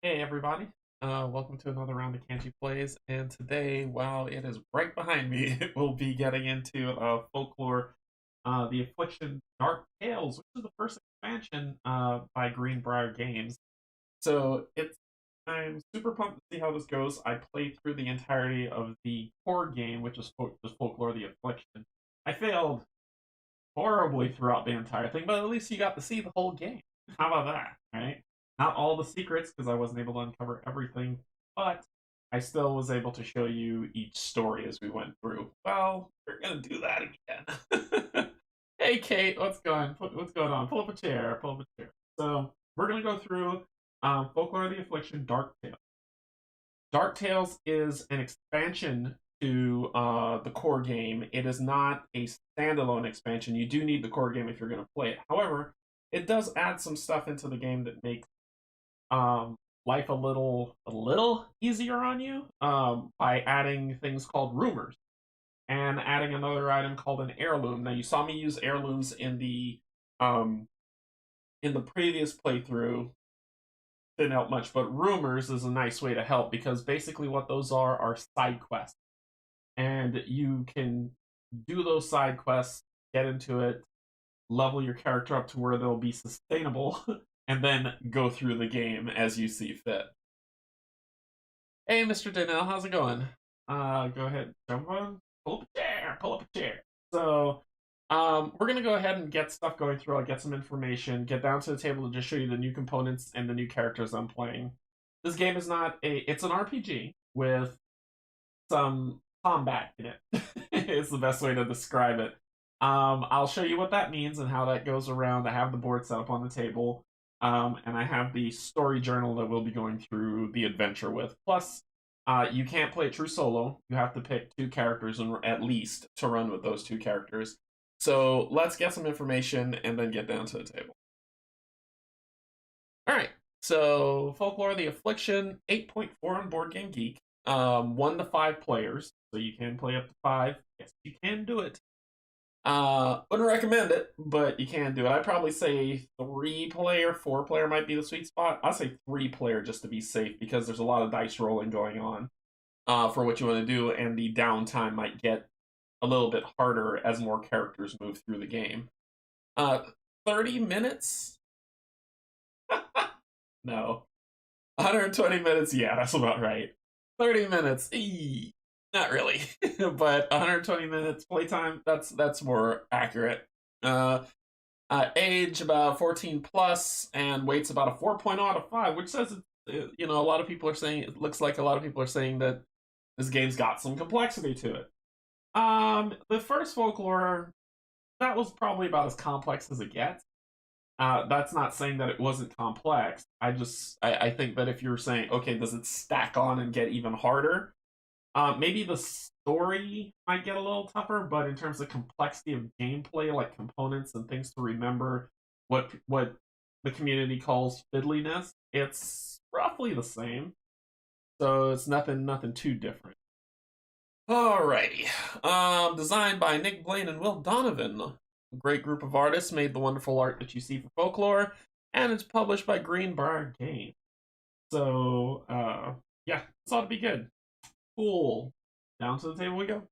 Hey everybody, welcome to another round of Canje Plays, and today, while it is right behind me, we'll be getting into Folklore the Affliction Dark Tales, which is the first expansion by Greenbrier Games. So I'm super pumped to see how this goes. I played through the entirety of the core game, which is Folklore the Affliction. I failed horribly throughout the entire thing, but at least you got to see the whole game. How about that, right? Not all the secrets, because I wasn't able to uncover everything, but I still was able to show you each story as we went through. Well, we're gonna do that again. Hey, Kate, what's going on? Pull up a chair. Pull up a chair. So we're gonna go through Folklore the Affliction Dark Tales. Dark Tales is an expansion to the core game. It is not a standalone expansion. You do need the core game if you're going to play it. However, it does add some stuff into the game that makes um, life a little easier on you by adding things called rumors and adding another item called an heirloom. Now, you saw me use heirlooms um, in the previous playthrough. Didn't help much, but rumors is a nice way to help because basically what those are side quests, and you can do those side quests, get into it, level your character up to where they'll be sustainable, and then go through the game as you see fit. Hey, Mr. Donnell, how's it going? Go ahead, jump on, pull up a chair, pull up a chair. So, we're gonna go ahead and get stuff going through. I'll get some information, get down to the table to just show you the new components and the new characters I'm playing. This game is not it's an RPG with some combat in it. Is the best way to describe it. I'll show you what that means and how that goes around. I have the board set up on the table, and I have the story journal that we'll be going through the adventure with. Plus, you can't play it true solo. You have to pick two characters and at least to run with those two characters. So let's get some information and then get down to the table. All right. So Folklore the Affliction, 8.4 on Board Game Geek. 1 to 5 players, so you can play up to 5. Yes, you can do it. Wouldn't recommend it, but you can do it. I'd probably say 3-player, 4-player might be the sweet spot. I'll say 3-player just to be safe because there's a lot of dice rolling going on for what you want to do, and the downtime might get a little bit harder as more characters move through the game. 30 minutes? No. 120 minutes? Yeah, that's about right. 30 minutes? Not really. But 120 minutes playtime, that's more accurate. Age about 14 plus, and weight's about a 4.0 out of 5, which says, a lot of people are saying, it looks like a lot of people are saying that this game's got some complexity to it. The first Folklore, that was probably about as complex as it gets. That's not saying that it wasn't complex. I think that if you're saying, okay, does it stack on and get even harder? Maybe the story might get a little tougher, but in terms of complexity of gameplay, like components and things to remember, what the community calls fiddliness, it's roughly the same. So it's nothing too different. Alrighty. Designed by Nick Blaine and Will Donovan. A great group of artists made the wonderful art that you see for Folklore, and it's published by Greenbrier Games. So, yeah, this ought to be good. Cool. Down to the table we go.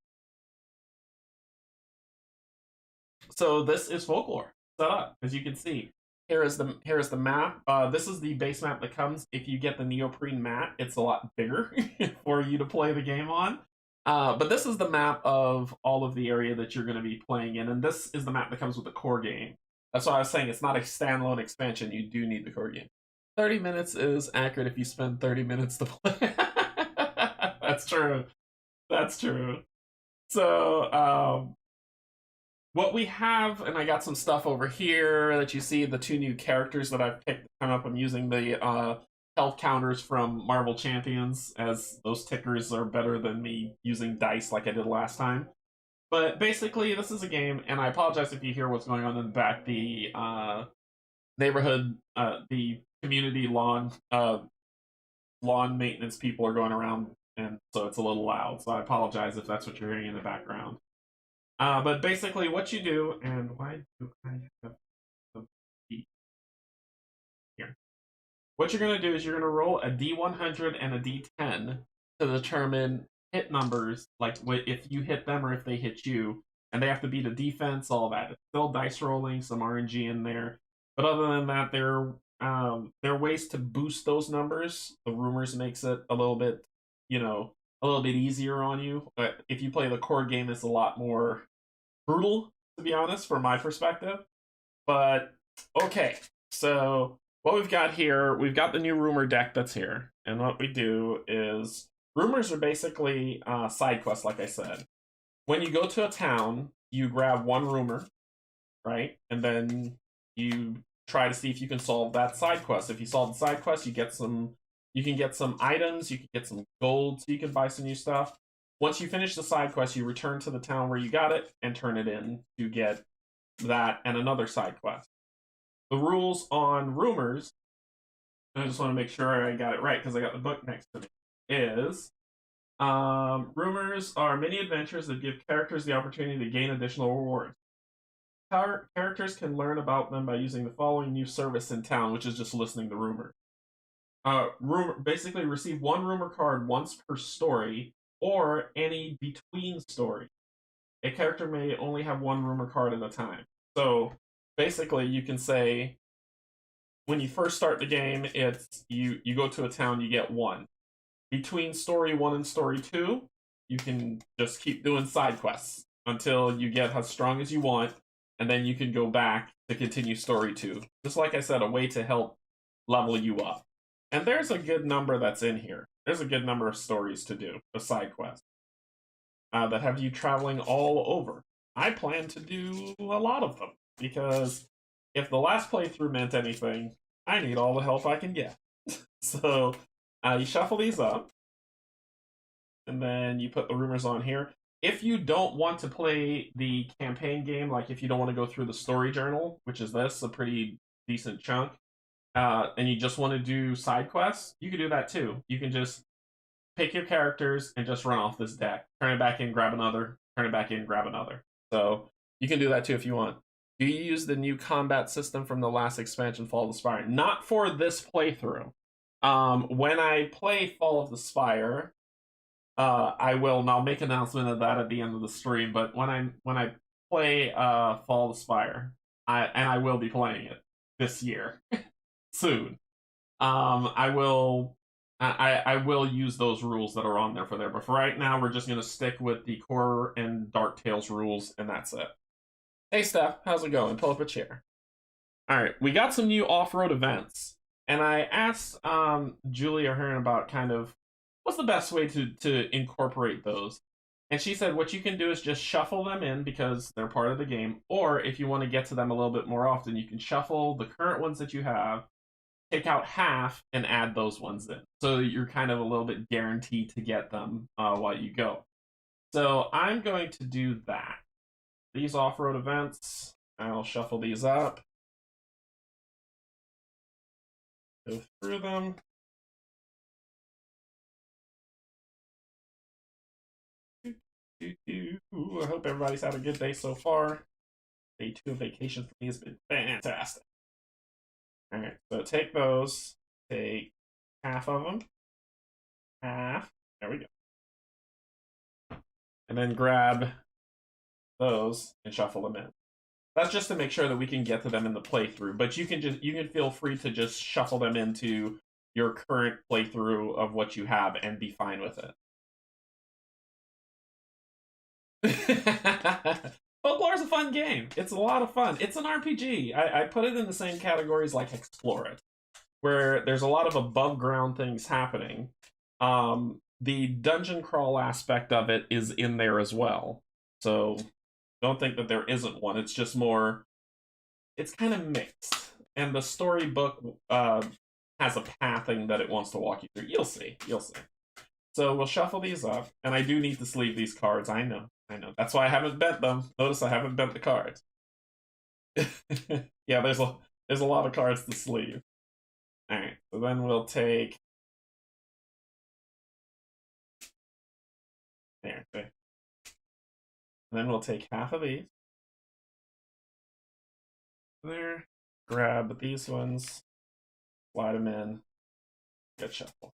So this is Folklore set up, as you can see. Here is the map. This is the base map that comes if you get the neoprene mat. It's a lot bigger for you to play the game on. But this is the map of all of the area that you're going to be playing in, and this is the map that comes with the core game. That's why I was saying it's not a standalone expansion. You do need the core game. 30 minutes is accurate if you spend 30 minutes to play. That's true. That's true. So, what we have, and I got some stuff over here that you see, the 2 new characters that I've picked to come up. I'm using the health counters from Marvel Champions, as those tickers are better than me using dice like I did last time. But basically, this is a game, and I apologize if you hear what's going on in the back. The neighborhood, the community lawn maintenance people are going around, and so it's a little loud. So I apologize if that's what you're hearing in the background. But basically, what you do, and why do I have the key here? what you're going to do is you're going to roll a D100 and a D10 to determine hit numbers, like if you hit them or if they hit you, and they have to beat a defense, all that. It's still dice rolling, some RNG in there, but other than that, there are ways to boost those numbers. The rumors makes it a little bit, a little bit easier on you. But if you play the core game, it's a lot more brutal, to be honest, from my perspective. But okay, so what we've got here, we've got the new rumor deck that's here, and what we do is rumors are basically side quests, like I said. When you go to a town, you grab one rumor, right, and then you try to see if you can solve that side quest. If you solve the side quest, you get some. You can get some items, you can get some gold, so you can buy some new stuff. Once you finish the side quest, you return to the town where you got it and turn it in to get that and another side quest. The rules on rumors, and I just want to make sure I got it right because I got the book next to me, is rumors are mini adventures that give characters the opportunity to gain additional rewards. Characters can learn about them by using the following new service in town, which is just listening to rumors. Basically receive one rumor card once per story or any between story. A character may only have one rumor card at a time. So basically you can say when you first start the game, it's you go to a town, you get one. Between story 1 and story 2, you can just keep doing side quests until you get as strong as you want, and then you can go back to continue story 2. Just like I said, a way to help level you up. And there's a good number that's in here. There's a good number of stories to do, of side quests, that have you traveling all over. I plan to do a lot of them, because if the last playthrough meant anything, I need all the help I can get. So, you shuffle these up, and then you put the rumors on here. If you don't want to play the campaign game, like if you don't want to go through the story journal, which is this, a pretty decent chunk, and you just want to do side quests, you can do that too. You can just pick your characters and just run off this deck. Turn it back in, grab another. Turn it back in, grab another. So you can do that too if you want. Do you use the new combat system from the last expansion, Fall of the Spire? Not for this playthrough. When I play Fall of the Spire, I will, and I'll make an announcement of that at the end of the stream, but when I play Fall of the Spire, I will be playing it this year. Soon. I will use those rules that are on there for there, but for right now, we're just going to stick with the core and Dark Tales rules, and that's it. Hey, Steph, how's it going? Pull up a chair. All right, we got some new off-road events, and I asked Julia Hearn about kind of what's the best way to incorporate those. And she said what you can do is just shuffle them in because they're part of the game, or if you want to get to them a little bit more often, you can shuffle the current ones that you have, take out half, and add those ones in. So you're kind of a little bit guaranteed to get them while you go. So I'm going to do that. These off-road events, I'll shuffle these up. Go through them. I hope everybody's had a good day so far. Day 2 of vacation for me has been fantastic. Alright, so take those. Take half of them. Half. There we go. And then grab those and shuffle them in. That's just to make sure that we can get to them in the playthrough, but you can feel free to just shuffle them into your current playthrough of what you have and be fine with it. Folklore is a fun game. It's a lot of fun. It's an RPG. I put it in the same categories like Explore It, where there's a lot of above ground things happening. The dungeon crawl aspect of it is in there as well. So don't think that there isn't one. It's just more, it's kind of mixed. And the storybook has a pathing that it wants to walk you through. You'll see. You'll see. So we'll shuffle these up. And I do need to sleeve these cards. I know. That's why I haven't bent them. Notice I haven't bent the cards. Yeah, there's a lot of cards to sleeve. Alright, so then we'll take... There. And then we'll take half of these. There. Grab these ones. Slide them in. Good shuffle.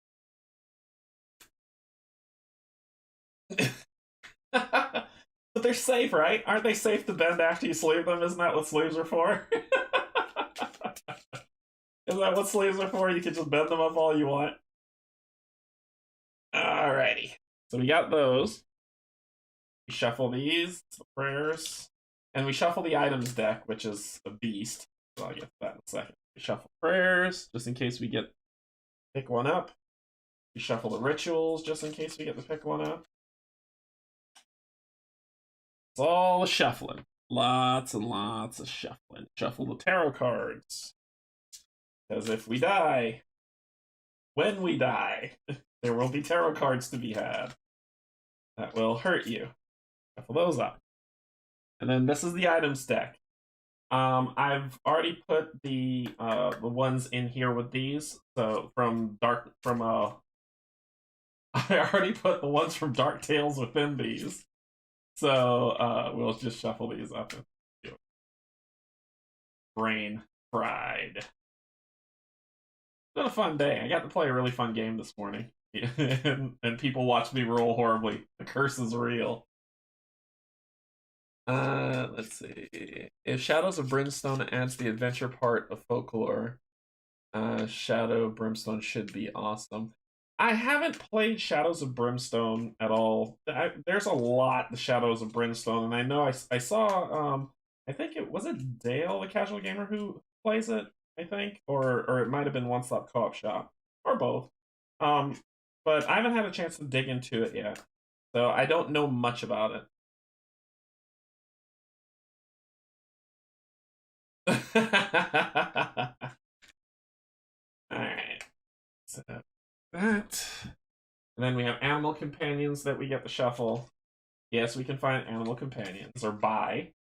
But they're safe, right? Aren't they safe to bend after you sleeve them? Isn't that what sleeves are for? Isn't that what sleeves are for? You can just bend them up all you want. Alrighty. So we got those. We shuffle these, the prayers, and we shuffle the items deck, which is a beast. So I'll get to that in a second. We shuffle prayers, just in case we get pick one up. We shuffle the rituals, just in case we get to pick one up. It's all the shuffling. Lots and lots of shuffling. Shuffle the tarot cards. Because if we die, when we die, there will be tarot cards to be had. That will hurt you. Shuffle those up. And then this is the items deck. I've already put the ones in here with these. So I already put the ones from Dark Tales within these. So we'll just shuffle these up. Brain fried. It's been a fun day. I got to play a really fun game this morning. and people watch me roll horribly. The curse is real. Let's see. If Shadows of Brimstone adds the adventure part of Folklore, Shadow Brimstone should be awesome. I haven't played Shadows of Brimstone at all. There's a lot of Shadows of Brimstone, and I know I saw I think it was Dale, the casual gamer, who plays it. I think, or it might have been One Stop Co-op Shop, or both. But I haven't had a chance to dig into it yet, so I don't know much about it. Alright. So that. And then we have animal companions that we get to shuffle. Yes, we can find animal companions, or buy.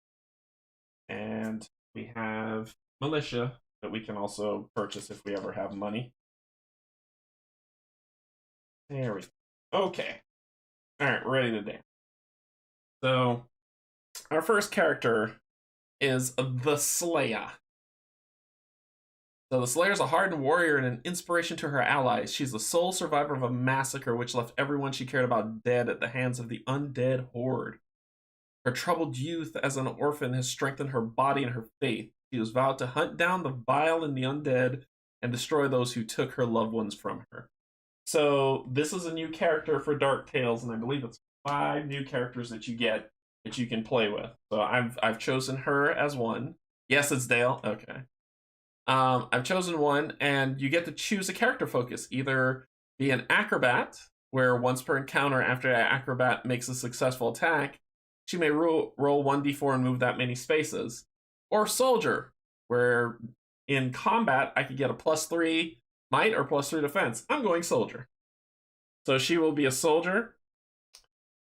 And we have militia that we can also purchase if we ever have money. There we go. Okay. Alright, ready to dance. So, our first character is the Slayer. So the Slayer is a hardened warrior and an inspiration to her allies. She's the sole survivor of a massacre which left everyone she cared about dead at the hands of the undead horde. Her troubled youth as an orphan has strengthened her body and her faith. She was vowed to hunt down the vile and the undead and destroy those who took her loved ones from her. So this is a new character for Dark Tales, and I believe it's 5 new characters that you get that you can play with. So I've chosen her as one. Yes, it's Dale. Okay. I've chosen one, and you get to choose a character focus. Either be an acrobat, where once per encounter after an acrobat makes a successful attack, she may roll 1d4 and move that many spaces. Or soldier, where in combat I could get a +3 might or +3 defense. I'm going soldier. So she will be a soldier.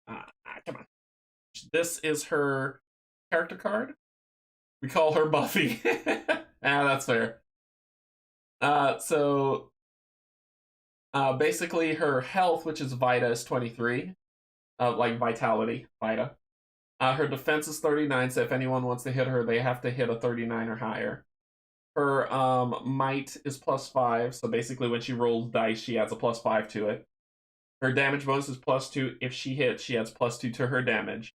Come on. This is her character card. We call her Buffy. That's fair. So basically her health, which is Vita, is 23. Like vitality, Vita. Her defense is 39, so if anyone wants to hit her, they have to hit a 39 or higher. Her might is +5, so basically when she rolls dice, she adds a +5 to it. Her damage bonus is +2. If she hits, she adds +2 to her damage.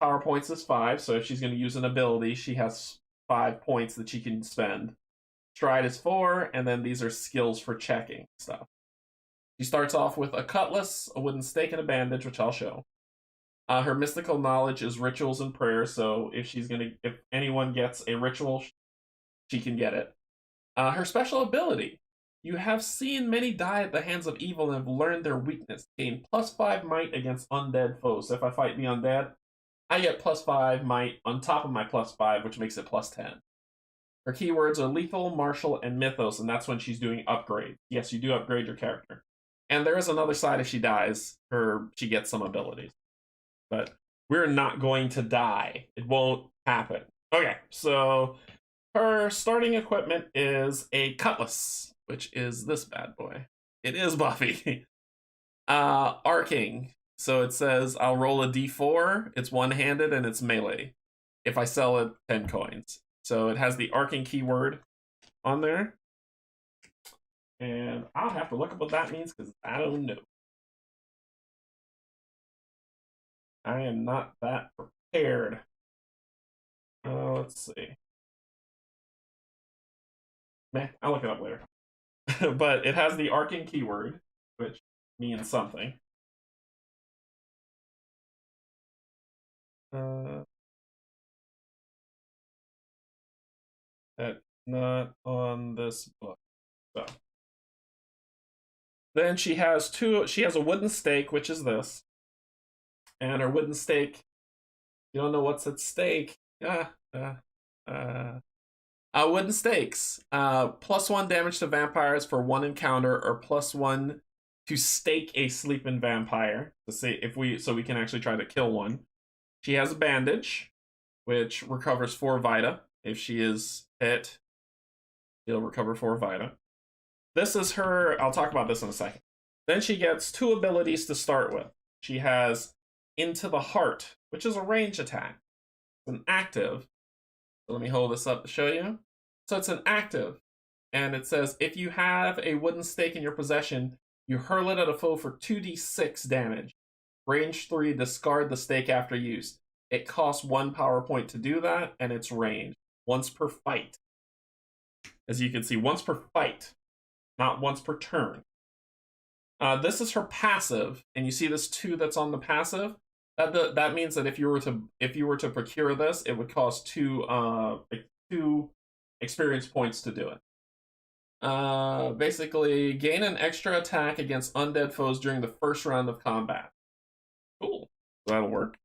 Power points is 5, so if she's going to use an ability, she has 5 points that she can spend. Stride is 4, and then these are skills for checking stuff. She starts off with a cutlass, a wooden stake, and a bandage, which I'll show. Her mystical knowledge is rituals and prayers, so if anyone gets a ritual, she can get it. Her special ability. You have seen many die at the hands of evil and have learned their weakness. Gain +5 might against undead foes. So if I fight the undead, I get +5 might on top of my +5, which makes it +10. Her keywords are lethal, martial, and mythos, and that's when she's doing upgrades. Yes, you do upgrade your character. And there is another side. If she dies, she gets some abilities. But we're not going to die. It won't happen. Okay, so her starting equipment is a cutlass, which is this bad boy. It is Buffy. Arcing. So it says I'll roll a d4. It's one-handed and it's melee. If I sell it, 10 coins. So it has the arcing keyword on there. And I'll have to look up what that means because I don't know. I am not that prepared. Let's see. Meh, I'll look it up later. But it has the arcing keyword, which means something. That's not on this book. So then she has a wooden stake, which is this. And her wooden stake, you don't know what's at stake. Wooden stakes. +1 damage to vampires for 1 encounter, or +1 to stake a sleeping vampire to see if we can actually try to kill one. She has a bandage, which recovers 4 vita. If she is hit, she'll recover 4 vita. This is her. I'll talk about this in a second. Then she gets 2 abilities to start with. She has Into the Heart, which is a range attack. It's an active. So let me hold this up to show you. So it's an active, and it says if you have a wooden stake in your possession, you hurl it at a foe for 2d6 damage. Range 3, discard the stake after use. It costs 1 power point to do that, and it's range. Once per fight. As you can see, once per fight, not once per turn. This is her passive, and you see this 2 that's on the passive. That means that if you were to procure this, it would cost 2 experience points to do it. Basically, gain an extra attack against undead foes during the first round of combat. Cool. That'll work.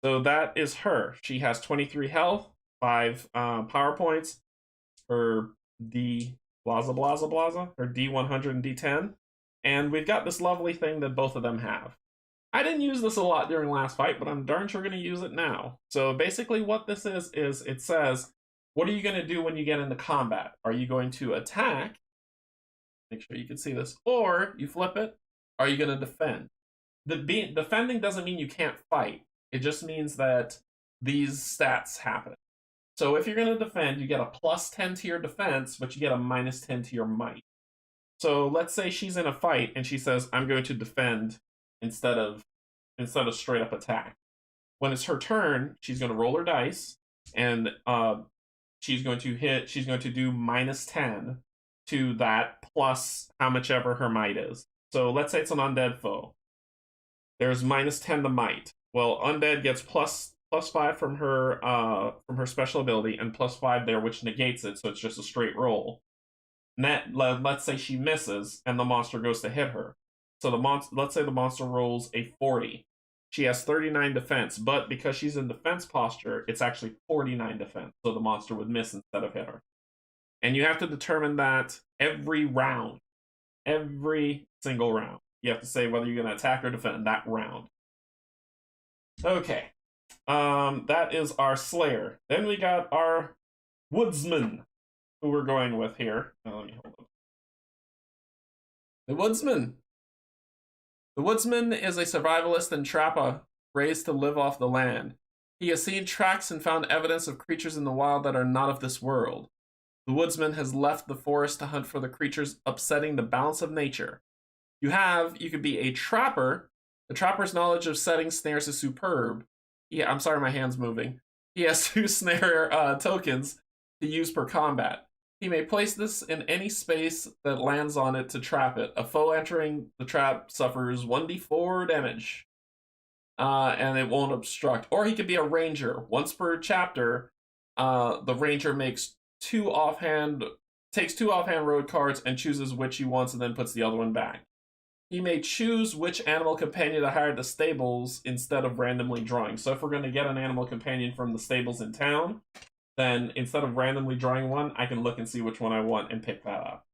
So that is her. She has 23 health, 5 power points, her D blaza blaza blaza, her D100 and D10. And we've got this lovely thing that both of them have. I didn't use this a lot during last fight, but I'm darn sure going to use it now. So basically what this is it says, what are you going to do when you get into combat? Are you going to attack? Make sure you can see this. Or you flip it. Are you going to defend? Defending doesn't mean you can't fight. It just means that these stats happen. So if you're going to defend, you get a +10 to your defense, but you get a -10 to your might. So let's say she's in a fight and she says, I'm going to defend instead of straight up attack. When it's her turn, she's going to roll her dice, and she's going to do -10 to that plus how much ever her might is. So let's say it's an undead foe. There's -10 to might. Well, undead gets +5 from her special ability, and +5 there, which negates it, so it's just a straight roll. Let's say she misses, and the monster goes to hit her. So let's say the monster rolls a 40. She has 39 defense, but because she's in defense posture, it's actually 49 defense. So the monster would miss instead of hit her. And you have to determine that every round. Every single round. You have to say whether you're going to attack or defend that round. Okay. That is our Slayer. Then we got our Woodsman, who we're going with here. Let me hold up. The Woodsman. The Woodsman is a survivalist and trapper raised to live off the land. He has seen tracks and found evidence of creatures in the wild that are not of this world. The Woodsman has left the forest to hunt for the creatures upsetting the balance of nature. You could be a trapper. The trapper's knowledge of setting snares is superb. Yeah, I'm sorry, my hand's moving. He has 2 snare tokens to use per combat. He may place this in any space that lands on it to trap it. A foe entering the trap suffers 1d4 damage, and it won't obstruct. Or he could be a ranger. Once per chapter, the ranger takes 2 offhand road cards and chooses which he wants, and then puts the other one back. He may choose which animal companion to hire at the stables instead of randomly drawing. So if we're going to get an animal companion from the stables in town, then instead of randomly drawing one, I can look and see which one I want and pick that up.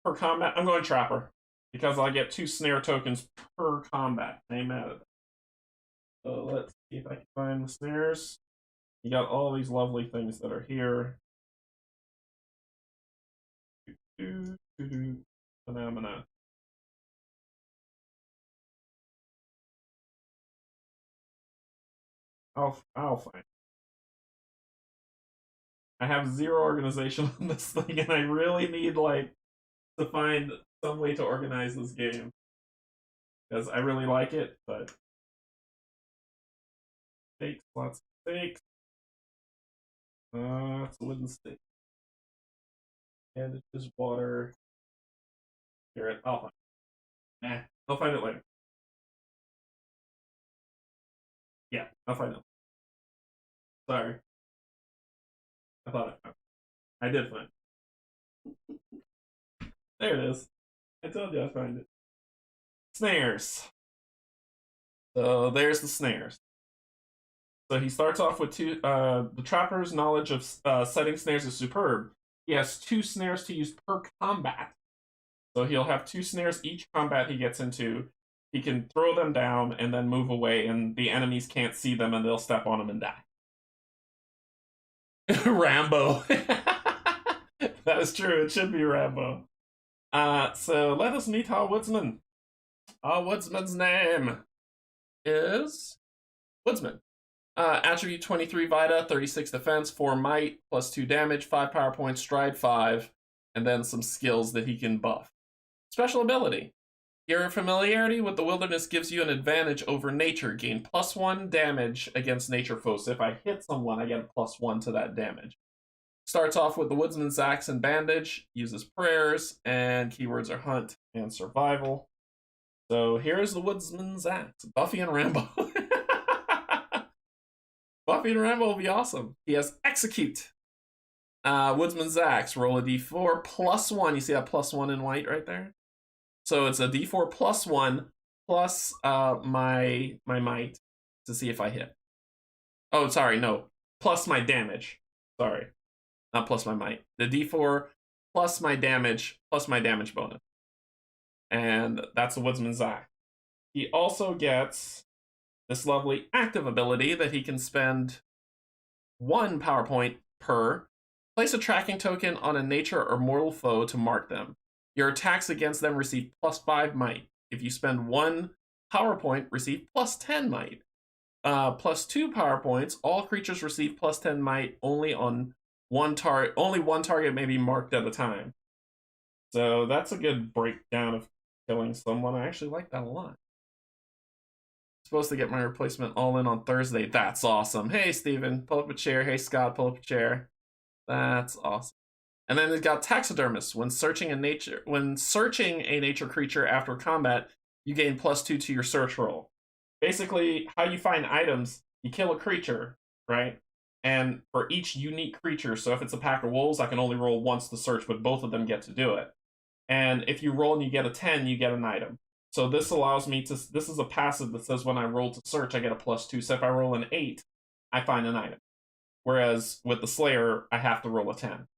Per combat, I'm going Trapper, because I get 2 snare tokens per combat. Amen. So let's see if I can find the snares. You got all these lovely things that are here. Phenomena. I'll find. I have zero organization on this thing, and I really need like to find some way to organize this game because I really like it, but stakes, lots of stakes. It's a wooden stick. And it's just water. Here, I'll find it. Nah, I'll find it later. Yeah, I'll find it. Sorry. I thought I found it. I did find it. There it is. I told you I find it. Snares. So there's the snares. So he starts off with two. The trapper's knowledge of setting snares is superb. He has 2 snares to use per combat. So he'll have 2 snares each combat he gets into. He can throw them down and then move away, and the enemies can't see them, and they'll step on them and die. Rambo. That is true. It should be Rambo. So let us meet our Woodsman. Our Woodsman's name is Woodsman. Attribute 23 Vita, 36 defense, 4 might, plus 2 damage, 5 power points, stride 5, and then some skills that he can buff. Special ability. Your familiarity with the wilderness gives you an advantage over nature. Gain +1 damage against nature foes. So if I hit someone, I get a +1 to that damage. Starts off with the Woodsman's Axe and Bandage, uses prayers, and keywords are hunt and survival. So here's the Woodsman's Axe. Buffy and Rambo. Buffy and Rambo will be awesome. He has Execute. Woodsman's Axe. Roll a d4 +1. You see that +1 in white right there? So it's a d4 +1 plus my might to see if I hit. Oh, sorry, no. Plus my damage. Sorry. Not plus my might. The d4 plus my damage bonus. And that's the Woodsman's Axe. He also gets this lovely active ability that he can spend 1 power point per. Place a tracking token on a nature or mortal foe to mark them. Your attacks against them receive +5 might. If you spend 1 power point, receive +10 might. +2 power points. All creatures receive +10 might only on one target. Only one target may be marked at a time. So that's a good breakdown of killing someone. I actually like that a lot. Supposed to get my replacement all in on Thursday. That's awesome. Hey, Steven, pull up a chair. Hey, Scott, pull up a chair. That's awesome. And then they've got Taxidermist. When searching a nature creature after combat, you gain +2 to your search roll. Basically, how you find items, you kill a creature, right? And for each unique creature, so if it's a pack of wolves, I can only roll once to search, but both of them get to do it. And if you roll and you get a 10, you get an item. So this allows me to, this is a passive that says when I roll to search, I get a +2. So if I roll an 8, I find an item. Whereas with the Slayer, I have to roll a 10.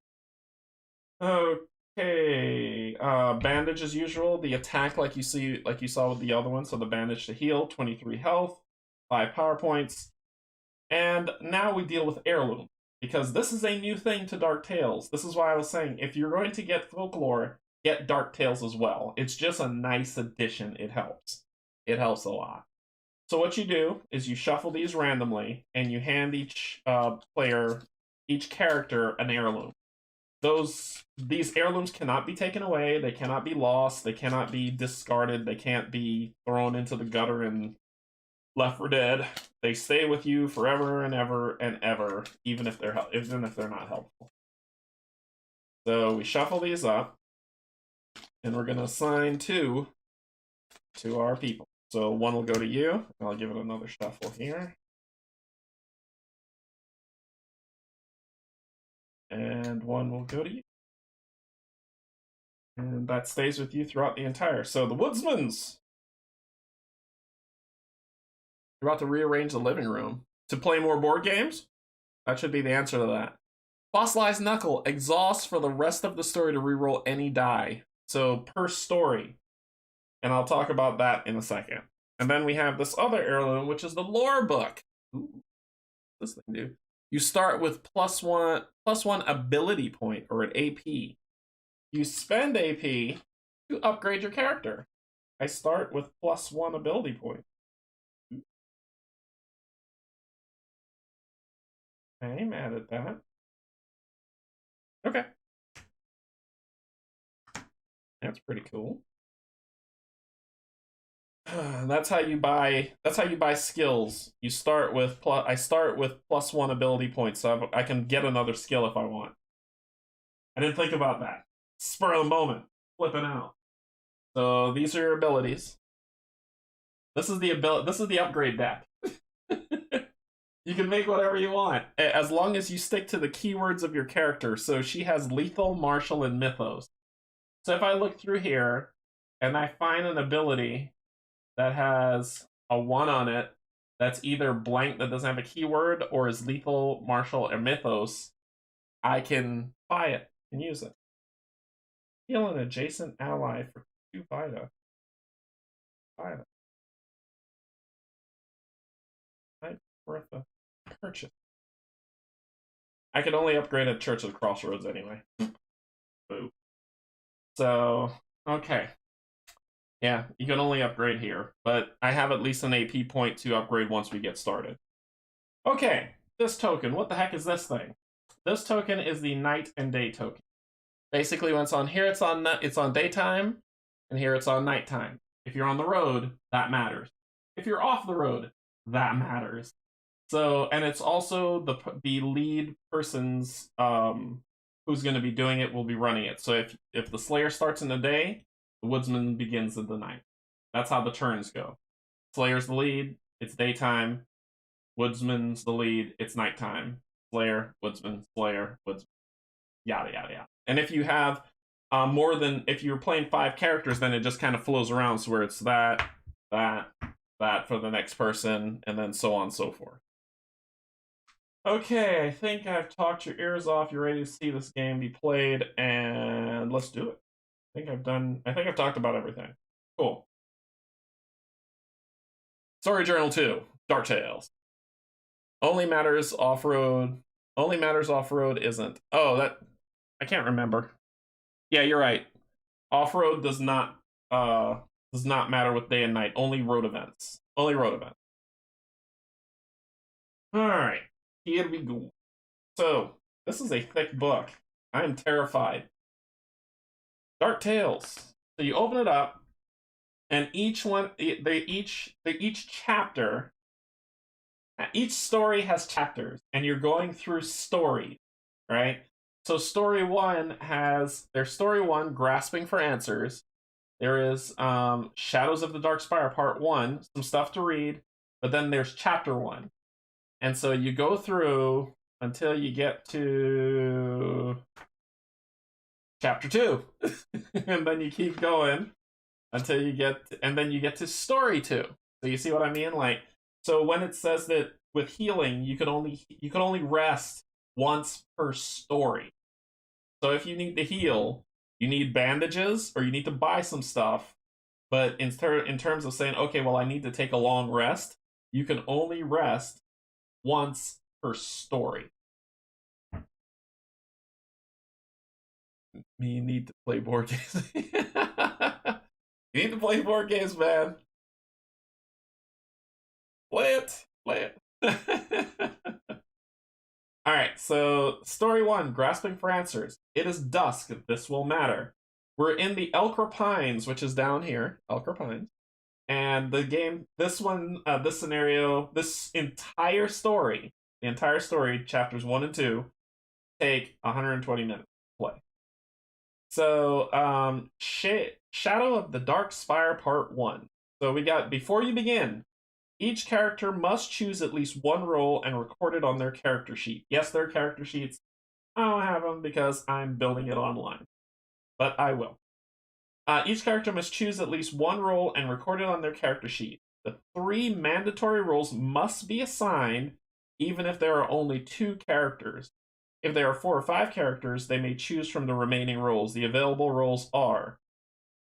Okay, bandage as usual. The attack, like you saw with the other one. So the bandage to heal, 23 health, 5 power points, and now we deal with heirloom because this is a new thing to Dark Tales. This is why I was saying if you're going to get Folklore, get Dark Tales as well. It's just a nice addition. It helps. It helps a lot. So what you do is you shuffle these randomly, and you hand each each character, an heirloom. These heirlooms cannot be taken away. They cannot be lost. They cannot be discarded. They can't be thrown into the gutter and left for dead. They stay with you forever and ever and ever, even if they're not helpful. So we shuffle these up, and we're gonna assign 2 to our people. So 1 will go to you. I'll give it another shuffle here. And 1 will go to you. And that stays with you throughout the entire. So the Woodsmans. You're about to rearrange the living room. To play more board games? That should be the answer to that. Fossilized Knuckle. Exhaust for the rest of the story to reroll any die. So per story. And I'll talk about that in a second. And then we have this other heirloom, which is the lore book. Ooh, what's this thing do? You start with +1 ability point, or an AP. You spend AP to upgrade your character. I start with +1 ability point. I'm mad at that. Okay. That's pretty cool. That's how you buy. That's how you buy skills. You start with plus. I start with +1 ability points, so I can get another skill if I want. I didn't think about that. Spur of the moment, flipping out. So these are your abilities. This is the ability. This is the upgrade deck. You can make whatever you want as long as you stick to the keywords of your character. So she has lethal, martial, and mythos. So if I look through here and I find an ability that has a 1 on it that's either blank that doesn't have a keyword or is lethal, martial, or mythos, I can buy it and use it. Heal an adjacent ally for 2 Vita. Vita. Might be worth a purchase. I could only upgrade at Church of the Crossroads anyway. Boo. So, okay. Yeah, you can only upgrade here, but I have at least an AP point to upgrade once we get started. Okay, this token. What the heck is this thing? This token is the night and day token. Basically, when it's on here, it's on daytime, and here it's on nighttime. If you're on the road, that matters. If you're off the road, that matters. So, and it's also the lead person's who's going to be doing it will be running it. So if the Slayer starts in the day, the Woodsman begins in the night. That's how the turns go. Slayer's the lead. It's daytime. Woodsman's the lead. It's nighttime. Slayer, Woodsman, Slayer, Woodsman. Yada yada yada. And if you have more than if you're playing 5 characters, then it just kind of flows around, so where it's that for the next person, and then so on and so forth. Okay, I think I've talked your ears off. You're ready to see this game be played, and let's do it. I think I've talked about everything. Cool. Story Journal 2, Dark Tales. Only matters off-road. Only matters off-road isn't. Oh, that I can't remember. Yeah, you're right. Off-road does not matter with day and night. Only road events. Only road events. Alright. Here we go. So, this is a thick book. I am terrified. Dark Tales. So you open it up, and each chapter, each story has chapters, and you're going through story, right? So story 1 there's story 1, Grasping for Answers. There is Shadows of the Dark Spire Part 1, some stuff to read, but then there's Chapter 1. And so you go through until you get to Chapter 2. And then you keep going until you get to Story 2. So you see what I mean? Like, so when it says that with healing, you can only rest once per story. So if you need to heal, you need bandages or you need to buy some stuff. But in terms of saying, okay, well, I need to take a long rest, you can only rest once per story. Me need to play board games. You need to play board games, man. Play it. All right, so story 1, Grasping for Answers. It is dusk. This will matter. We're in the Elker Pines, which is down here. Elker Pines. And the game, this scenario, this entire story, the entire story, chapters 1 and 2, take 120 minutes to play. So, Shadow of the Dark Spire Part 1. So we got, before you begin, each character must choose at least one role and record it on their character sheet. Yes, their character sheets. I don't have them because I'm building it online. But I will. Each character must choose at least one role and record it on their character sheet. The 3 mandatory roles must be assigned, even if there are only 2 characters. If there are 4 or 5 characters, they may choose from the remaining roles. The available roles are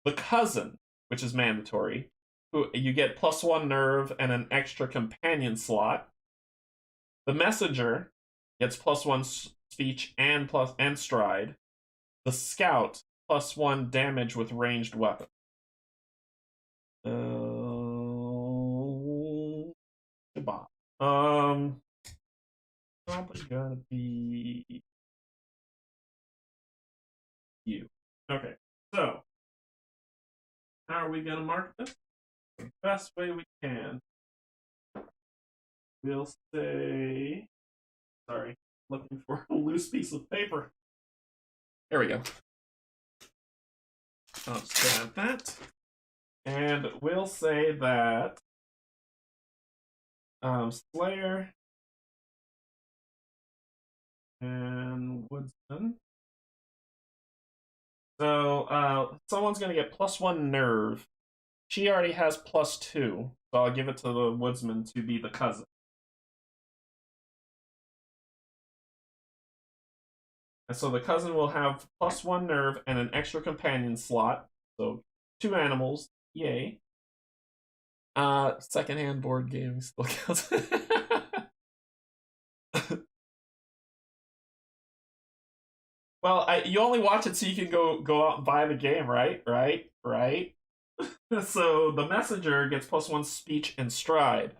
the cousin, which is mandatory. You get +1 nerve and an extra companion slot. The messenger gets +1 speech and stride. The scout +1 damage with ranged weapon. Goodbye. probably gonna be you. Okay, so how are we gonna mark this? The best way we can. We'll say, sorry, looking for a loose piece of paper. There we go. I'll just grab that. And we'll say that Slayer and Woodsman. So someone's going to get +1 nerve. She already has +2, so I'll give it to the Woodsman to be the cousin. And so the cousin will have +1 nerve and an extra companion slot. So 2 animals. Yay. Secondhand board game still counts. Well, you only watch it so you can go out and buy the game, right? Right. So the messenger gets +1 speech and stride.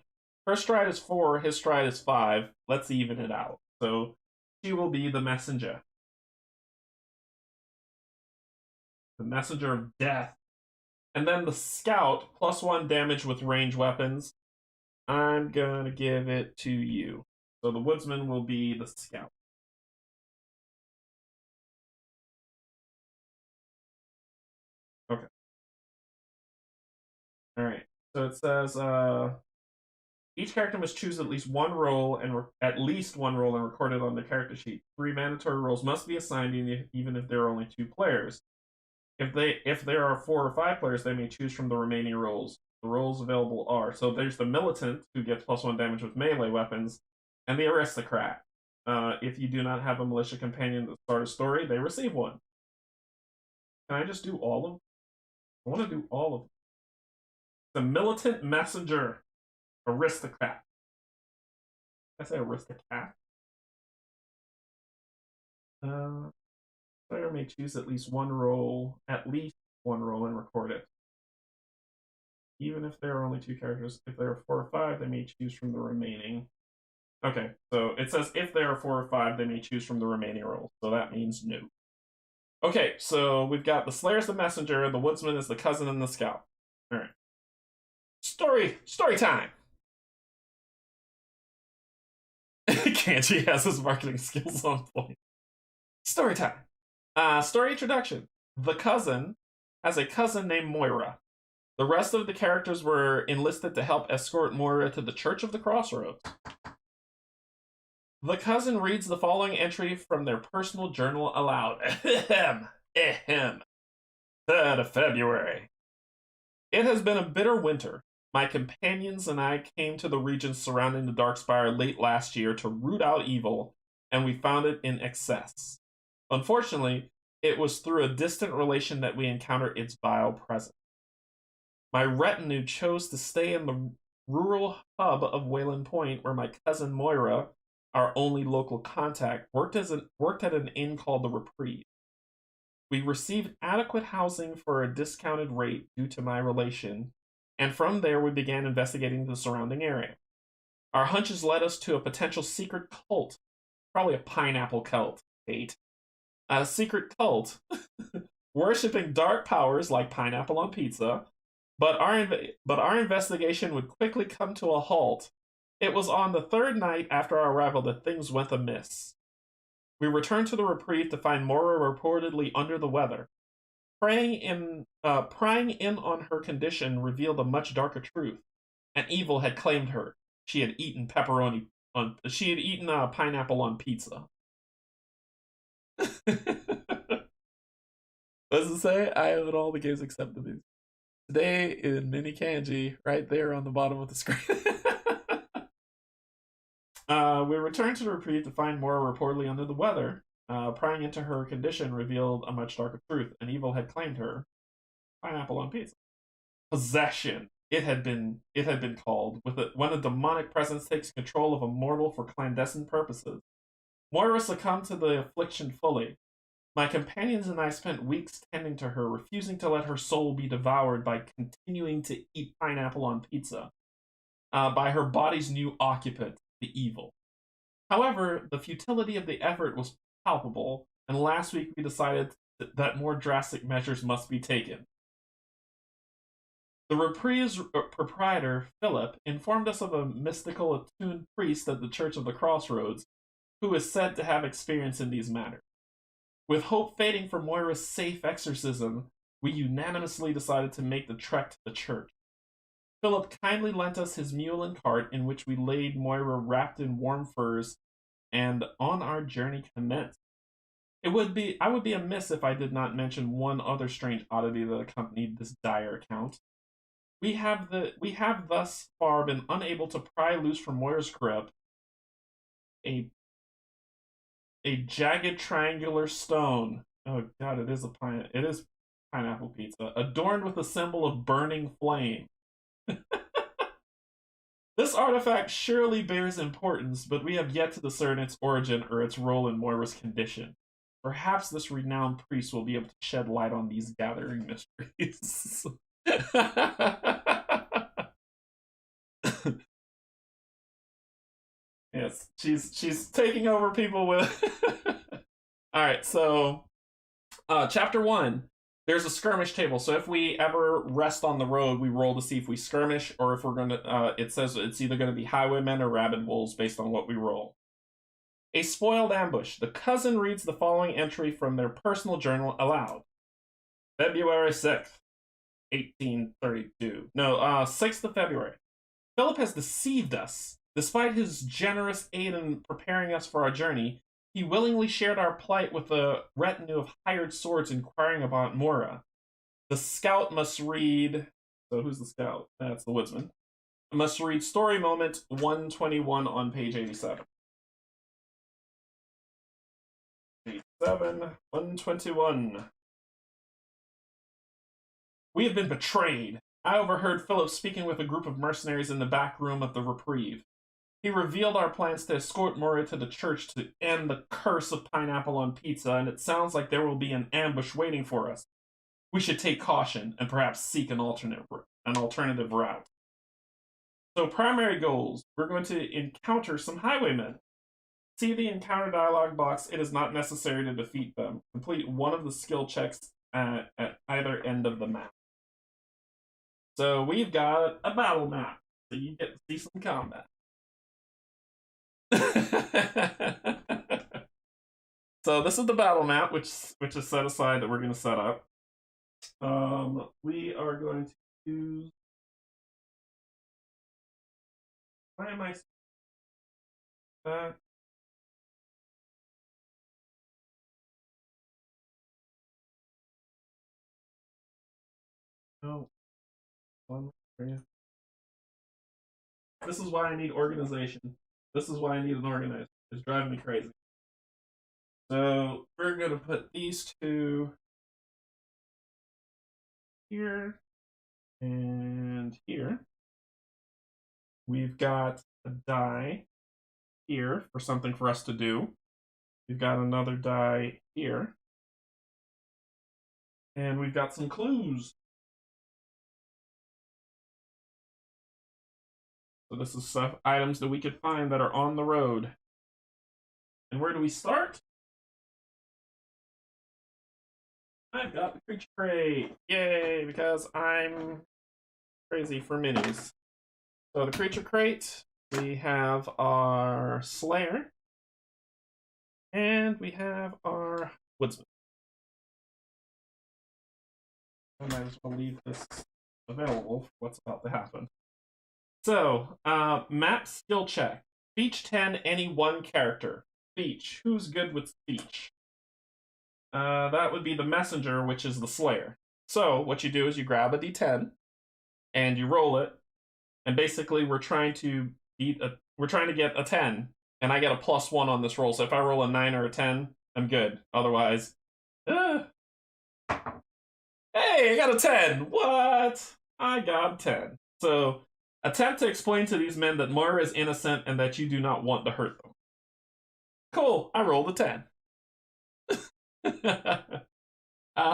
Her stride is 4, his stride is 5. Let's even it out. So she will be the messenger. The messenger of death. And then the scout, +1 damage with range weapons. I'm gonna give it to you. So the woodsman will be the scout. Okay. Alright. So it says each character must choose at least one role and record it on the character sheet. 3 mandatory roles must be assigned even if there are only 2 players. If there are 4 or 5 players, they may choose from the remaining roles. The roles available are there's the militant who gets +1 damage with melee weapons, and the aristocrat. If you do not have a militia companion to start a story, they receive one. Can I just do all of them? I want to do all of them. The militant messenger, aristocrat. I say aristocrat. Player may choose at least one role, and record it. Even if there are only 2 characters, if there are 4 or 5, they may choose from the remaining. Okay, so it says if there are 4 or 5, they may choose from the remaining roles. So that means no. Okay, so we've got the Slayer's the messenger, the woodsman is the cousin, and the scout. All right. Story time. Canje has his marketing skills on point. Story time. Story introduction. The cousin has a cousin named Moira. The rest of the characters were enlisted to help escort Moira to the Church of the Crossroads. The cousin reads the following entry from their personal journal aloud. Ahem. 3rd of February. It has been a bitter winter. My companions and I came to the region surrounding the Darkspire late last year to root out evil, and we found it in excess. Unfortunately, it was through a distant relation that we encountered its vile presence. My retinue chose to stay in the rural hub of Wayland Point, where my cousin Moira, our only local contact, worked at an inn called the Reprieve. We received adequate housing for a discounted rate due to my relation, and from there we began investigating the surrounding area. Our hunches led us to a potential secret cult, probably a pineapple cult, Kate. A secret cult, worshipping dark powers like pineapple on pizza, but our investigation would quickly come to a halt. It was on the 3rd night after our arrival that things went amiss. We returned to the Reprieve to find Moira reportedly under the weather. Prying in on her condition revealed a much darker truth. An evil had claimed her. She had eaten pineapple on pizza. Does it say? I own all the games except the news. Today in mini Canje, right there on the bottom of the screen. We returned to the Reprieve to find Moira reportedly under the weather. Prying into her condition revealed a much darker truth. An evil had claimed her. Pineapple on pizza. Possession. It had been called. When a demonic presence takes control of a mortal for clandestine purposes. Moira succumbed to the affliction fully. My companions and I spent weeks tending to her, refusing to let her soul be devoured by continuing to eat pineapple on pizza. By her body's new occupant, the evil. However, the futility of the effort was palpable, and last week we decided that more drastic measures must be taken. The Reprieve's proprietor, Philip, informed us of a mystical attuned priest at the Church of the Crossroads who is said to have experience in these matters. With hope fading for Moira's safe exorcism, we unanimously decided to make the trek to the church. Philip kindly lent us his mule and cart, in which we laid Moira wrapped in warm furs, and on our journey commenced. I would be amiss if I did not mention one other strange oddity that accompanied this dire account. We have thus far been unable to pry loose from Moira's grip a jagged triangular stone. Oh god, it is pineapple pizza, adorned with a symbol of burning flame. This artifact surely bears importance, but we have yet to discern its origin or its role in Moira's condition. Perhaps this renowned priest will be able to shed light on these gathering mysteries. Yes, she's taking over people with. All right, so chapter 1. There's a skirmish table. So if we ever rest on the road, we roll to see if we skirmish or if we're going to. It says it's either going to be highwaymen or rabid wolves based on what we roll. A spoiled ambush. The cousin reads the following entry from their personal journal aloud. February 6th, 1832. No, 6th of February. Philip has deceived us. Despite his generous aid in preparing us for our journey, he willingly shared our plight with a retinue of hired swords inquiring about Moira. The scout must read. So who's the scout? That's the Woodsman. Must read story moment 121 on page 87. 87, 121. We have been betrayed. I overheard Philip speaking with a group of mercenaries in the back room of the Reprieve. He revealed our plans to escort Moira to the church to end the curse of pineapple on pizza, and it sounds like there will be an ambush waiting for us. We should take caution and perhaps seek an alternative route. So, primary goals. We're going to encounter some highwaymen. See the encounter dialog box. It is not necessary to defeat them. Complete one of the skill checks at either end of the map. So, we've got a battle map, so you get to see some combat. So this is the battle map, which is set aside that we're going to set up. We are going to use. Why am I? No. This is why I need organization. This is why I need an organizer. It's driving me crazy. So we're going to put these two here and here. We've got a die here for something for us to do. We've got another die here. And we've got some clues. So this is stuff, items that we could find that are on the road. And where do we start? I've got the creature crate. Yay, because I'm crazy for minis. So the creature crate, we have our Slayer. And we have our Woodsman. I might as well leave this available for what's about to happen. So, map skill check. Speech 10, any one character. Speech. Who's good with speech? That would be the messenger, which is the Slayer. So, what you do is you grab a d10, and you roll it, and basically we're trying to get a 10, and I get a +1 on this roll. So if I roll a 9 or a 10, I'm good. Otherwise, hey, I got a 10. What? I got a 10. So attempt to explain to these men that Moira is innocent and that you do not want to hurt them. Cool. I rolled a 10.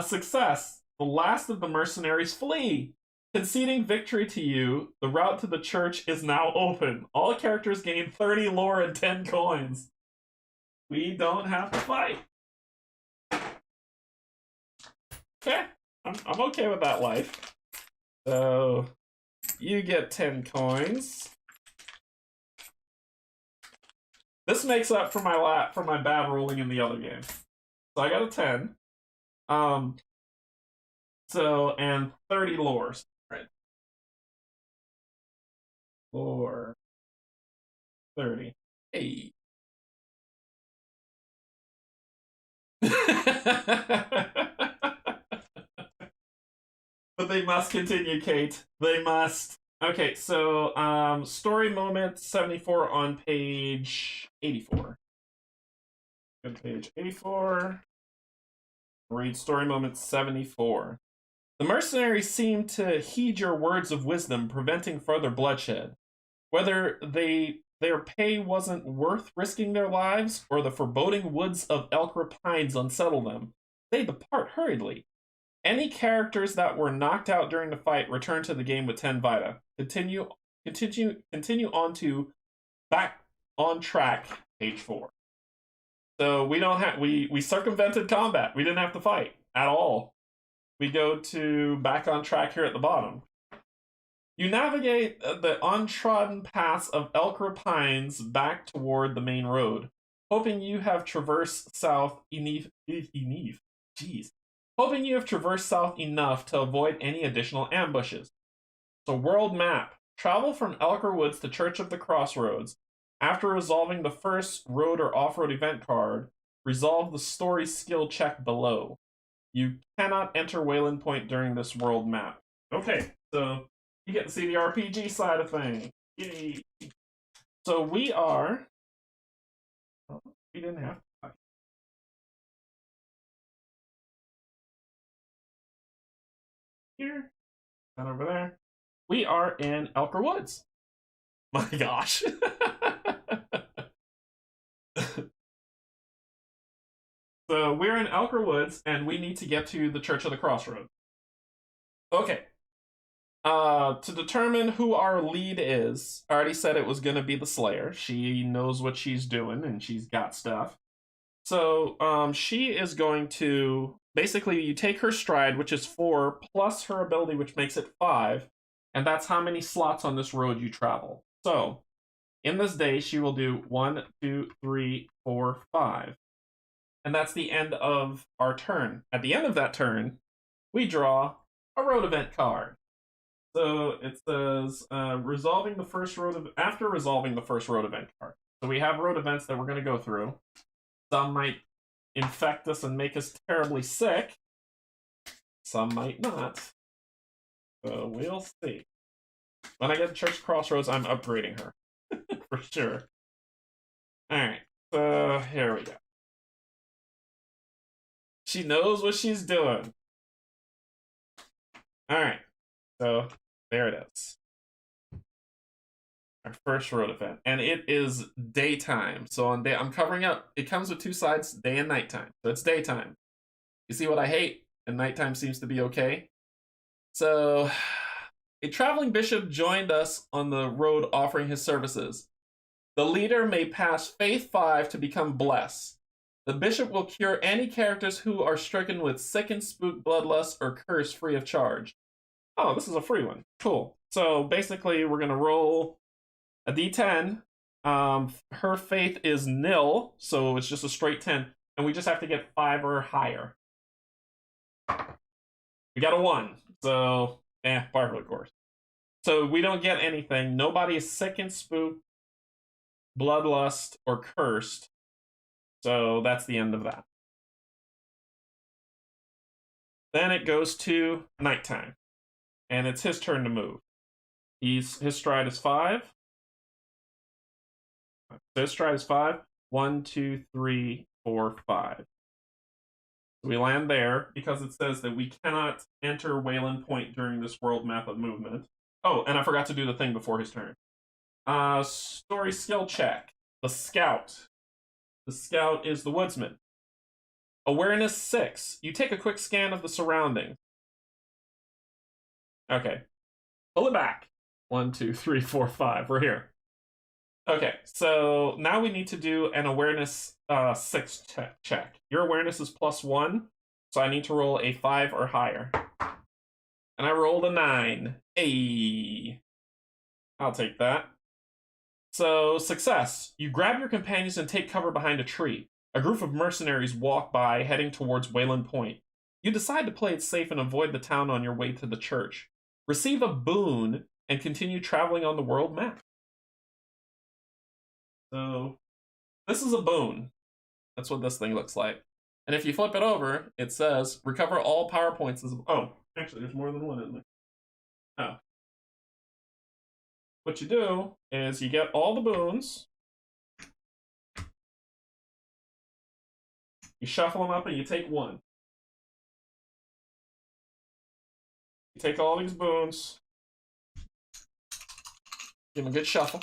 Success. The last of the mercenaries flee. Conceding victory to you, the route to the church is now open. All characters gain 30 lore and 10 coins. We don't have to fight. Okay, I'm okay with that life. So, you get 10 coins. This makes up for my bad rolling in the other game. So I got a 10. So, and 30 lores. Right. Lore. 30. Hey. But they must continue, Kate. They must. Okay, so story moment 74 on page 84. Go to page 84. Read story moment 74. The mercenaries seem to heed your words of wisdom, preventing further bloodshed. Whether their pay wasn't worth risking their lives, or the foreboding woods of Elkra Pines unsettle them, they depart hurriedly. Any characters that were knocked out during the fight return to the game with 10 Vita. Continue on to back on track, page 4. So we don't have we circumvented combat. We didn't have to fight at all. We go to back on track here at the bottom. You navigate the untrodden paths of Elkra Pines back toward the main road, hoping you have traversed south Hoping you have traversed south enough to avoid any additional ambushes. So, world map. Travel from Elkra Woods to Church of the Crossroads. After resolving the first road or off-road event card, resolve the story skill check below. You cannot enter Wayland Point during this world map. Okay, so you get to see the RPG side of things. Yay. So we are... Oh, we didn't have to. Here. And over there. We are in Elkra Woods. My gosh. So we're in Elkra Woods, and we need to get to the Church of the Crossroads. Okay. To determine who our lead is, I already said it was going to be the Slayer. She knows what she's doing, and she's got stuff. So, she is going to... Basically, you take her stride, which is 4, plus her ability, which makes it 5, and that's how many slots on this road you travel. So, in this day, she will do 1, 2, 3, 4, 5. And that's the end of our turn. At the end of that turn, we draw a road event card. So it says after resolving the first road event card. So we have road events that we're going to go through. Some might infect us and make us terribly sick. Some might not. So we'll see. When I get to Church Crossroads, I'm upgrading her. For sure. Alright, so here we go. She knows what she's doing. Alright, so there it is. Our first road event. And it is daytime. So on day, I'm covering up. It comes with 2 sides, day and nighttime. So it's daytime. You see what I hate? And nighttime seems to be okay. So a traveling bishop joined us on the road offering his services. The leader may pass Faith 5 to become Bless. The bishop will cure any characters who are stricken with sicken, spook, bloodlust, or curse free of charge. Oh, this is a free one. Cool. So basically, we're going to roll a d10. Her faith is nil, so it's just a straight 10. And we just have to get 5 or higher. We got a 1. So, Barbara, of course. So we don't get anything. Nobody is sicken, spook, bloodlust, or cursed. So that's the end of that. Then it goes to nighttime. And it's his turn to move. His stride is 5. So his stride is 5. 1, 2, 3, 4, 5. So we land there because it says that we cannot enter Wayland Point during this world map of movement. Oh, and I forgot to do the thing before his turn. Story skill check. The Scout. The Scout is the Woodsman. Awareness 6. You take a quick scan of the surroundings. Okay. Pull it back. 1, 2, 3, 4, 5. We're here. Okay, so now we need to do an awareness 6 check. Your awareness is +1, so I need to roll a 5 or higher. And I rolled a 9. Hey, I'll take that. So, success. You grab your companions and take cover behind a tree. A group of mercenaries walk by, heading towards Wayland Point. You decide to play it safe and avoid the town on your way to the church. Receive a boon and continue traveling on the world map. So, this is a boon. That's what this thing looks like. And if you flip it over, it says, recover all power points as... Oh, actually, there's more than one in there. Oh. What you do is you get all the boons. You shuffle them up and you take one. You take all these boons. Give them a good shuffle.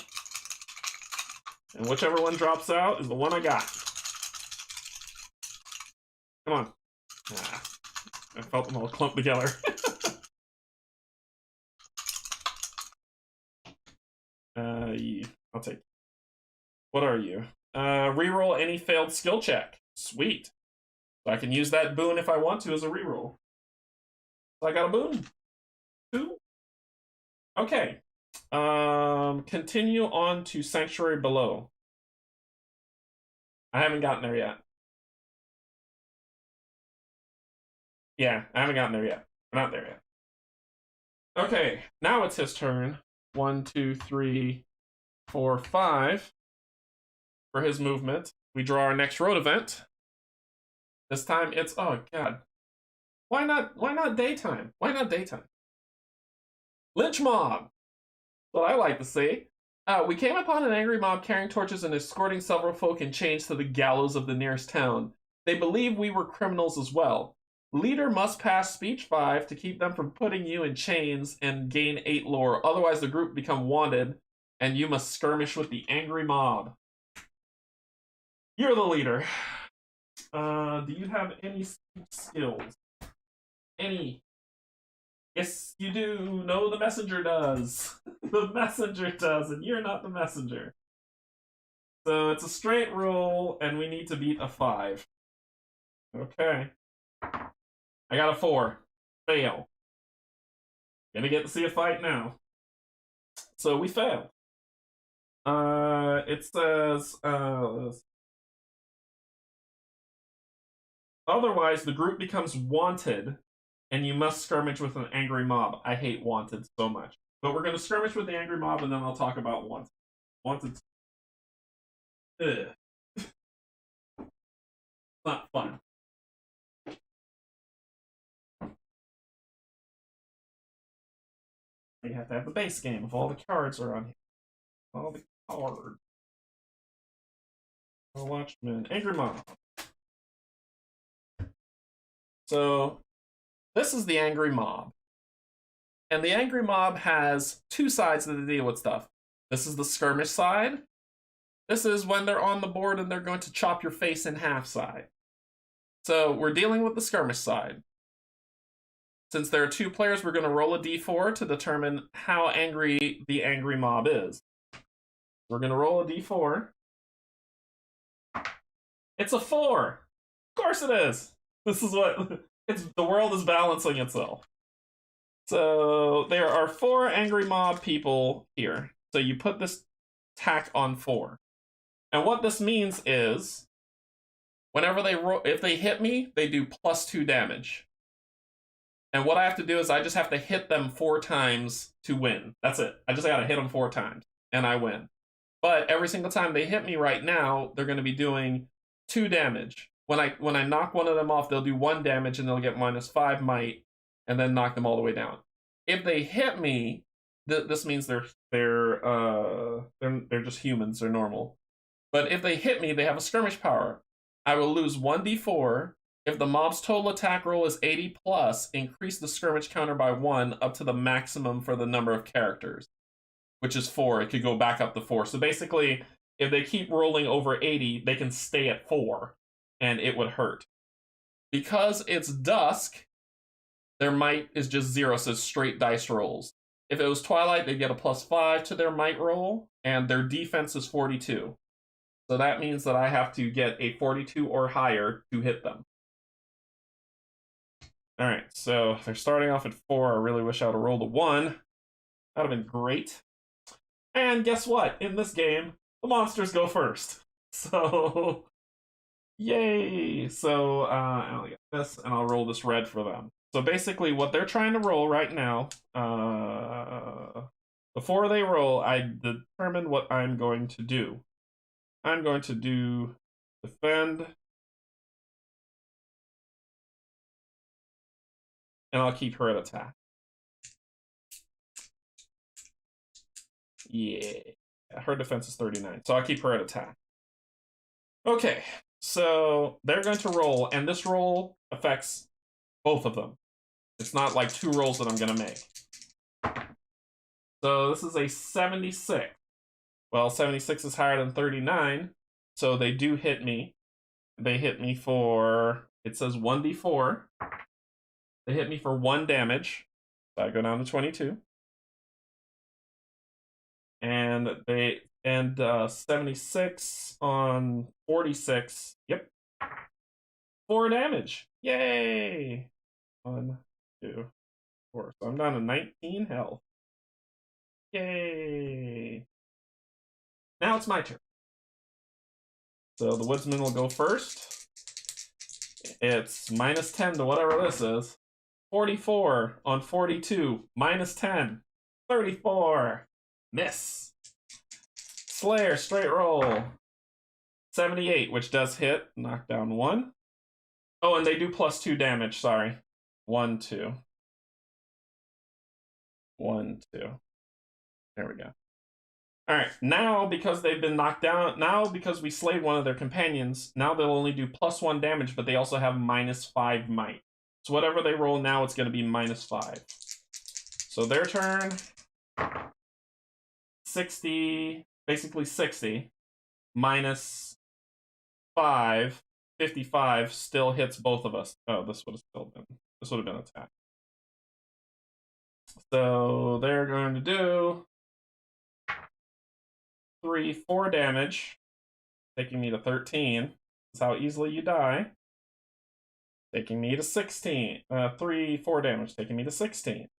And whichever one drops out is the one I got. Come on. Ah, I felt them all clumped together. I'll take. What are you? Reroll any failed skill check. Sweet. So I can use that boon if I want to as a reroll. So I got a boon. 2. Okay. Continue on to Sanctuary Below. I haven't gotten there yet. Yeah, I haven't gotten there yet. We're not there yet. Okay, now it's his turn. 1, 2, 3, 4, 5. For his movement, we draw our next road event. This time it's, oh god. Why not daytime? Why not daytime? Lynch mob. What I like to see. We came upon an angry mob carrying torches and escorting several folk in chains to the gallows of the nearest town. They believe we were criminals as well. Leader must pass speech 5 to keep them from putting you in chains and gain 8 lore. Otherwise the group become wanted and you must skirmish with the angry mob. You're the leader. Do you have any skills? Any? Yes, you do. No, the messenger does. The messenger does, and you're not the messenger. So it's a straight roll, and we need to beat a 5. Okay. I got a 4. Fail. Gonna get to see a fight now. So we failed. It says, otherwise, the group becomes wanted, and you must skirmish with an angry mob. I hate wanted so much. But we're going to skirmish with the angry mob, and then I'll talk about wanted. Wanted. Ugh. Not fun. You have to have the base game if all the cards are on here. All the cards. Watchman. Angry mob. So, this is the angry mob. And the angry mob has 2 sides that deal with stuff. This is the skirmish side. This is when they're on the board and they're going to chop your face in half side. So we're dealing with the skirmish side. Since there are 2 players, we're going to roll a d4 to determine how angry the angry mob is. We're going to roll a d4. It's a 4. Of course it is. This is what... the world is balancing itself. So there are 4 angry mob people here. So you put this tack on 4. And what this means is, whenever they roll, if they hit me, they do +2 damage. And what I have to do is I just have to hit them 4 times to win. That's it. I just gotta hit them 4 times, and I win. But every single time they hit me right now, they're gonna be doing 2 damage. When I knock one of them off, they'll do 1 damage and they'll get -5 might, and then knock them all the way down. If they hit me, this means they're just humans. They're normal. But if they hit me, they have a skirmish power. I will lose 1d4. If the mob's total attack roll is 80 plus, increase the skirmish counter by 1 up to the maximum for the number of characters, which is 4. It could go back up to 4. So basically, if they keep rolling over 80, they can stay at 4, and it would hurt. Because it's dusk, their might is just 0, so straight dice rolls. If it was Twilight, they get a +5 to their might roll, and their defense is 42. So that means that I have to get a 42 or higher to hit them. All right, so if they're starting off at 4. I really wish I would have rolled a 1. That would have been great. And guess what? In this game, the monsters go first. So, yay! So, I'll get this, and I'll roll this red for them. So basically, what they're trying to roll right now, before they roll, I determine what I'm going to do. I'm going to do defend, and I'll keep her at attack. Yeah, her defense is 39, so I'll keep her at attack. Okay, so they're going to roll, and this roll affects both of them. It's not like 2 rolls that I'm going to make. So this is a 76. Well, 76 is higher than 39, so they do hit me. They hit me for, it says 1d4. They hit me for 1 damage. So I go down to 22. And 76 on 46. Yep. 4 damage. Yay! 1, 2, 4. So I'm down to 19 health. Yay! Now it's my turn. So the Woodsman will go first. It's -10 to whatever this is. 44 on 42. -10. 34. Miss. Slayer, straight roll. 78, which does hit. Knock down 1. Oh, and they do +2 damage, sorry. 1, 2. 1, 2. There we go. Alright, now because they've been knocked down, now because we slayed one of their companions, now they'll only do +1 damage, but they also have -5 might. So whatever they roll now, it's going to be -5. So their turn, 60, basically 60, -5, 55, still hits both of us. Oh, this would have been attack. So they're going to do 3, 4 damage, taking me to 13. That's how easily you die. Taking me to 16. 3, 4 damage, taking me to 16.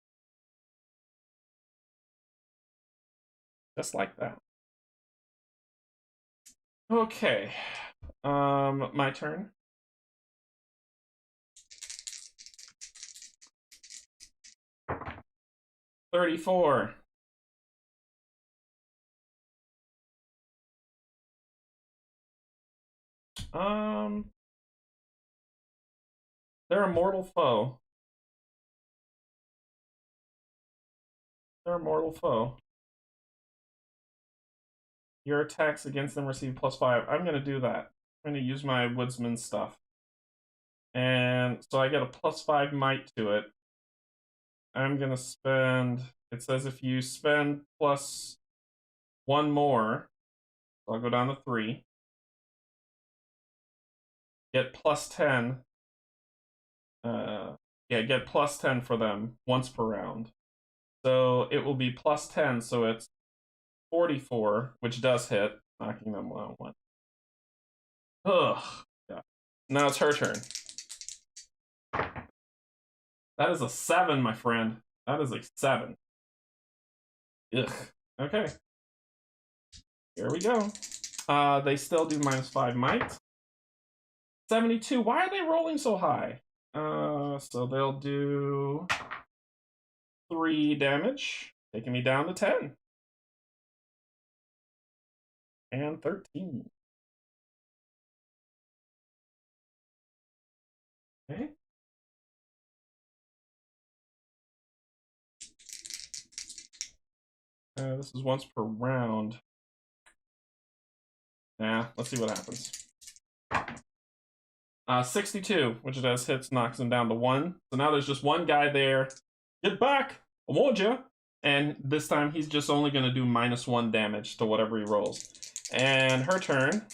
Just like that. Okay. My turn. $34. They're a mortal foe. They're a mortal foe. Your attacks against them receive +5. I'm going to do that. I'm going to use my Woodsman stuff. And so I get a +5 might to it. I'm going to spend, it says if you spend +1 more, so I'll go down to 3. Get +10. Yeah, get +10 for them once per round. So it will be +10, so it's 44, which does hit, knocking them down 1. Ugh. Yeah. Now it's her turn. That is a 7, my friend. That is a 7. Ugh. Okay. Here we go. They still do -5 might. 72. Why are they rolling so high? So they'll do 3 damage, taking me down to 10. And 13. Okay. This is once per round. Nah, let's see what happens. 62, which does hits, knocks him down to 1. So now there's just one guy there. Get back! I warned you! And this time he's just only going to do -1 damage to whatever he rolls. And her turn.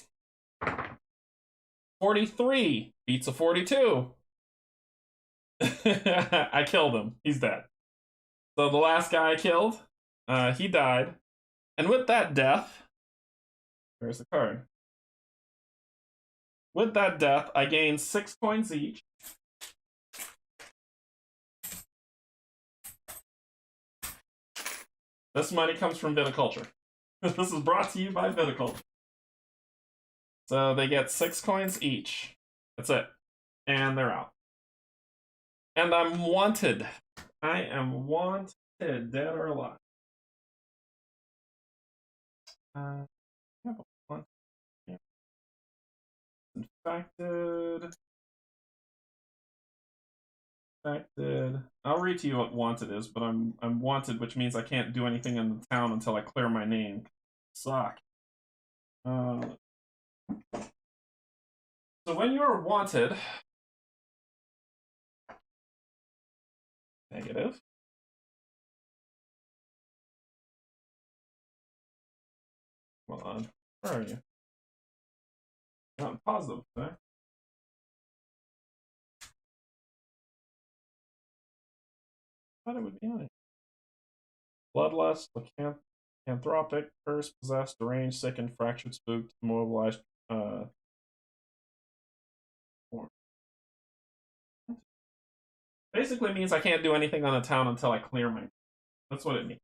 43 beats a 42. I killed him. He's dead. So the last guy I killed, he died. And with that death, there's the card. With that death, I gained 6 coins each. This money comes from viticulture. This is brought to you by viticulture. So they get 6 coins each. That's it. And they're out. And I'm wanted. I am wanted, dead or alive. Infected. Infected. I'll read to you what wanted is, but I'm wanted, which means I can't do anything in the town until I clear my name. Suck. So when you're wanted, negative. Hold on. Where are you? Not positive, okay? I thought it would be on it. Bloodlust, lycanthropic, cursed, possessed, deranged, sickened, fractured, spooked, immobilized, basically means I can't do anything on a town until I clear my. That's what it means.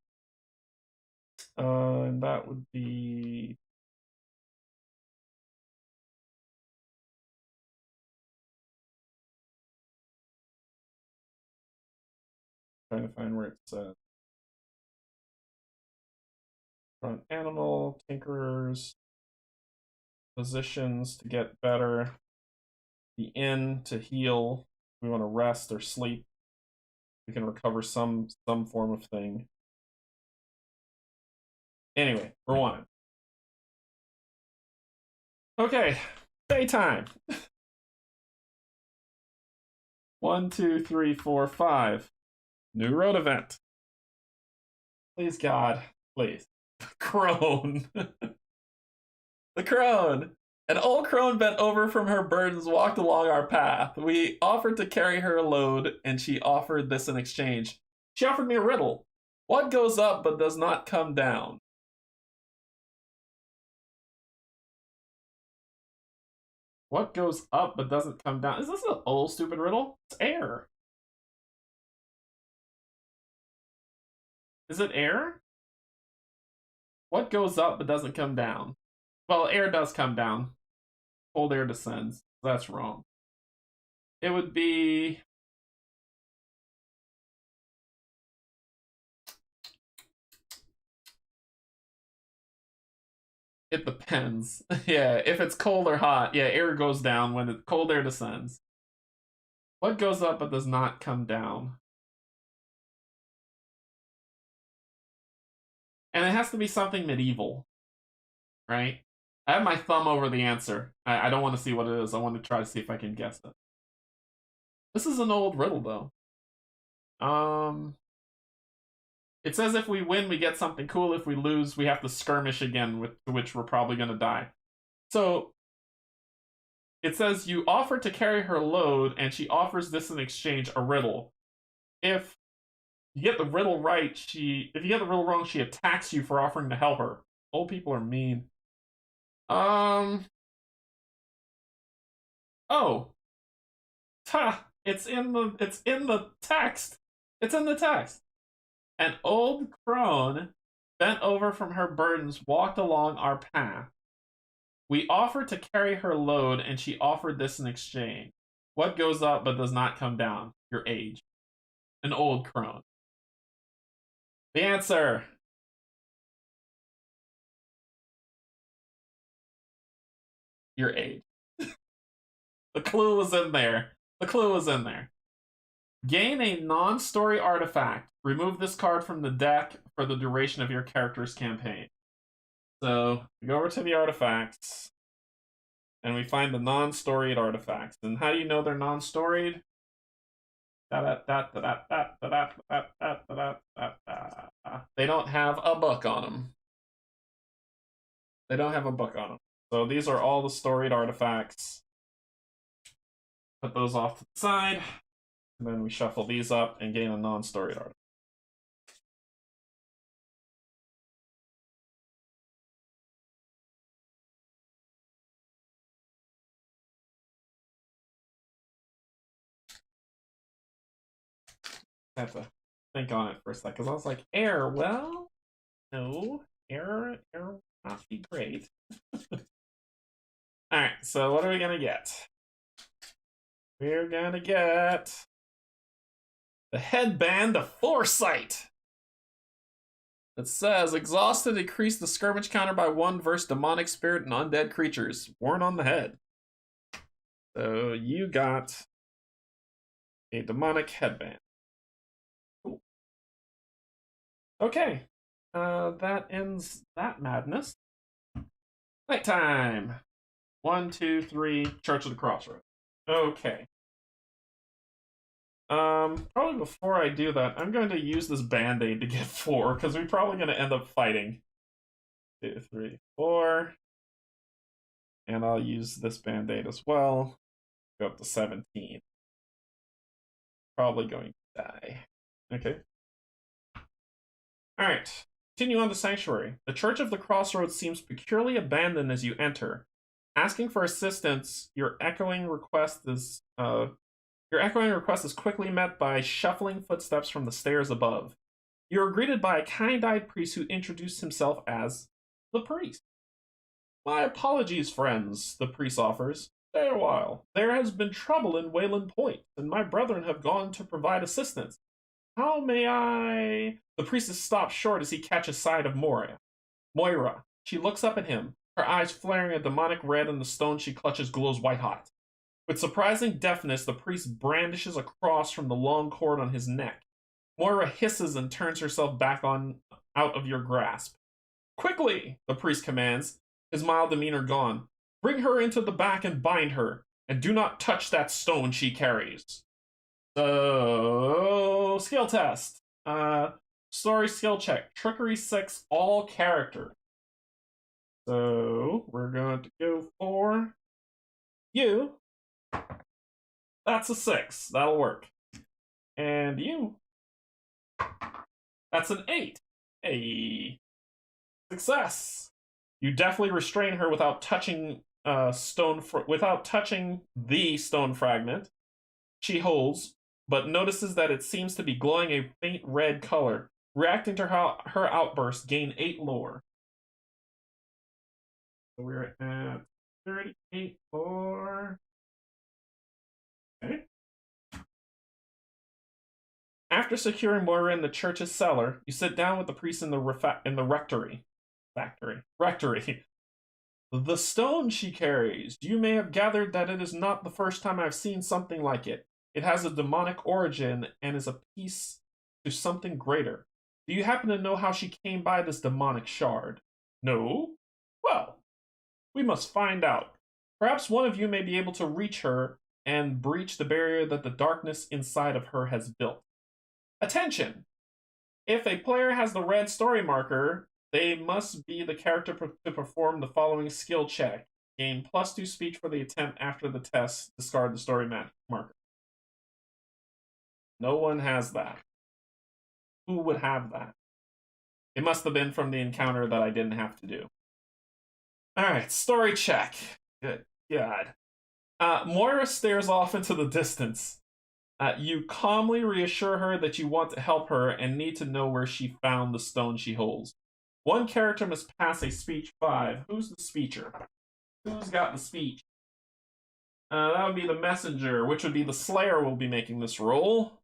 And that would be. Trying to find where it says. Animal, tinkerers, physicians to get better, the inn to heal. We want to rest or sleep. We can recover some form of thing. Anyway, we're wanted. Okay, daytime. 1, 2, 3, 4, 5. New road event. Please, God, please. Crone. The Crone. An old crone bent over from her burdens walked along our path. We offered to carry her a load, and she offered this in exchange. She offered me a riddle. What goes up but does not come down? What goes up but doesn't come down? Is this an old stupid riddle? It's air. Is it air? What goes up but doesn't come down? Well, air does come down. Cold air descends. That's wrong. It would be. It depends. Yeah, if it's cold or hot, yeah, air goes down when cold air descends. What goes up but does not come down? And it has to be something medieval, right? I have my thumb over the answer. I don't want to see what it is. I want to try to see if I can guess it. This is an old riddle, though. It says if we win, we get something cool. If we lose, we have to skirmish again, with which we're probably going to die. So it says you offer to carry her load, and she offers this in exchange, a riddle. If you get the riddle right, if you get the riddle wrong, she attacks you for offering to help her. Old people are mean. Oh. Ta! It's in the text. It's in the text. An old crone, bent over from her burdens, walked along our path. We offered to carry her load, and she offered this in exchange. What goes up but does not come down? Your age. An old crone. The answer. Your age. The clue was in there. The clue was in there. Gain a non-story artifact. Remove this card from the deck for the duration of your character's campaign. So we go over to the artifacts, and we find the non-storied artifacts. And how do you know they're non-storied? They don't have a book on them. They don't have a book on them. So these are all the storied artifacts. Put those off to the side. And then we shuffle these up and gain a non-storied artifact. I have to think on it for a second, because I was like, air, well, no, air would not be great. Alright, so what are we gonna get? We're gonna get the headband of Foresight. It says, exhausted, increase the skirmish counter by 1 versus demonic spirit and undead creatures. Worn on the head. So you got a demonic headband. Cool. Okay. That ends that madness. Nighttime. 1, 2, 3, Church of the Crossroads. Okay. Probably before I do that, I'm going to use this band-aid to get 4, because we're probably going to end up fighting. 2, 3, 4. And I'll use this band-aid as well. Go up to 17. Probably going to die. Okay. Alright. Continue on the sanctuary. The Church of the Crossroads seems peculiarly abandoned as you enter. Asking for assistance, your echoing request is quickly met by shuffling footsteps from the stairs above. You are greeted by a kind-eyed priest who introduced himself as the priest. My apologies, friends, the priest offers. Stay a while. There has been trouble in Wayland Point, and my brethren have gone to provide assistance. How may I... The priestess stops short as he catches sight of Moira. She looks up at him, her eyes flaring a demonic red, and the stone she clutches glows white-hot. With surprising deftness, the priest brandishes a cross from the long cord on his neck. Moira hisses and turns herself back out of your grasp. Quickly, the priest commands, his mild demeanor gone. Bring her into the back and bind her, and do not touch that stone she carries. So, skill test. Story skill check. Trickery 6, all character. So, we're going to go for you. That's a 6. That'll work. And you. That's an 8. A success. You definitely restrain her without touching without touching the stone fragment. She holds, but notices that it seems to be glowing a faint red color. Reacting to her outburst, gain 8 lore. So we're at 38 lore. Okay. After securing Moira in the church's cellar, you sit down with the priest in the rectory. Rectory. The stone she carries. You may have gathered that it is not the first time I've seen something like it. It has a demonic origin and is a piece to something greater. Do you happen to know how she came by this demonic shard? No? Well, we must find out. Perhaps one of you may be able to reach her and breach the barrier that the darkness inside of her has built. Attention! If a player has the red story marker, they must be the character to perform the following skill check. Gain +2 speech for the attempt after the test. Discard the story marker. No one has that. Who would have that? It must have been from the encounter that I didn't have to do. Alright, story check. Good God. Moira stares off into the distance. You calmly reassure her that you want to help her and need to know where she found the stone she holds. One character must pass a speech 5. Who's the speecher? Who's got the speech? That would be the messenger, which would be the slayer will be making this roll.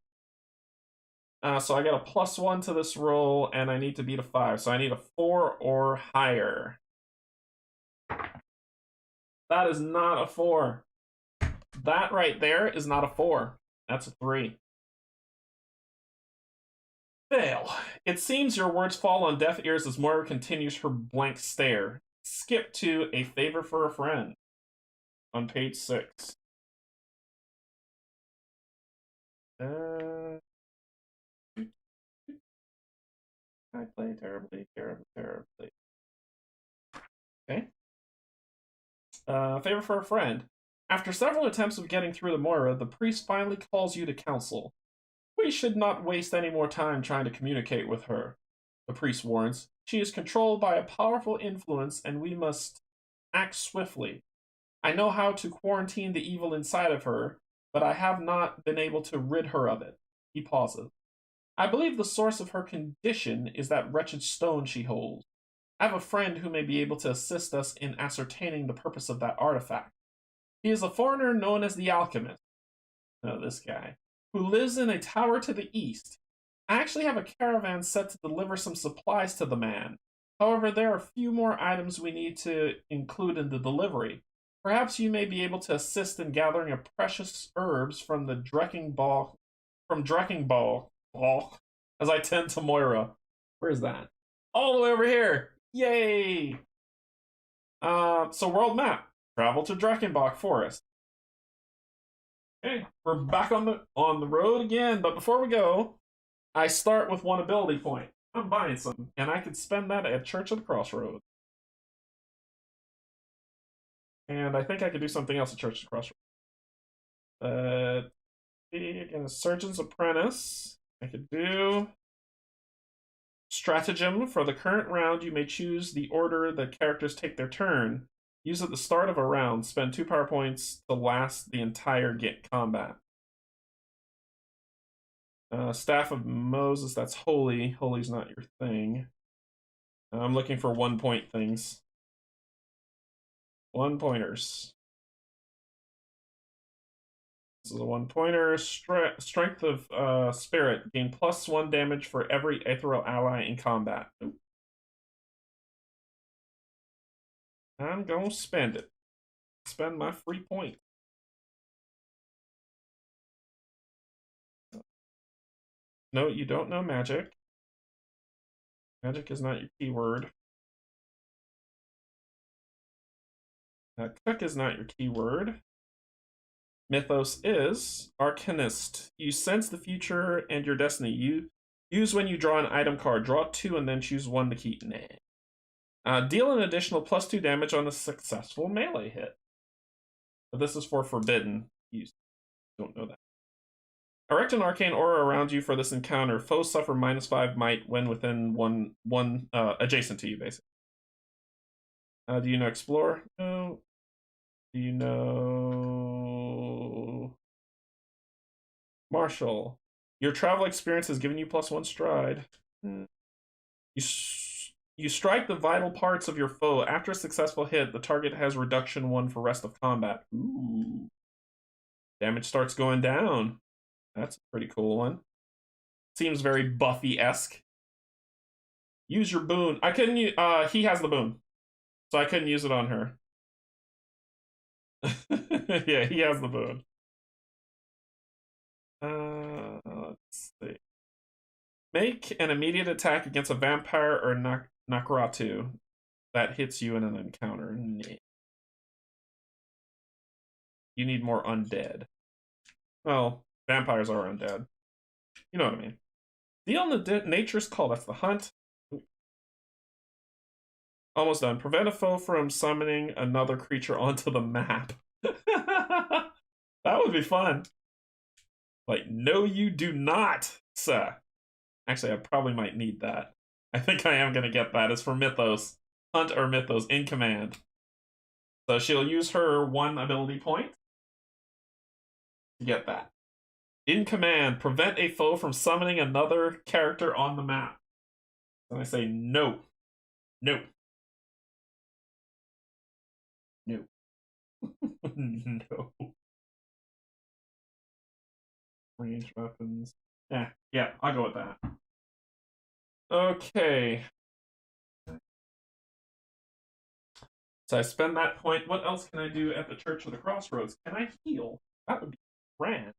So I get a +1 to this roll, and I need to beat a 5. So I need a 4 or higher. That is not a 4. That right there is not a 4. That's a 3. Fail. It seems your words fall on deaf ears as Moira continues her blank stare. Skip to a favor for a friend. On page 6. I play terribly. Okay. Favor for a friend. After several attempts of getting through to Moira, the priest finally calls you to counsel. We should not waste any more time trying to communicate with her, the priest warns. She is controlled by a powerful influence, and we must act swiftly. I know how to quarantine the evil inside of her, but I have not been able to rid her of it. He pauses. I believe the source of her condition is that wretched stone she holds. I have a friend who may be able to assist us in ascertaining the purpose of that artifact. He is a foreigner known as the Alchemist. No, this guy. Who lives in a tower to the east. I actually have a caravan set to deliver some supplies to the man. However, there are a few more items we need to include in the delivery. Perhaps you may be able to assist in gathering a precious herbs from the Drecking Ball, as I tend to Moira. Where's that? All the way over here. Yay! So world map. Travel to Dreckenbach Forest. Okay, we're back on the road again, but before we go, I start with one ability point. I'm buying some, and I could spend that at Church of the Crossroads. And I think I could do something else at Church of the Crossroads. Again, a Surgeon's Apprentice. I could do Stratagem. For the current round, you may choose the order that characters take their turn. Use at the start of a round. Spend 2 power points to last the entire combat. Staff of Moses, that's holy. Holy's not your thing. I'm looking for 1-point things. 1-pointers. This is a 1-pointer. Strength of Spirit. Gain +1 damage for every ethereal ally in combat. Ooh. I'm gonna spend it. Spend my free point. No, you don't know magic. Magic is not your keyword. Cook is not your keyword. Mythos is Arcanist. You sense the future and your destiny. You use when you draw an item card. Draw 2 and then choose 1 to keep. Deal an additional +2 damage on a successful melee hit. But this is for forbidden use. Don't know that. Erect an arcane aura around you for this encounter. Foes suffer -5 might when within one adjacent to you, basically. Do you know Explore? No. Do you know Marshall? Your travel experience has given you +1 stride. You strike the vital parts of your foe. After a successful hit, the target has reduction 1 for rest of combat. Ooh. Damage starts going down. That's a pretty cool one. Seems very Buffy-esque. Use your boon. I couldn't use, he has the boon. So I couldn't use it on her. Yeah, he has the boon. Let's see. Make an immediate attack against a vampire or Nakratu that hits you in an encounter. You need more undead. Well, vampires are undead. You know what I mean. Deal on the nature's call. That's the hunt. Almost done. Prevent a foe from summoning another creature onto the map. That would be fun. Like, no, you do not, sir. Actually, I probably might need that. I think I am going to get that. It's for Mythos. Hunt or Mythos in command. So she'll use her 1 ability point to get that. In command, prevent a foe from summoning another character on the map. And I say no. No. No. No. Range weapons. Yeah, I'll go with that. Okay. So I spend that point. What else can I do at the Church of the Crossroads? Can I heal? That would be grand.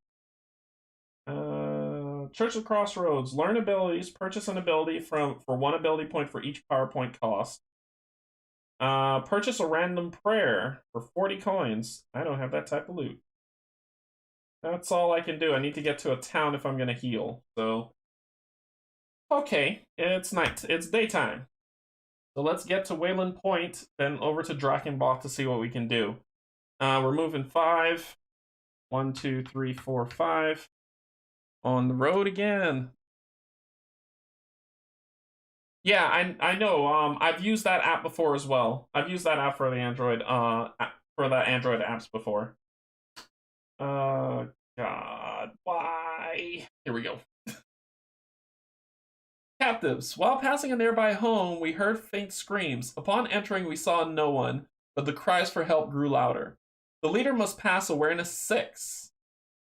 Church of the Crossroads. Learn abilities. Purchase an ability for 1 ability point for each power point cost. Purchase a random prayer for 40 coins. I don't have that type of loot. That's all I can do. I need to get to a town if I'm going to heal. So, okay, it's night. It's daytime. So let's get to Wayland Point, then over to Dreckenbach to see what we can do. We're moving 5. 1, 2, 3, 4, 5. On the road again. Yeah, I know. I've used that app before as well. I've used that app for the Android for the Android apps before. God, why? Here we go. captives. While passing a nearby home, we heard faint screams. Upon entering, we saw no one, but the cries for help grew louder. The leader must pass awareness 6.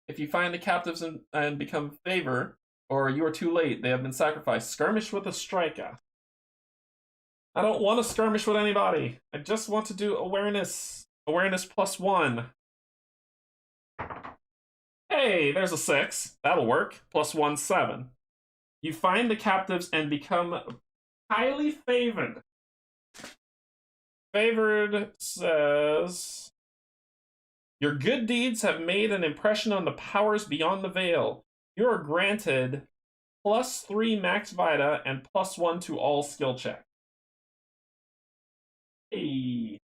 If you find the captives and become favor, or you are too late, they have been sacrificed. Skirmish with a striker. I don't want to skirmish with anybody. I just want to do awareness. Awareness +1. Hey, there's a 6. That'll work. +1, 7. You find the captives and become highly favored. Favored says, your good deeds have made an impression on the powers beyond the veil. You are granted +3 max vita and +1 to all skill checks. Hey.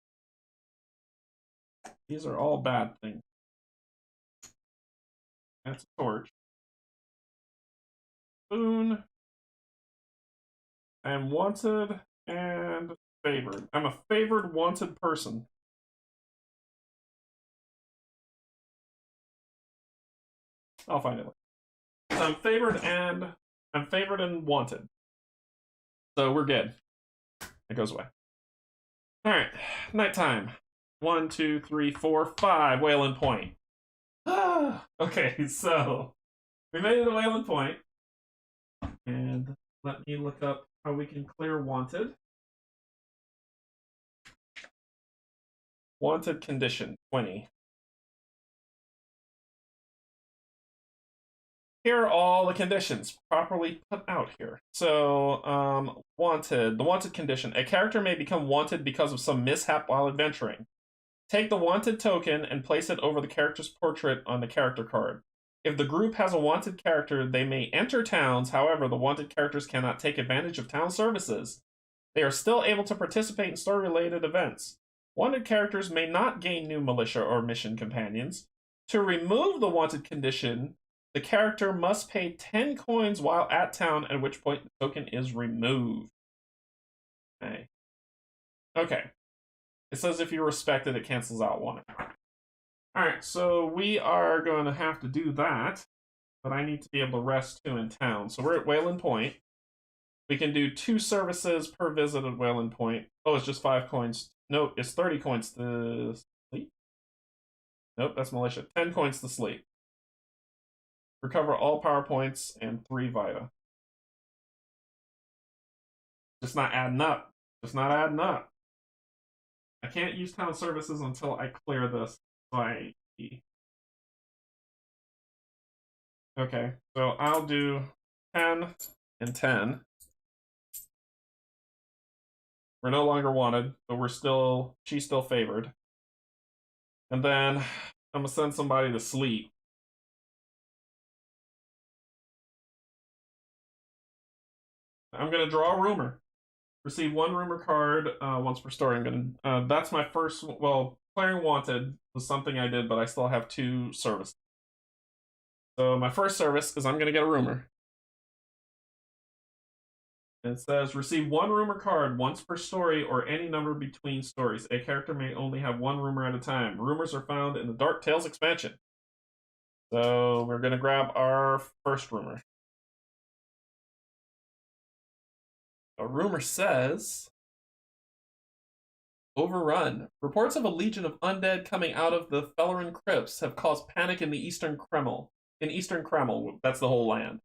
These are all bad things. That's a torch. Spoon. I am wanted and favored. I'm a favored wanted person. I'll find it. So I'm favored and wanted. So we're good. It goes away. Alright, nighttime. 1, 2, 3, 4, 5. Wayland Point. Okay, so we made it to Wayland Point. And let me look up how we can clear wanted. Wanted condition 20. Here are all the conditions properly put out here. So, wanted. The wanted condition. A character may become wanted because of some mishap while adventuring. Take the wanted token and place it over the character's portrait on the character card. If the group has a wanted character, they may enter towns. However, the wanted characters cannot take advantage of town services. They are still able to participate in story-related events. Wanted characters may not gain new militia or mission companions. To remove the wanted condition, the character must pay 10 coins while at town, at which point the token is removed. Okay. Okay. It says if you respect it, it cancels out one. Alright, so we are going to have to do that, but I need to be able to rest 2 in town. So we're at Wayland Point. We can do 2 services per visit at Wayland Point. Oh, it's just 5 coins. Nope, it's 30 coins to sleep. Nope, that's militia. 10 coins to sleep. Recover all power points and 3 vita. Just not adding up. Just not adding up. I can't use town services until I clear this. Okay, so I'll do 10 and 10. We're no longer wanted, but she's still favored. And then I'm gonna send somebody to sleep. I'm gonna draw a rumor. Receive 1 rumor card once per story. That's my first. Well, clearing wanted was something I did, but I still have 2 services. So my first service is I'm gonna get a rumor. It says receive 1 rumor card once per story or any number between stories. A character may only have 1 rumor at a time. Rumors are found in the Dark Tales expansion. So we're gonna grab our first rumor. A rumor says, overrun. Reports of a legion of undead coming out of the Fellerin crypts have caused panic in the Eastern Kreml. In Eastern Kreml, that's the whole land.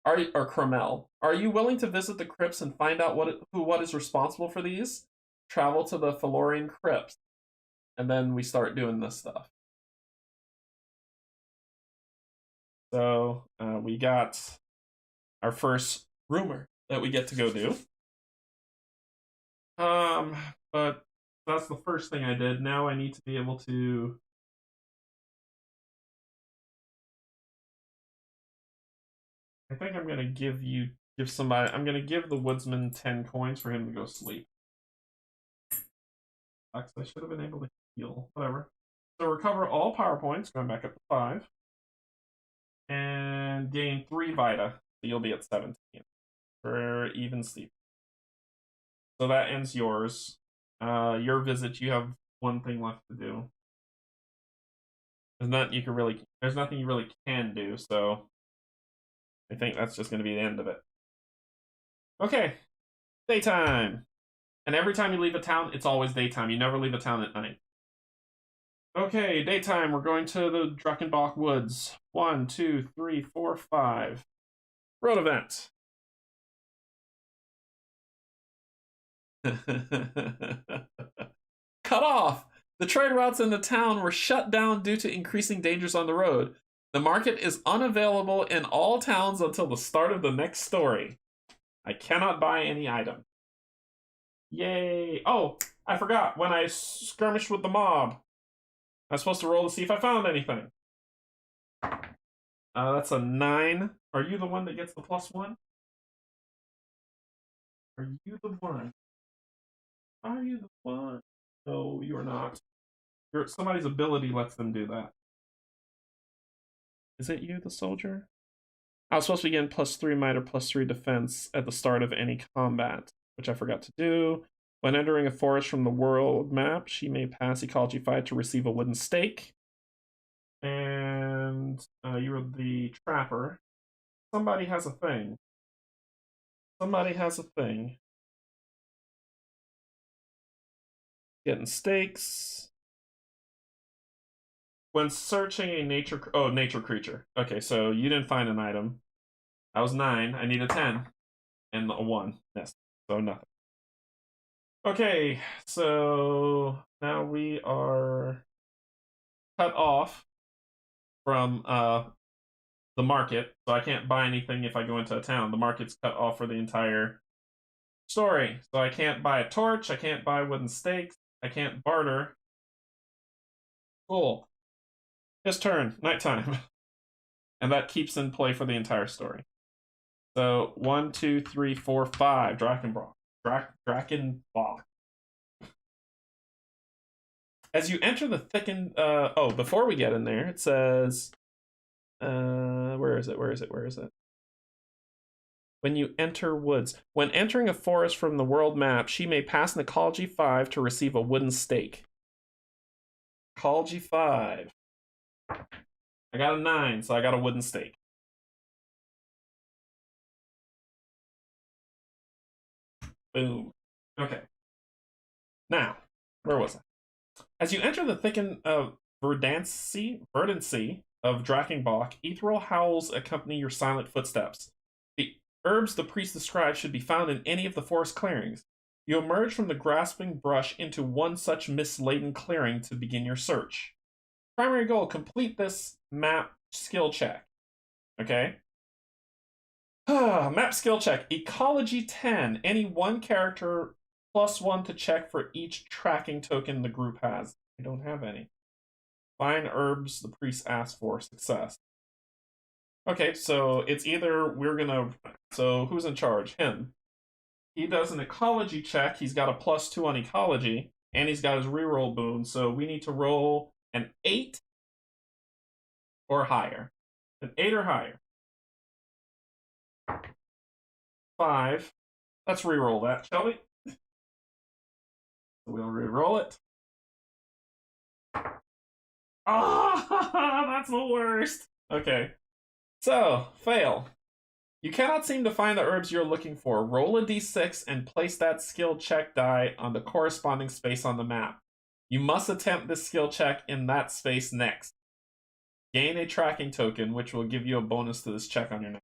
Or Kreml. Are you willing to visit the crypts and find out what is responsible for these? Travel to the Fellerin crypts. And then we start doing this stuff. So we got our first rumor that we get to go do. But that's the first thing I did. Now I need to be able to I think I'm gonna give the Woodsman 10 coins for him to go sleep. I should have been able to heal. Whatever. So recover all power points, going back up to 5. And gain 3 vita. So you'll be at 17 for even sleep. So that ends yours. Your visit, you have 1 thing left to do. There's nothing you really can do, so I think that's just going to be the end of it. Okay, daytime. And every time you leave a town, it's always daytime. You never leave a town at night. Okay, daytime. We're going to the Dreckenbach Woods. 1, 2, 3, 4, 5. Road event. Cut off. The trade routes in the town were shut down due to increasing dangers on the road. The market is unavailable in all towns until the start of the next story. I cannot buy any item. Yay. Oh, I forgot. When I skirmished with the mob, I was supposed to roll to see if I found anything. That's a 9. Are you the one that gets the +1? Are you the one? Are you the one? No, you are not. Somebody's ability lets them do that. Is it you, the soldier? I was supposed to be getting +3 might or +3 defense at the start of any combat, which I forgot to do. When entering a forest from the world map, she may pass Ecology 5 to receive a wooden stake. And you were the trapper. Somebody has a thing. Somebody has a thing. Getting stakes. When searching a nature creature. Okay, so you didn't find an item. I was 9. I need a 10 and a 1. Yes, so nothing. Okay, so now we are cut off from the market, so I can't buy anything if I go into a town. The market's cut off for the entire story, so I can't buy a torch, I can't buy wooden stakes, I can't barter. Cool. His turn, nighttime. And that keeps in play for the entire story. So 1, 2, 3, 4, 5. Dreckenbach. Dreckenbach. As you enter the thickened. Before we get in there, it says. Where is it? Where is it? Where is it? When you enter woods. When entering a forest from the world map, she may pass an Ecology 5 to receive a wooden stake. Ecology 5. I got a 9, so I got a wooden stake. Boom. Okay. Now, where was I? As you enter the thickened verdancy of Dreckenbach, ethereal howls accompany your silent footsteps. The herbs the priest described should be found in any of the forest clearings. You emerge from the grasping brush into one such mist-laden clearing to begin your search. Primary goal, complete this map skill check. Okay? Map skill check. Ecology 10. Any one character +1 to check for each tracking token the group has. I don't have any. Find herbs the priest asked for. Success. Okay, so it's either we're gonna. So who's in charge? Him. He does an ecology check. He's got a +2 on ecology, and he's got his reroll boon. So we need to roll an 8 or higher. An 8 or higher. 5. Let's reroll that, shall we? We'll reroll it. Ah, that's the worst. Okay. So, fail. You cannot seem to find the herbs you're looking for. Roll a d6 and place that skill check die on the corresponding space on the map. You must attempt this skill check in that space next. Gain a tracking token, which will give you a bonus to this check on your next.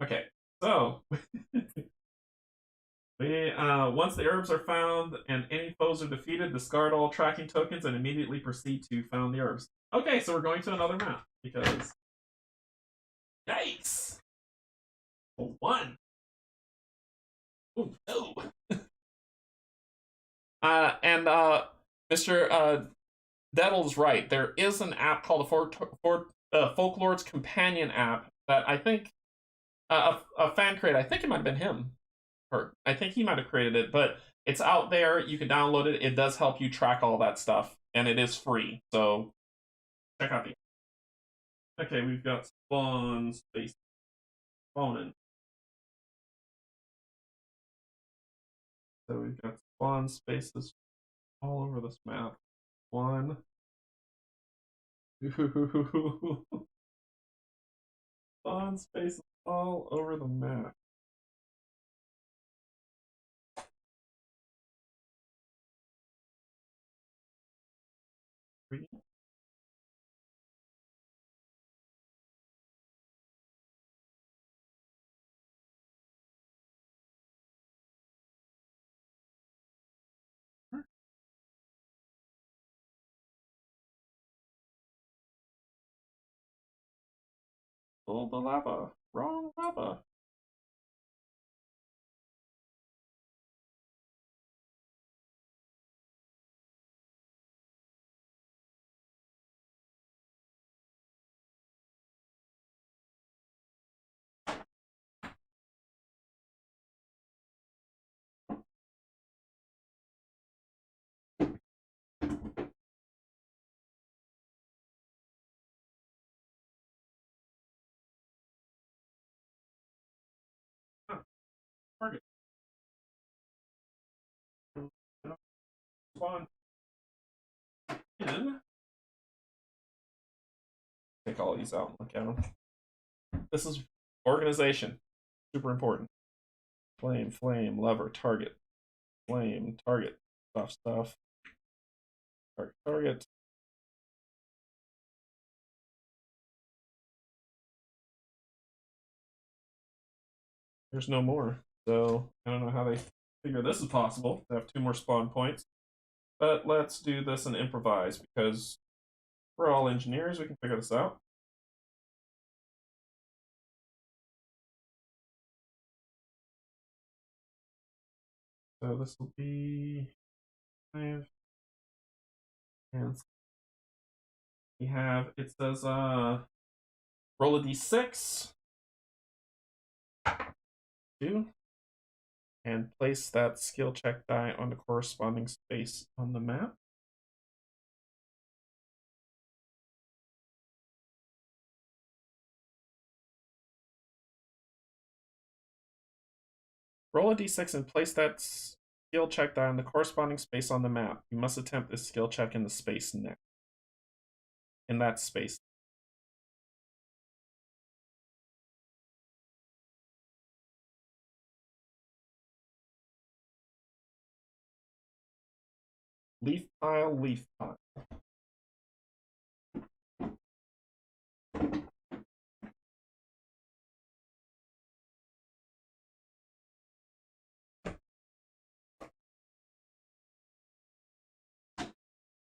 Okay, so once the herbs are found and any foes are defeated, discard all tracking tokens and immediately proceed to found the herbs. Okay, so we're going to another map because yikes! 1. Oh no! and Mr. Dettle's right. There is an app called the Folklore's Companion app that I think a fan created. I think it might have been him. Or I think he might have created it, but it's out there. You can download it. It does help you track all that stuff, and it is free. So check out the. Okay, we've got spawn space spawning. So we've got spawn spaces all over this map. 1. Spawn spaces all over the map. 3. Pull the lava. Wrong lava. Target. Spawn in. Take all these out and look at them. This is organization. Super important. Flame, flame, lever, target. Flame, target. Stuff. Target, target. There's no more. So I don't know how they figure this is possible. They have 2 more spawn points. But let's do this and improvise because we're all engineers. We can figure this out. So this will be 5. And we have, it says, roll a d6. 2. And place that skill check die on the corresponding space on the map. Roll a d6 and place that skill check die on the corresponding space on the map. You must attempt this skill check in the space next. In that space. Leaf pile, leaf pile.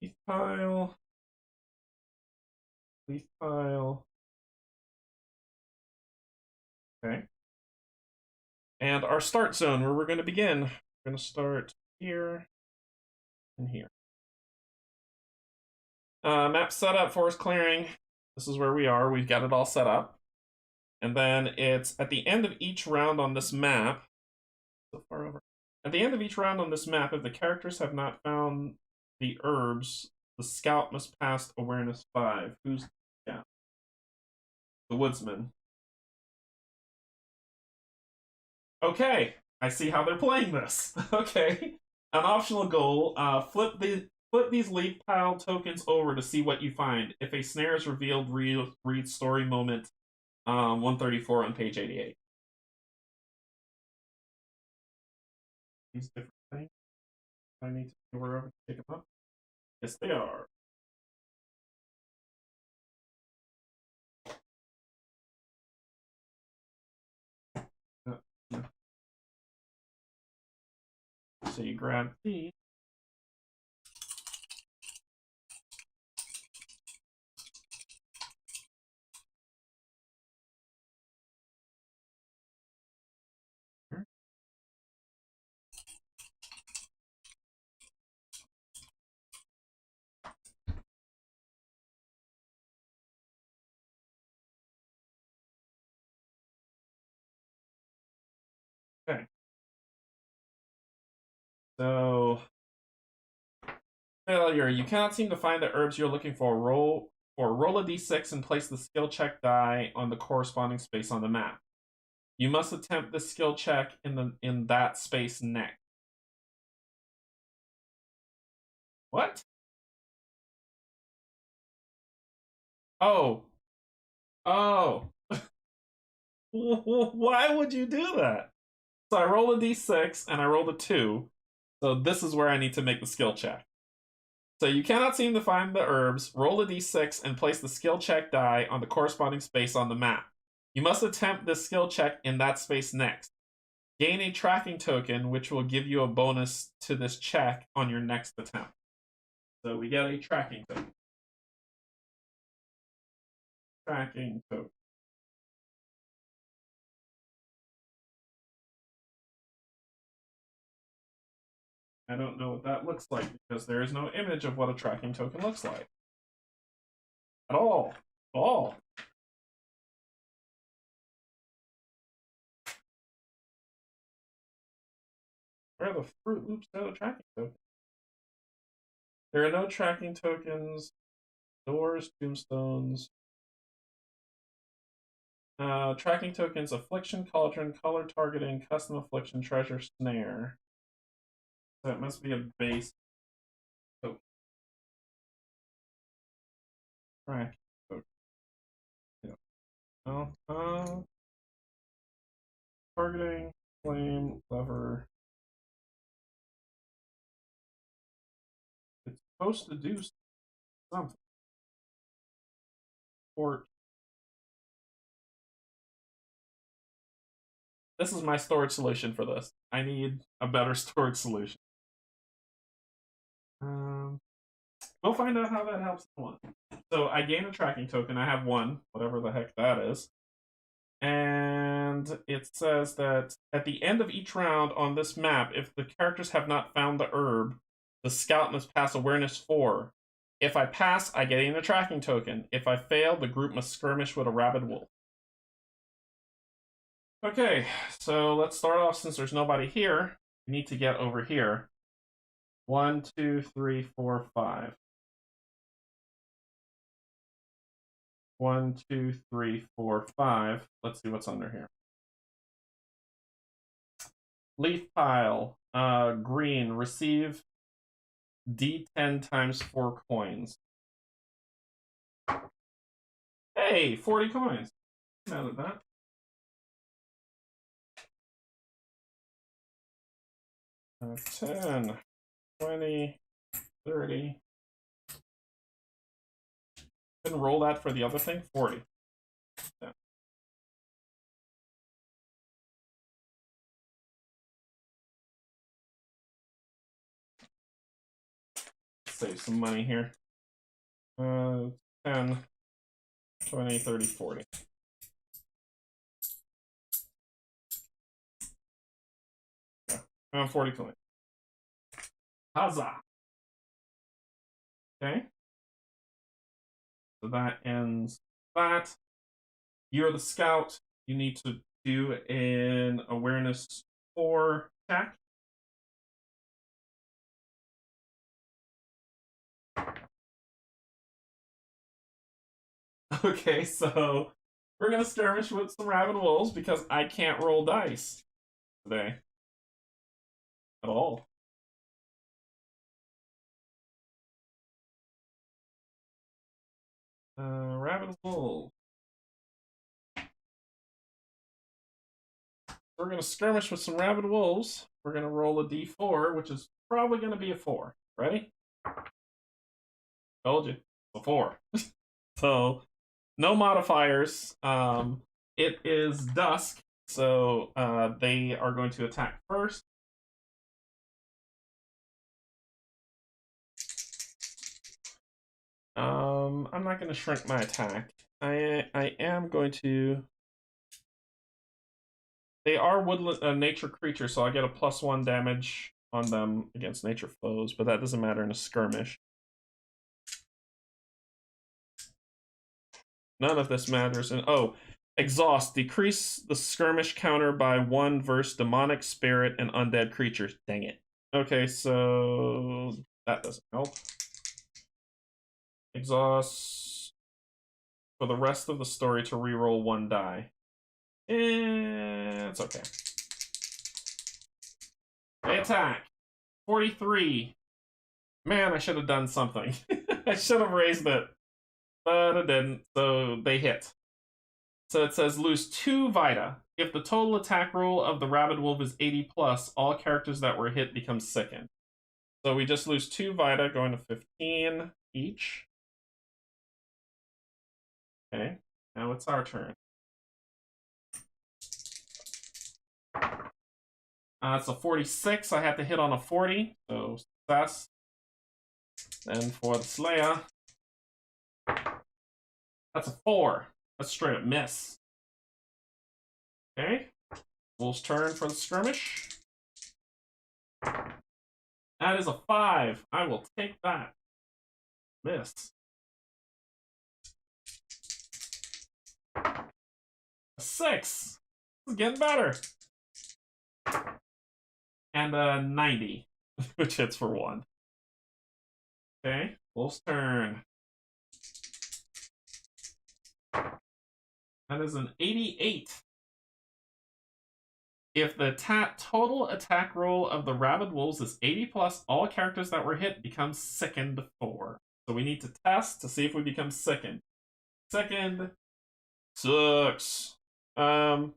Leaf pile. Leaf pile. Okay. And our start zone, where we're going to begin. We're going to start here and here. Map setup, forest clearing. This is where we are. We've got it all set up. And then it's at the end of each round on this map. So far over. At the end of each round on this map, if the characters have not found the herbs, the scout must pass awareness 5. Who's the scout? The Woodsman. Okay, I see how they're playing this. Okay. An optional goal, flip these leaf pile tokens over to see what you find. If a snare is revealed, read story moment 134 on page 88. These different things. I need to go over to pick them up. Yes, they are. So you grab these. Okay. So, failure. You cannot seem to find the herbs you're looking for. Roll a d6 and place the skill check die on the corresponding space on the map. You must attempt the skill check in that space next. What? Oh. Oh. Why would you do that? So I roll a d6 and I rolled a 2. So this is where I need to make the skill check. So you cannot seem to find the herbs. Roll a d6 and place the skill check die on the corresponding space on the map. You must attempt this skill check in that space next. Gain a tracking token, which will give you a bonus to this check on your next attempt. So we get a tracking token. Tracking token. I don't know what that looks like because there is no image of what a tracking token looks like. At all. At all. Where are the Fruit Loops no tracking tokens? There are no tracking tokens. Doors, tombstones. Tracking tokens, affliction, cauldron, color targeting, custom affliction, treasure, snare. So it must be a base token. Tracking token. Yeah. Targeting, flame, lever. It's supposed to do something. Port. This is my storage solution for this. I need a better storage solution. We'll find out how that helps one. So I gain a tracking token. I have one, whatever the heck that is. And it says that at the end of each round on this map, if the characters have not found the herb, the scout must pass awareness 4. If I pass, I gain a tracking token. If I fail, the group must skirmish with a rabid wolf. Okay, so let's start off. Since there's nobody here, we need to get over here. 1, 2, 3, 4, 5. 1, 2, 3, 4, 5. Let's see what's under here. Leaf pile. Green. Receive D10 times 4 coins. Hey, 40 coins. Mad at that. Uh, 10, 20, 30. Couldn't roll that for the other thing? 40. Yeah. Save some money here. 10, 20, 30, 40. Yeah. 40 coins. Huzzah! Okay. So that ends that. You're the scout. You need to do an awareness 4 check. Okay, so we're gonna skirmish with some rabid wolves because I can't roll dice today at all. Rabid wolf. We're gonna skirmish with some rabid wolves. We're gonna roll a d4, which is probably gonna be a 4. Ready? Told you, a 4. So no modifiers. It is dusk, so they are going to attack first. I'm not going to shrink my attack. I am going to. They are woodland nature creatures, so I get a +1 damage on them against nature foes, but that doesn't matter in a skirmish. None of this matters. And exhaust. Decrease the skirmish counter by 1 versus demonic, spirit, and undead creatures. Dang it. Okay, so that doesn't help. Exhaust for the rest of the story to reroll 1 die. It's okay. They attack. 43. Man, I should have done something. I should have raised it. But I didn't, so they hit. So it says lose 2 Vita. If the total attack roll of the rabid wolf is 80+, all characters that were hit become sickened. So we just lose 2 Vita, going to 15 each. Okay, now it's our turn. It's a 46. I have to hit on a 40, so success. Then for the Slayer, that's a 4. That's straight up miss. Okay, Wolf's turn for the skirmish. That is a 5. I will take that. Miss. A 6. This is getting better. And a 90, which hits for 1. Okay, Wolf's turn. That is an 88. If the total attack roll of the rabid wolves is 80 plus, all characters that were hit become sickened 4. So we need to test to see if we become sickened. Sickened sucks. Yeah,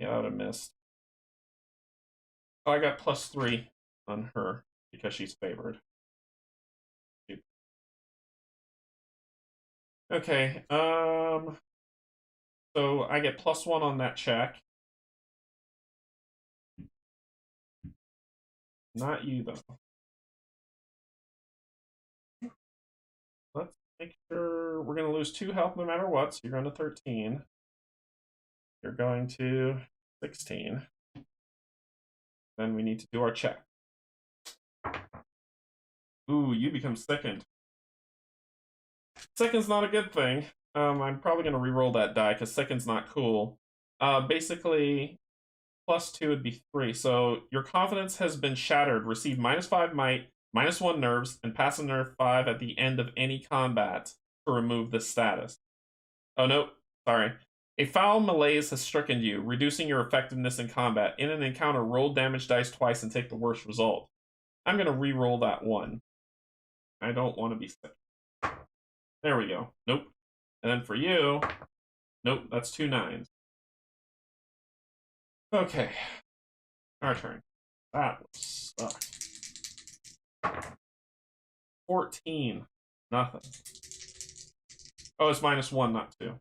I would have missed. Oh, I got +3 on her because she's favored. Okay, so I get +1 on that check. Not you, though. Let's make sure we're going to lose 2 health no matter what, so you're going to 13. You're going to 16. Then we need to do our check. Ooh, you become sickened. Sickened's not a good thing. I'm probably going to re-roll that die, because sickened's not cool. Basically, +2 would be 3. So your confidence has been shattered. Receive -5 might, -1 nerves, and pass a nerve 5 at the end of any combat to remove this status. Oh, no. Sorry. A foul malaise has stricken you, reducing your effectiveness in combat. In an encounter, roll damage dice twice and take the worst result. I'm going to re-roll that 1. I don't want to be sick. There we go. Nope. And then for you, nope, that's 2 9s. Okay. Our turn. That was suck. 14. Nothing. Oh, it's -1, not 2.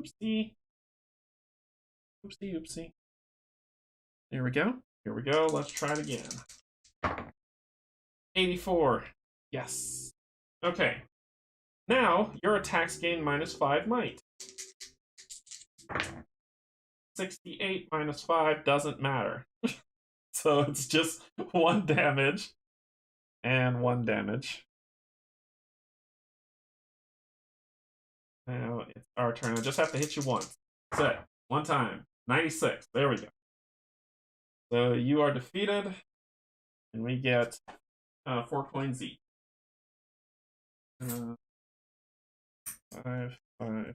Oopsie. Oopsie, oopsie. There we go. Here we go. Let's try it again. 84. Yes. Okay. Now, your attacks gain -5 might. 68 -5 doesn't matter. So it's just 1 damage and 1 damage. Now it's our turn. I just have to hit you once. That's it. 1 time. 96. There we go. So you are defeated, and we get 4 coins each. 5, 5.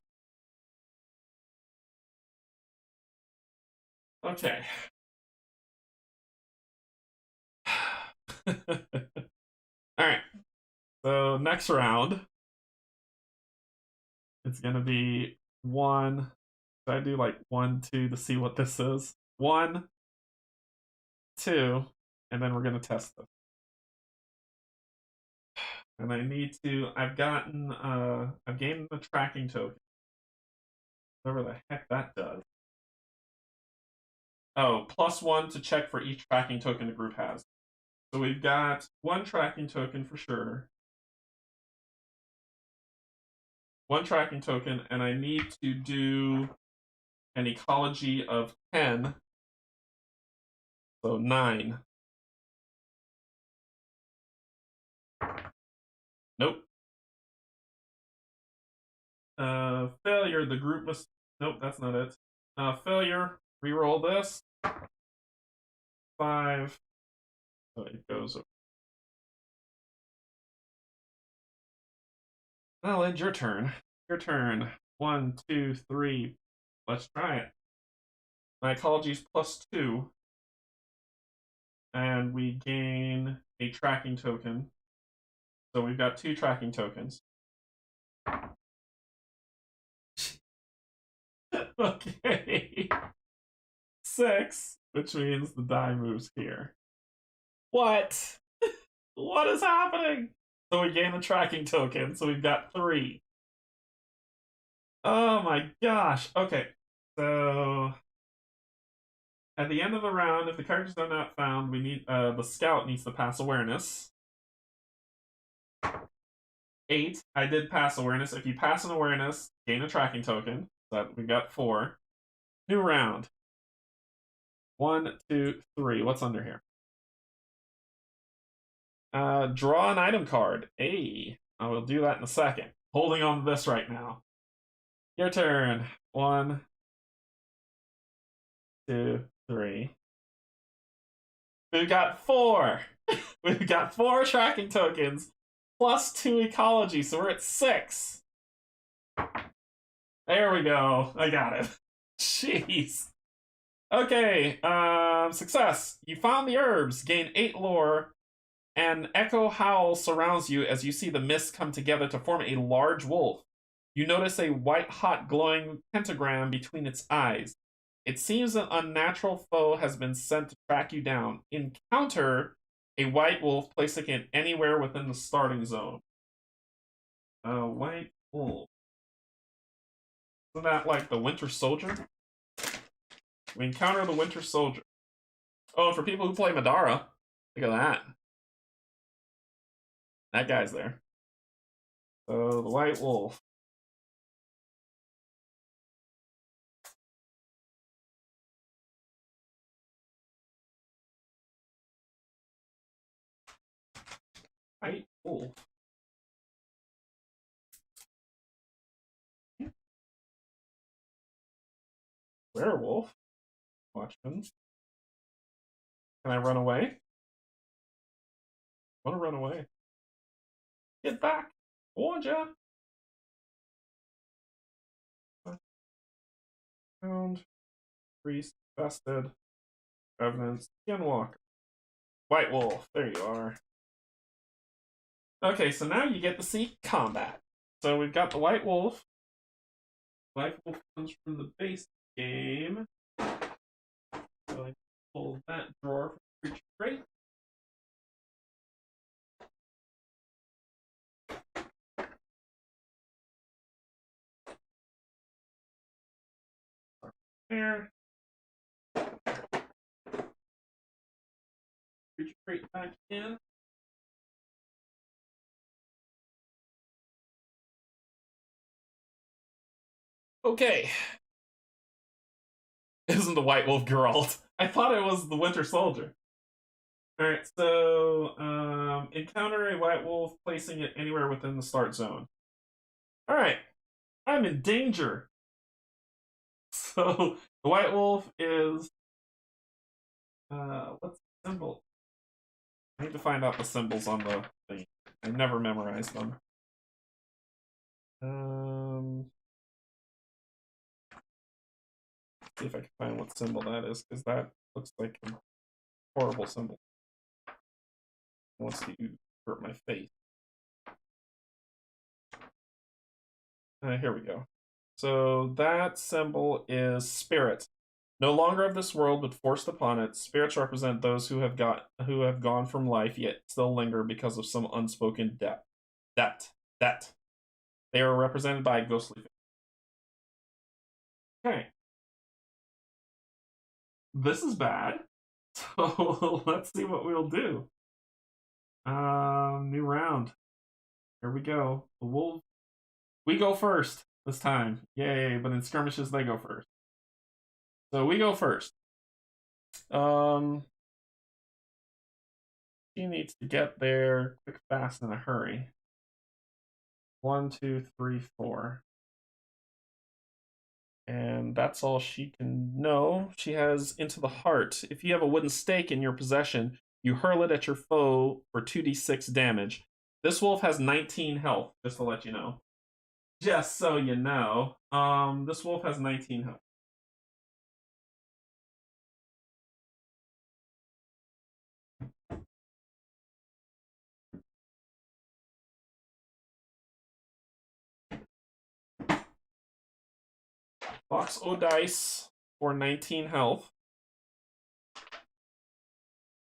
Okay. Alright. So next round, it's gonna be 1. Should I do like 1, 2 to see what this is? 1, 2, and then we're gonna test this. And I need to, I've gained the tracking token. Whatever the heck that does. Oh, +1 to check for each tracking token the group has. So we've got 1 tracking token for sure. 1 tracking token, and I need to do an ecology of 10. So 9. Nope. Failure, the group must... Nope, that's not it. Failure, reroll this. 5. So it goes over. Well, it's your turn. Your turn. 1, 2, 3. Let's try it. My ecology is +2. And we gain a tracking token. So we've got 2 tracking tokens. Okay. 6, which means the die moves here. What? What is happening? So we gain a tracking token, so we've got 3. Oh my gosh. Okay. So at the end of the round, if the characters are not found, we need the scout needs to pass awareness. 8. I did pass awareness. If you pass an awareness, gain a tracking token. So we got 4. New round. 1, 2, 3. What's under here? Draw an item card. Hey, I will do that in a second. Holding on to this right now. Your turn. 1, 2, 3. We've got 4. We've got 4 tracking tokens plus 2 ecology, so we're at 6. There we go. I got it. Jeez. Okay, success. You found the herbs, gain 8 lore, and echo howl surrounds you as you see the mist come together to form a large wolf. You notice a white-hot glowing pentagram between its eyes. It seems an unnatural foe has been sent to track you down. Encounter a white wolf, placing it anywhere within the starting zone. A white wolf. Isn't that like the Winter Soldier? We encounter the Winter Soldier. Oh, for people who play Madara, look at that. That guy's there. So, the White Wolf. White Wolf. Werewolf. Watchman. Can I run away? I want to run away. Get back! Warned ya! Found. Priest. Vested. Revenant. Skinwalker. White Wolf. There you are. Okay, so now you get to see combat. So we've got the White Wolf. White Wolf comes from the base game. So I pull that drawer from Creature Crate. There. Creature Crate back in. Okay. Isn't the White Wolf Geralt? I thought it was the Winter Soldier. Alright, so encounter a White Wolf, placing it anywhere within the start zone. Alright, I'm in danger. So the White Wolf is what's the symbol? I need to find out the symbols on the thing. I never memorized them. See if I can find what symbol that is, because that looks like a horrible symbol. It wants to hurt my face. Here we go. So that symbol is spirit. No longer of this world, but forced upon it. Spirits represent those who have gone from life, yet still linger because of some unspoken debt. They are represented by ghostly figures. Okay. This is bad. So let's see what we'll do. New round. Here we go. The wolf. We go first this time. Yay, but in skirmishes they go first. So we go first. She needs to get there quick, fast, in a hurry. 1, 2, 3, 4. And that's all she can know. She has Into the Heart. If you have a wooden stake in your possession, you hurl it at your foe for 2d6 damage. This wolf has 19 health, just to let you know. Just so you know. This wolf has 19 health. Box O dice for 19 health.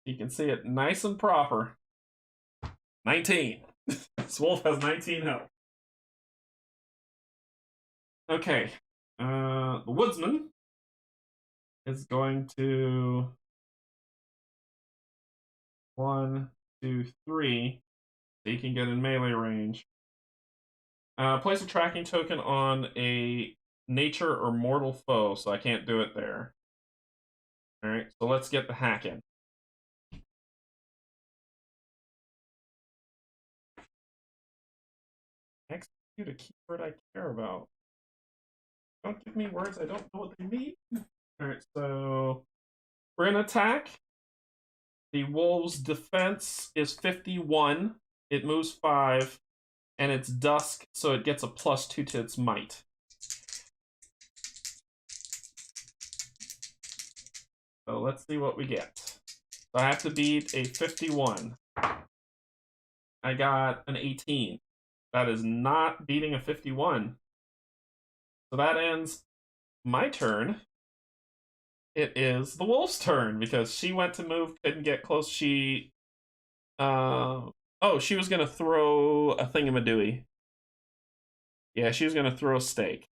You can see it nice and proper. 19. This wolf has 19 health. Okay. The Woodsman is going to 1, 2, 3. So you can get in melee range. Place a tracking token on a nature or mortal foe, so I can't do it there. Alright, so let's get the hack in. Execute a keyword I care about. Don't give me words I don't know what they mean. Alright, so we're gonna attack. The wolf's defense is 51. It moves 5. And it's dusk, so it gets a +2 to its might. So let's see what we get. So I have to beat a 51. I got an 18. That is not beating a 51. So that ends my turn. It is the wolf's turn, because she went to move, couldn't get close. She... Oh, she was going to throw a thingamadooey. Yeah, she was going to throw a stake.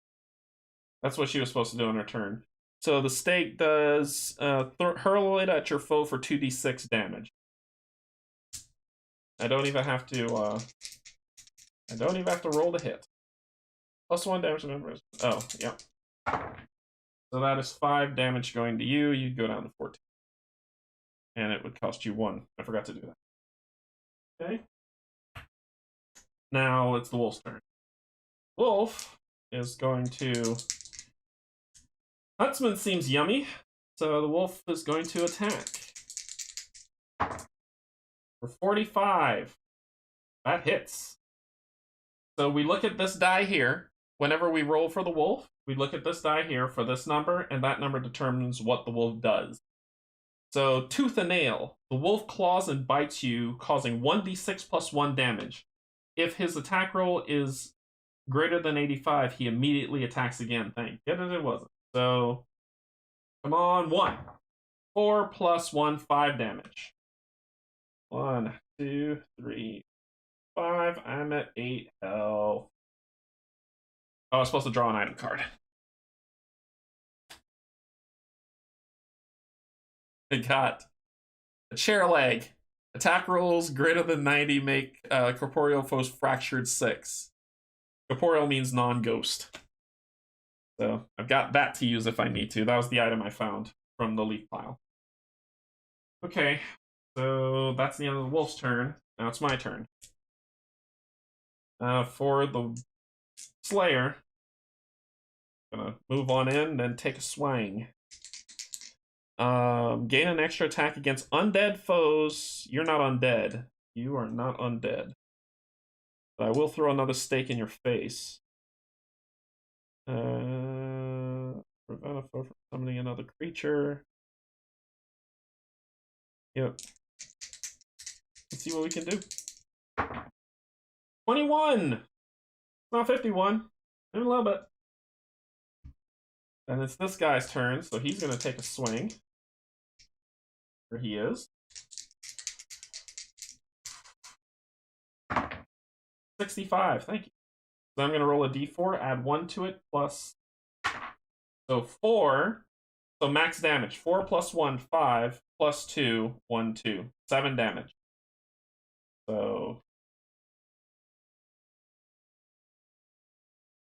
That's what she was supposed to do on her turn. So the stake does hurl it at your foe for 2d6 damage. I don't even have to roll to hit. +1 damage to members. Oh, yeah. So that is 5 damage going to you. You go down to 14. And it would cost you 1. I forgot to do that. Okay. Now it's the wolf's turn. Wolf is going to... Huntsman seems yummy, so the wolf is going to attack. For 45. That hits. So we look at this die here. Whenever we roll for the wolf, we look at this die here for this number, and that number determines what the wolf does. So, tooth and nail. The wolf claws and bites you, causing 1d6 plus 1 damage. If his attack roll is greater than 85, he immediately attacks again. Thank goodness it wasn't. So, come on, 1. 4 plus 1, 5 damage. 1, 2, 3, 5. I'm at 8 health. Oh, I was supposed to draw an item card. I got a chair leg. Attack rolls greater than 90 make corporeal foes fractured 6. Corporeal means non-ghost. So I've got that to use if I need to. That was the item I found from the leaf pile. Okay, so that's the end of the wolf's turn. Now it's my turn. For the Slayer, I'm gonna move on in and take a swing. Gain an extra attack against undead foes. You're not undead. You are not undead. But I will throw another stake in your face. Prevent a foe from summoning another creature. Yep. Let's see what we can do. 21! Not 51. Maybe a little bit. And it's this guy's turn, so he's going to take a swing. There he is. 65, thank you. So I'm going to roll a d4, add 1 to it, plus... So 4, so max damage. 4 plus 1, 5, plus 2, 1, 2. 7 damage. So...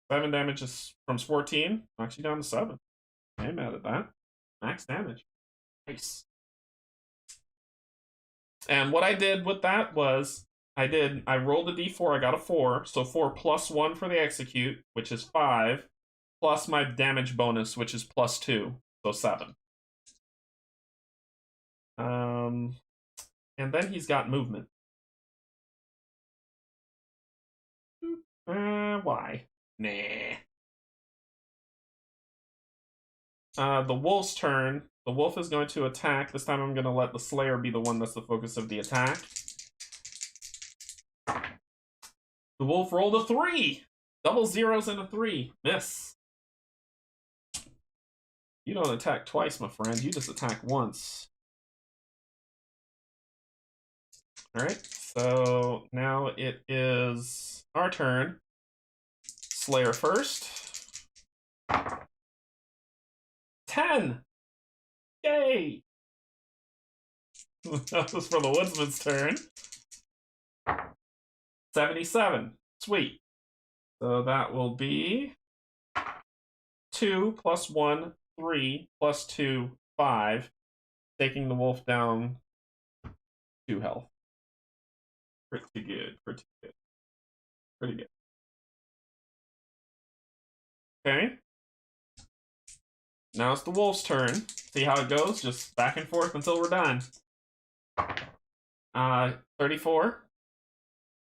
7 damage is from 14, knocks you down to 7. I'm mad at that. Max damage. Nice. And what I did with that was, I rolled a d4, I got a 4, so 4 plus 1 for the execute, which is 5, plus my damage bonus, which is plus 2, so 7. And then he's got movement. Why? Nah. The wolf's turn. The wolf is going to attack. This time I'm going to let the Slayer be the one that's the focus of the attack. The wolf rolled a 3! Double zeros and a 3. Miss. You don't attack twice, my friend. You just attack once. Alright, so now it is our turn. Slayer first. 10! Yay! That was for the Woodsman's turn. 77. Sweet. So that will be 2 plus 1, 3 plus 2, 5. Taking the wolf down 2 health. Pretty good, pretty good. Pretty good. Okay. Now it's the wolf's turn. See how it goes? Just back and forth until we're done. 34.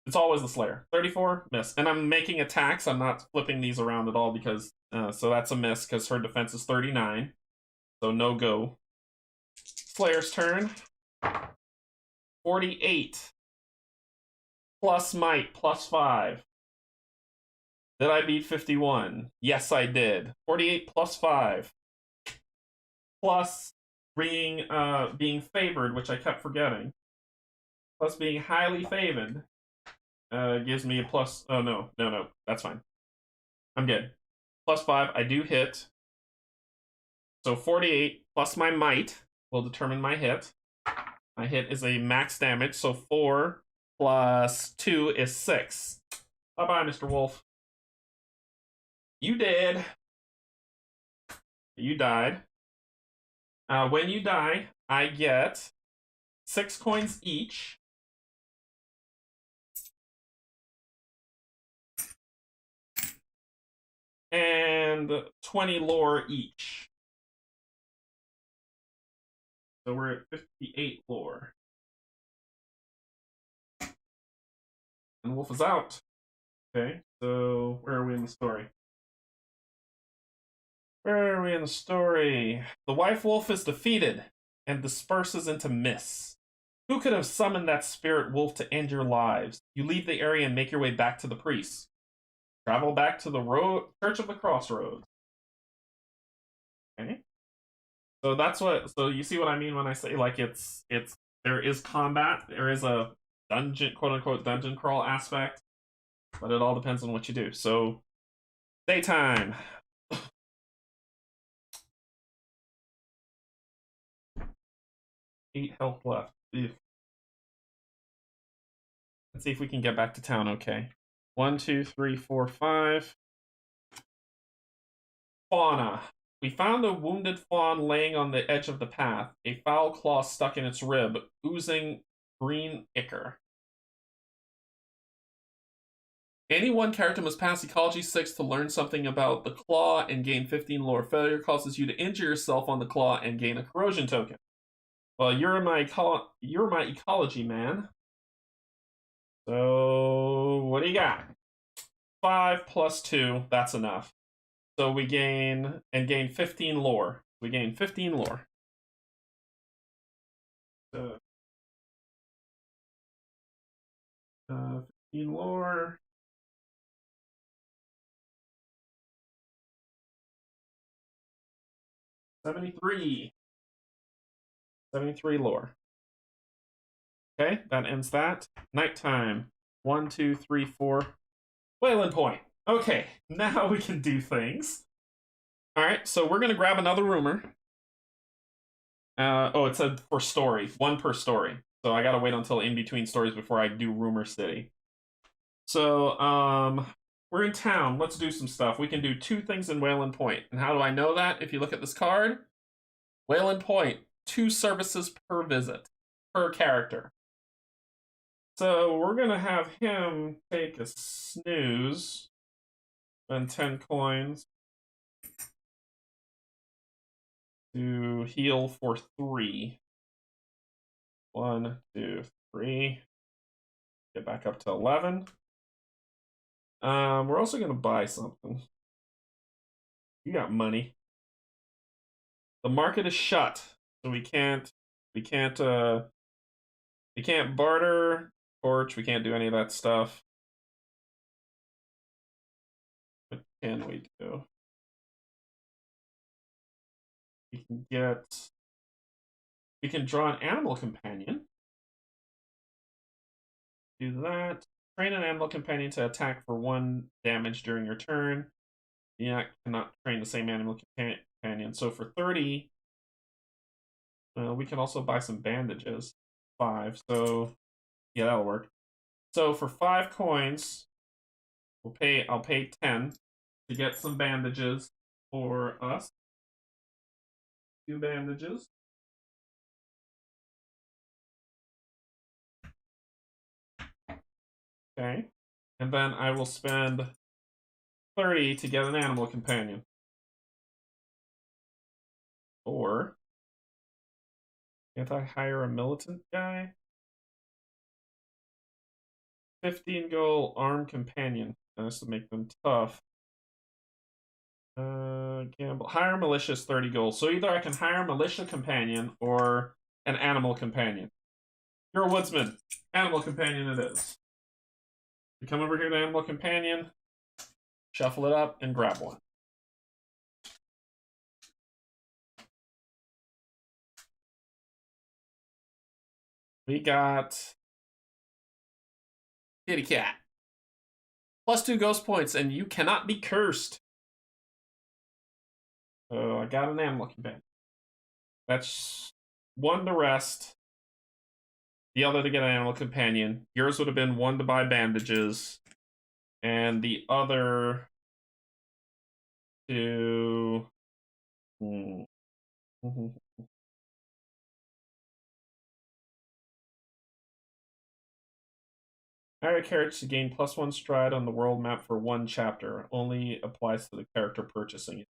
It's always the Slayer. 34, miss. And I'm making attacks. I'm not flipping these around at all because, so that's a miss because her defense is 39. So no go. Slayer's turn. 48. Plus might, plus 5. Did I beat 51? Yes, I did. 48 plus 5. Plus being favored, which I kept forgetting. Plus being highly favored. Gives me a plus. Oh, no. That's fine. I'm good. Plus 5. I do hit. So 48 plus my might will determine my hit. My hit is a max damage. So 4 plus 2 is 6. Bye-bye, Mr. Wolf. You did. You died. When you die, I get 6 coins each. And 20 lore each. So we're at 58 lore. And Wolf is out. Okay, so where are we in the story? Where are we in the story? The wife wolf is defeated and disperses into mists. Who could have summoned that spirit wolf to end your lives? You leave the area and make your way back to the priest. Travel back to the Church of the Crossroads. Okay. So that's what. So you see what I mean when I say like it's there is combat. There is a dungeon, quote unquote, dungeon crawl aspect, but it all depends on what you do. So daytime. 8 health left. Ew. Let's see if we can get back to town. Okay. 1, 2, 3, 4, 5. Fauna. We found a wounded fawn laying on the edge of the path, a foul claw stuck in its rib, oozing green ichor. Any one character must pass Ecology 6 to learn something about the claw and gain 15 lore. Failure causes you to injure yourself on the claw and gain a corrosion token. Well, you're my ecology man. So what do you got? 5 plus 2, that's enough. So we gain 15 lore. We gain 15 lore. 15 lore. 73. 73 lore. Okay, that ends that. Nighttime. 1, 2, 3, 4. Wayland Point. Okay, now we can do things. Alright, so we're going to grab another rumor. It said for story. 1 per story. So I gotta wait until in between stories before I do Rumor City. So, we're in town. Let's do some stuff. We can do 2 things in Wayland Point. And how do I know that? If you look at this card, Wayland Point, 2 services per visit, per character. So we're gonna have him take a snooze, spend 10 coins to heal for 3. 1, 2, 3. Get back up to 11. We're also gonna buy something. You got money. The market is shut, so we can't barter, torch, we can't do any of that stuff. What can we do? We can draw an animal companion. do that. Train an animal companion to attack for 1 damage during your turn. Yeah, cannot train the same animal companion. So for 30, we can also buy some bandages. 5. So yeah, that'll work. So for 5 coins, I'll pay 10 to get some bandages for us. 2 bandages. Okay. And then I will spend 30 to get an animal companion. Or can't I hire a militant guy? 15 gold armed companion. That's to make them tough. Gamble. Hire malicious 30 gold. So either I can hire a militia companion or an animal companion. You're a woodsman. Animal companion it is. You come over here to animal companion, shuffle it up, and grab one. We got kitty cat. +2 ghost points, and you cannot be cursed. So I got an animal companion. That's 1 to rest. The other to get an animal companion. Yours would have been 1 to buy bandages. And the other to... Hire a character to gain +1 stride on the world map for 1 chapter. Only applies to the character purchasing it.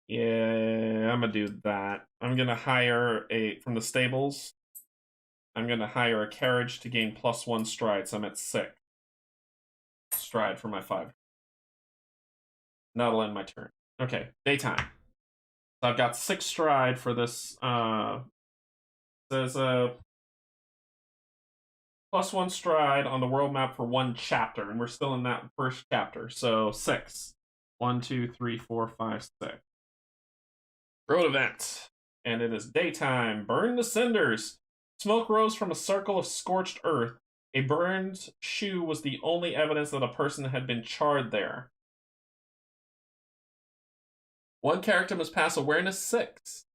Yeah, I'm gonna do that. I'm gonna hire from the stables. I'm gonna hire a carriage to gain +1 stride, so I'm at 6 stride for my 5. That'll end my turn. Okay, daytime. So I've got 6 stride for this. Says +1 stride on the world map for 1 chapter, and we're still in that first chapter. So 6. 1, 2, 3, 4, 5, 6. Road event. And it is daytime. Burn the cinders. Smoke rose from a circle of scorched earth. A burned shoe was the only evidence that a person had been charred there. 1 character must pass awareness 6.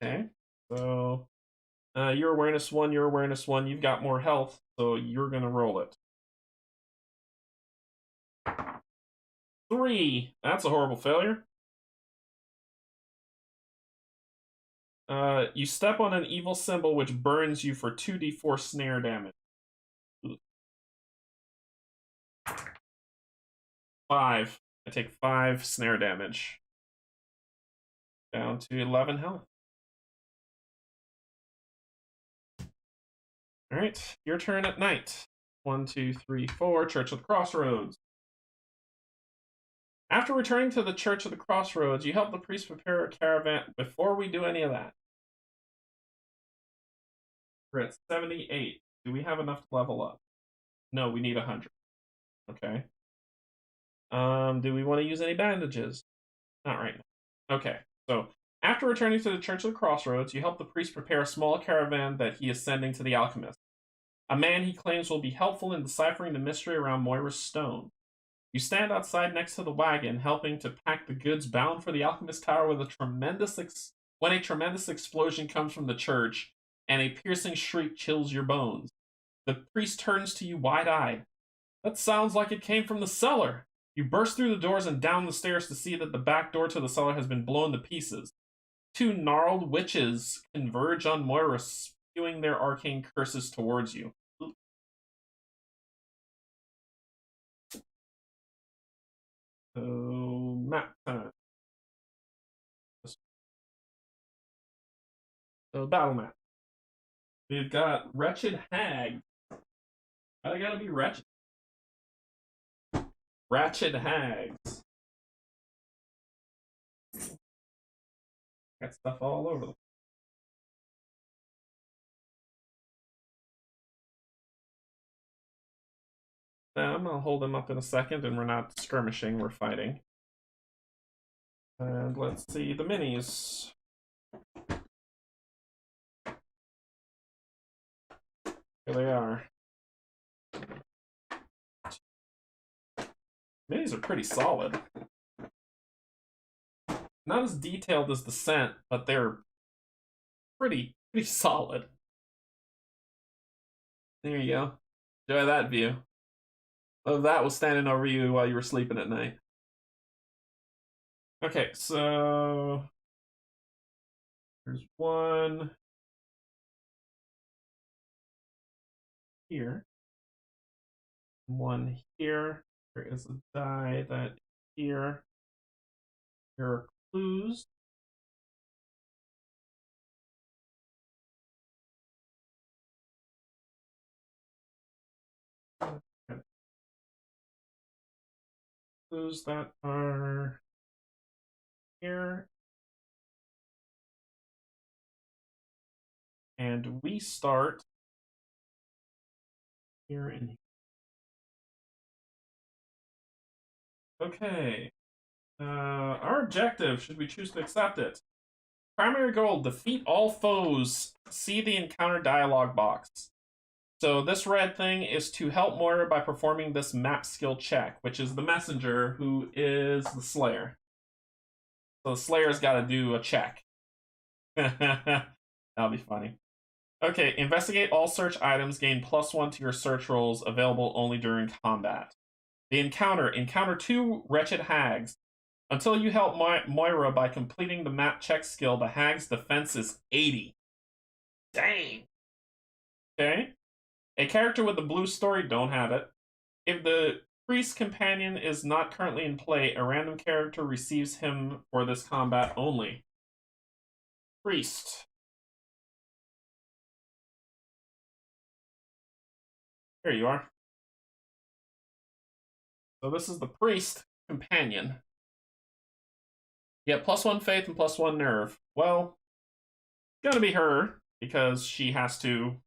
Okay. So your awareness 1, your awareness 1. You've got more health, so you're going to roll it. 3. That's a horrible failure. You step on an evil symbol which burns you for 2d4 snare damage. 5. I take 5 snare damage. Down to 11 health. Alright, your turn at night. 1, 2, 3, 4. Church of the Crossroads. After returning to the Church of the Crossroads, you help the priest prepare a caravan. Before we do any of that, we're at 78. Do we have enough to level up? No, we need 100. Okay. Do we want to use any bandages? Not right now. Okay, so after returning to the Church of the Crossroads, you help the priest prepare a small caravan that he is sending to the Alchemist, a man he claims will be helpful in deciphering the mystery around Moira's stone. You stand outside next to the wagon, helping to pack the goods bound for the Alchemist Tower when a tremendous explosion comes from the church, and a piercing shriek chills your bones. The priest turns to you wide-eyed. That sounds like it came from the cellar. You burst through the doors and down the stairs to see that the back door to the cellar has been blown to pieces. 2 gnarled witches converge on Moira, spewing their arcane curses towards you. So, map time. So, battle map. We've got Wretched Hag. Why they gotta be wretched? Wretched Hags. Got stuff all over them. I'm gonna hold them up in a second, and we're not skirmishing, we're fighting. And let's see the minis. Here they are. These are pretty solid. Not as detailed as the scent, but they're pretty solid. There you go. Enjoy that view. Oh, that was standing over you while you were sleeping at night. Okay, so there's one here. One here. There is a die that here. There are clues. Clues that are here. And we start here and here. Okay. Our objective, should we choose to accept it? Primary goal, defeat all foes. See the encounter dialogue box. So this red thing is to help Moira by performing this map skill check, which is the messenger who is the Slayer. So the Slayer's got to do a check. That'll be funny. Okay, investigate all search items, gain +1 to your search rolls, available only during combat. The encounter 2 wretched hags. Until you help Moira by completing the map check skill, the hag's defense is 80. Dang! Okay. A character with the blue story, don't have it. If the priest companion is not currently in play, a random character receives him for this combat only. Priest. Here you are. So this is the priest companion. You get +1 faith and +1 nerve. Well, it's gonna be her because she has to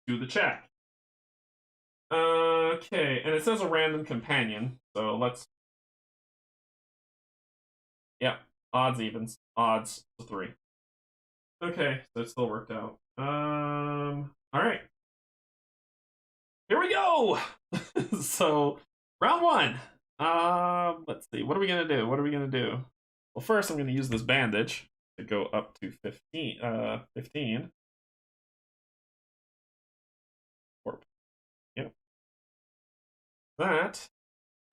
do the check. Okay, and it says a random companion, so let's. Yep, odds evens. Odds 3. Okay, so it still worked out. Alright. Here we go! So, round 1. Let's see. What are we gonna do? Well, first I'm gonna use this bandage to go up to 15. 15. Yep. That.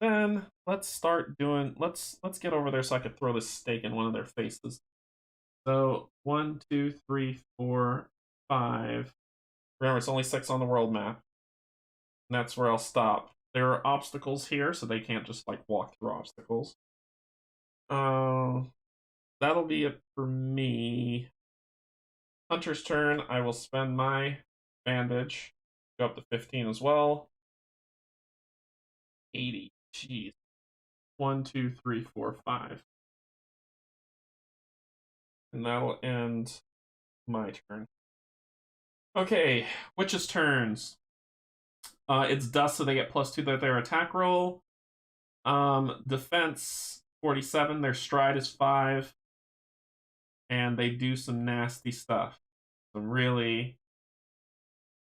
Then let's start doing. Let's get over there so I could throw this stake in one of their faces. So 1, 2, 3, 4, 5. Remember, it's only 6 on the world map. And that's where I'll stop. There are obstacles here, so they can't just like walk through obstacles. That'll be it for me. Hunter's turn. I will spend my bandage. Go up to 15 as well. 80. Jeez. 1, 2, 3, 4, 5. And that'll end my turn. Okay, witches' turns. It's dust, so they get +2 to their attack roll. Defense 47. Their stride is 5. And they do some nasty stuff. Some really,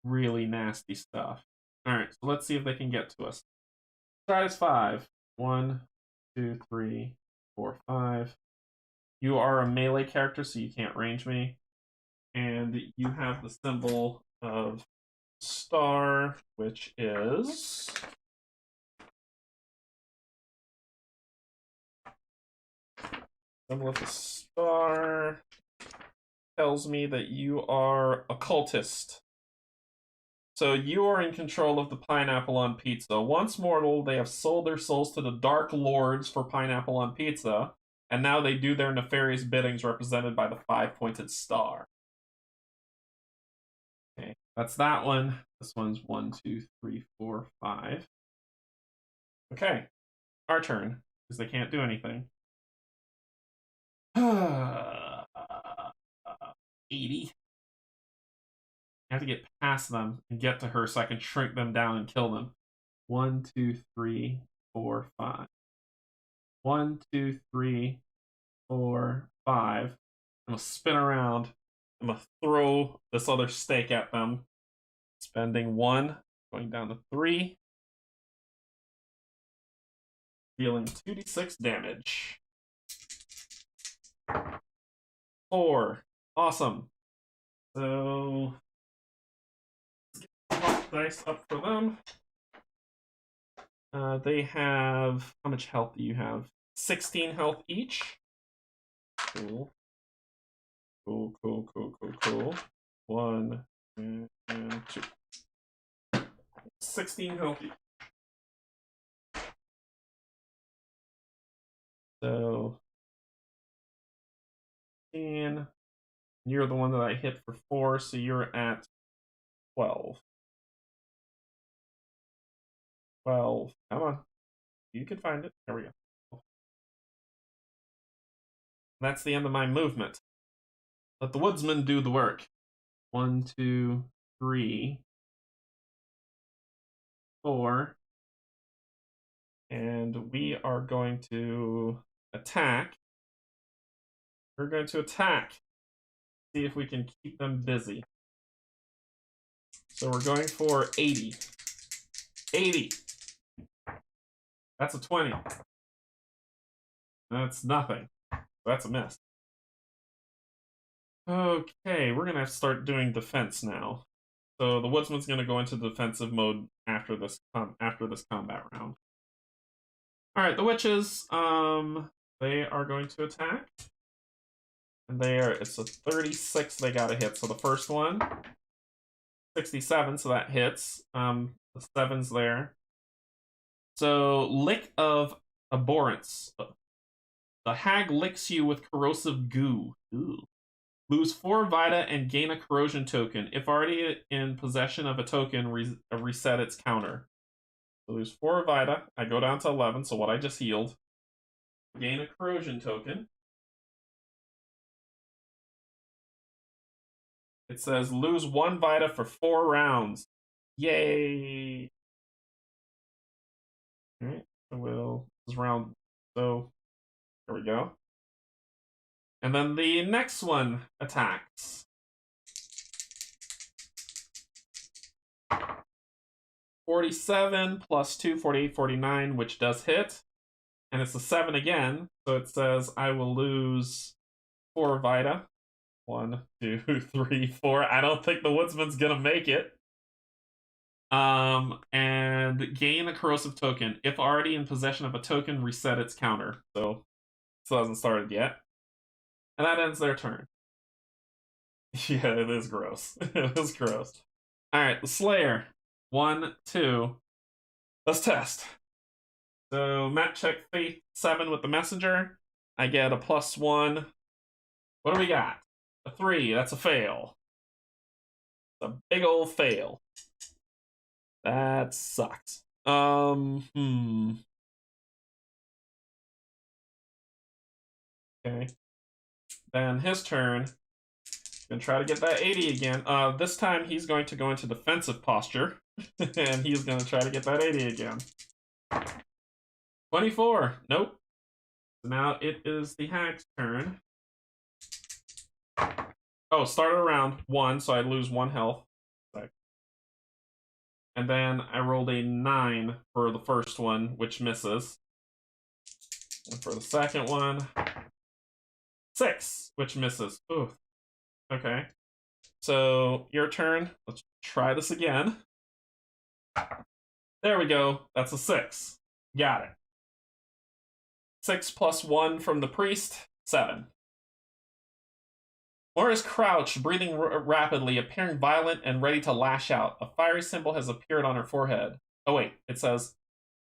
really nasty stuff. Alright, so let's see if they can get to us. Stride is 5. 1, 2, 3, 4, 5. You are a melee character, so you can't range me. And you have the symbol of star, which is symbol of the star tells me that you are a cultist. So you are in control of the pineapple on pizza. Once mortal, they have sold their souls to the Dark Lords for pineapple on pizza, and now they do their nefarious biddings represented by the 5-pointed star. Okay, that's that one. This one's 1, 2, 3, 4, 5. Okay, our turn, because they can't do anything. 80. I have to get past them and get to her so I can shrink them down and kill them. 1, 2, 3, 4, 5. 1, 2, 3, 4, 5. I'm gonna spin around. I'm gonna throw this other stake at them. Spending 1, going down to 3. Dealing 2d6 damage. 4. Awesome. So, let's get the dice up for them. They have... How much health do you have? 16 health each. Cool. Cool. 1 and 2. 16 health each. So, and you're the one that I hit for 4, so you're at 12. 12. Come on. You can find it. There we go. That's the end of my movement. Let the Woodsman do the work. 1, 2, 3, 4. And we are going to attack. We're going to attack. See if we can keep them busy. So we're going for 80. 80. That's a 20. That's nothing. That's a miss. Okay, we're gonna have to start doing defense now. So the Woodsman's gonna go into defensive mode after this combat round. All right, the witches. They are going to attack, and it's a 36 they gotta hit. So the first one, 67, so that hits. The 7's there. So lick of Abhorrence. The hag licks you with corrosive goo. Ooh. Lose 4 Vita and gain a corrosion token. If already in possession of a token, reset its counter. So lose 4 Vita. I go down to 11, so what I just healed. Gain a corrosion token. It says lose 1 Vita for 4 rounds. Yay! Alright, so this is round. So, there we go. And then the next one attacks. 47 plus 2, 48, 49, which does hit. And it's a 7 again. So it says I will lose 4 Vita. 1, 2, 3, 4. I don't think the Woodsman's gonna make it. And gain a corrosive token. If already in possession of a token, reset its counter. So it still hasn't started yet. And that ends their turn. Yeah, it is gross. It is gross. Alright, the Slayer. 1, 2. Let's test. So, Matt check Faith 7 with the Messenger. I get a +1. What do we got? A 3. That's a fail. It's a big old fail. That sucks. Okay. Then his turn. Gonna try to get that 80 again. This time he's going to go into defensive posture. And he's gonna try to get that 80 again. 24. Nope. So now it is the hag's turn. Oh, started around 1, so I lose 1 health. And then I rolled a 9 for the first one, which misses. And for the second one, 6, which misses. Ooh. Okay. So, your turn. Let's try this again. There we go. That's a 6. Got it. 6 plus 1 from the priest, 7. Laura is crouched, breathing rapidly, appearing violent and ready to lash out. A fiery symbol has appeared on her forehead. Oh wait, it says,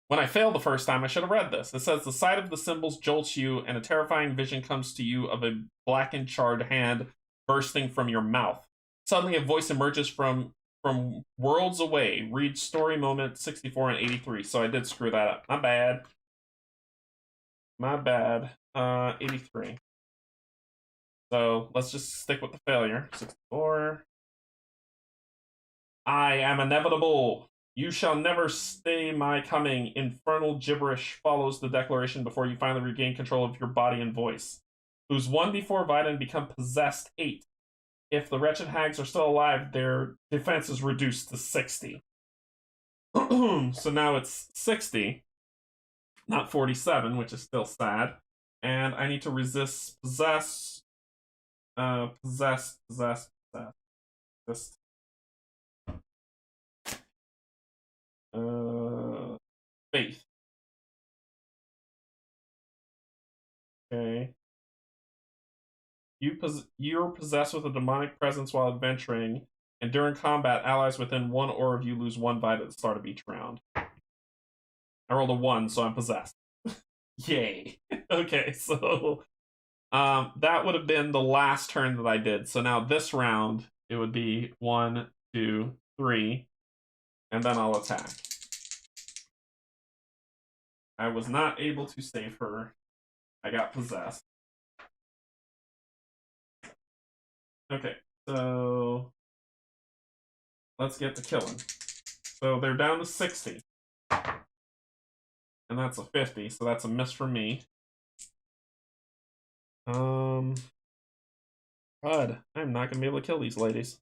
when I failed the first time, I should have read this. It says, the sight of the symbols jolts you, and a terrifying vision comes to you of a blackened, charred hand bursting from your mouth. Suddenly, a voice emerges from worlds away. Read story moment 64 and 83. So I did screw that up. My bad. My bad. 83. So let's just stick with the failure. 64. I am inevitable. You shall never stay my coming. Infernal gibberish follows the declaration before you finally regain control of your body and voice. Lose 1 before Vita and become possessed 8. if the wretched hags are still alive, their defense is reduced to 60. So now it's 60, not 47, which is still sad. And I need to resist possess, possess. Just, faith. Okay. You're possessed with a demonic presence while adventuring, and during combat, allies within 1 aura of you lose 1 vita at the start of each round. I rolled a 1, so I'm possessed. Yay. Okay, so that would have been the last turn that I did. So now this round, it would be 1, 2, 3, and then I'll attack. I was not able to save her. I got possessed. Okay, so let's get to killing. So they're down to 60. And that's a 50, so that's a miss for me. God, I'm not gonna be able to kill these ladies.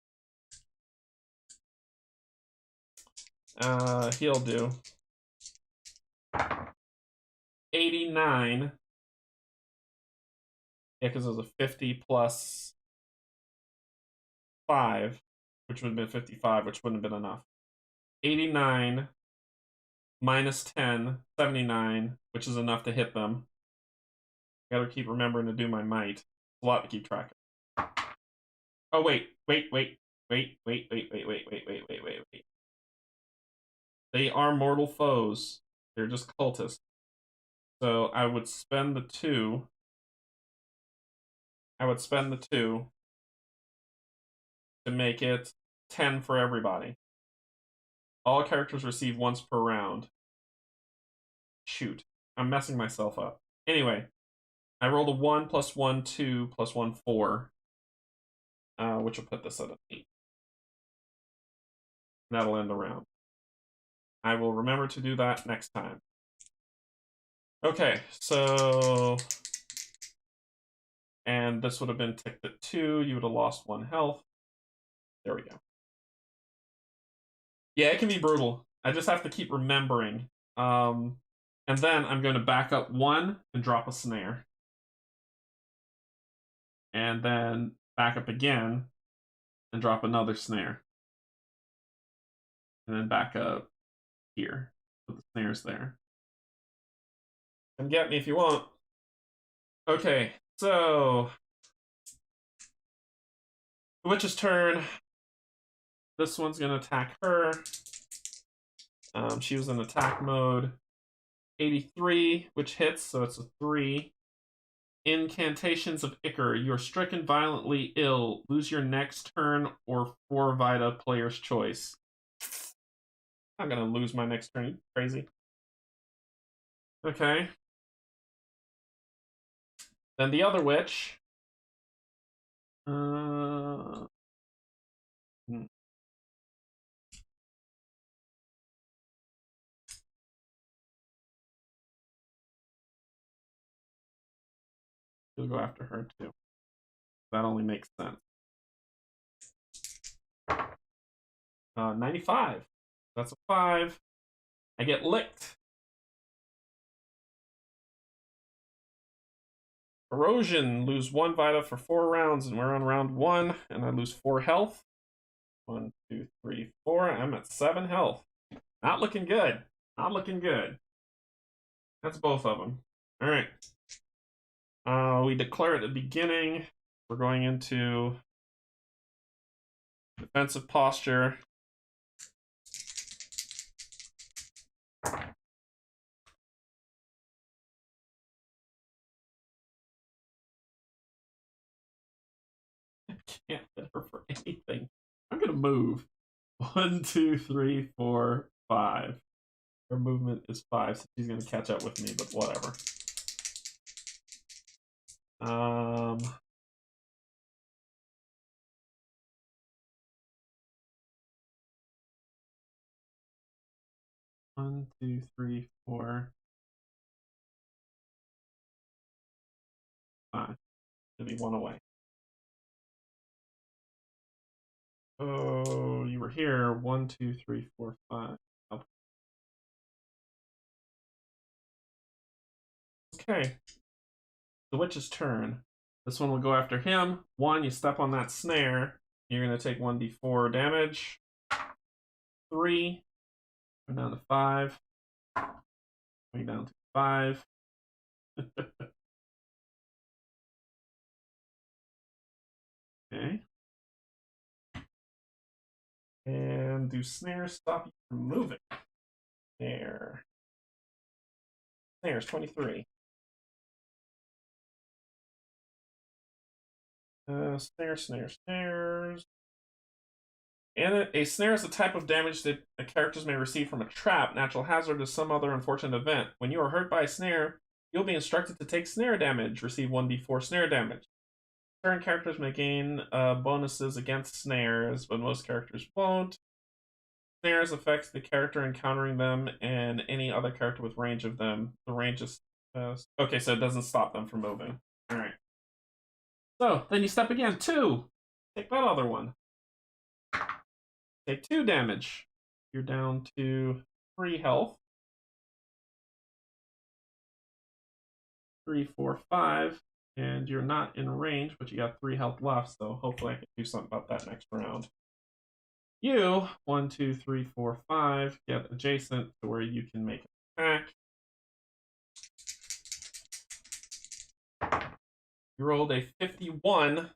He'll do 89. Yeah, because it was a 50 plus 5, which would have been 55, which wouldn't have been enough. 89 minus 10, 79, which is enough to hit them. Gotta keep remembering to do my might. It's a lot to keep track of. Oh, wait. They are mortal foes. They're just cultists. So I would spend the 2. To make it 10 for everybody. All characters receive once per round. Shoot. I'm messing myself up. Anyway, I rolled a 1 plus 1, 2 plus 1, 4. Which will put this at an 8. That'll end the round. I will remember to do that next time. Okay, so... And this would have been ticked at 2. You would have lost 1 health. There we go. Yeah, it can be brutal. I just have to keep remembering. And then I'm going to back up 1 and drop a snare. And then back up again and drop another snare. And then back up here. So the snare's there. Come get me if you want. Okay, so the witch's turn. This one's going to attack her. She was in attack mode. 83, which hits, so it's a 3. Incantations of Ichor. You're stricken violently ill. Lose your next turn or 4 vita, player's choice. I'm going to lose my next turn. Crazy. Okay. Then the other witch. We'll go after her too. That only makes sense. 95. That's a 5. I get licked. Erosion. Lose 1 vita for 4 rounds, and we're on round 1, and I lose 4 health. 1, 2, 3, 4. I'm at 7 health. Not looking good. Not looking good. That's both of them. All right. We declare at the beginning. We're going into defensive posture. I can't hit her for anything. I'm gonna move. 1, 2, 3, 4, 5. Her movement is 5, so she's gonna catch up with me, but whatever. 1, 2, 3, 4, 5. Should be 1 away. Oh, you were here. 1, 2, 3, 4, 5. Okay. The witch's turn. This one will go after him. 1, you step on that snare. You're going to take 1d4 damage. 3. Going down to 5. Going down to 5. Okay. And do snares stop you from moving? There. Snares, 23. Snares. And a snare is a type of damage that characters may receive from a trap, natural hazard, or some other unfortunate event. When you are hurt by a snare, you'll be instructed to take snare damage. Receive 1d4 snare damage. Certain characters may gain bonuses against snares, but most characters won't. Snares affects the character encountering them and any other character with range of them. The range is okay, so it doesn't stop them from moving. All right. So then you step again. 2. Take that other one. Take 2 damage. You're down to 3 health. 3, 4, 5. And you're not in range, but you got 3 health left, so hopefully I can do something about that next round. You, 1, 2, 3, 4, 5, get adjacent to where you can make an attack. You rolled a 51.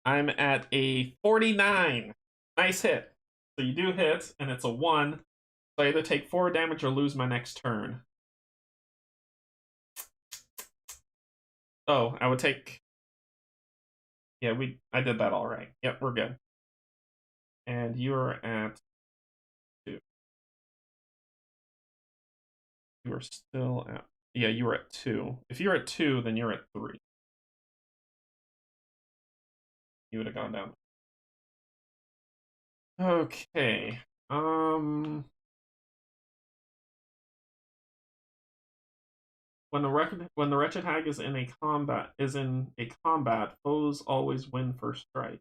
I'm at a 49. Nice hit. So you do hit, and it's a 1. So I either take 4 damage or lose my next turn. Oh, I would take... Yeah, I did that all right. Yep, we're good. And you're at 2. You are still at... Yeah, you were at 2. If you're at 2, then you're at 3. You would have gone down. Okay. When the wretched hag is in a combat, foes always win first strike.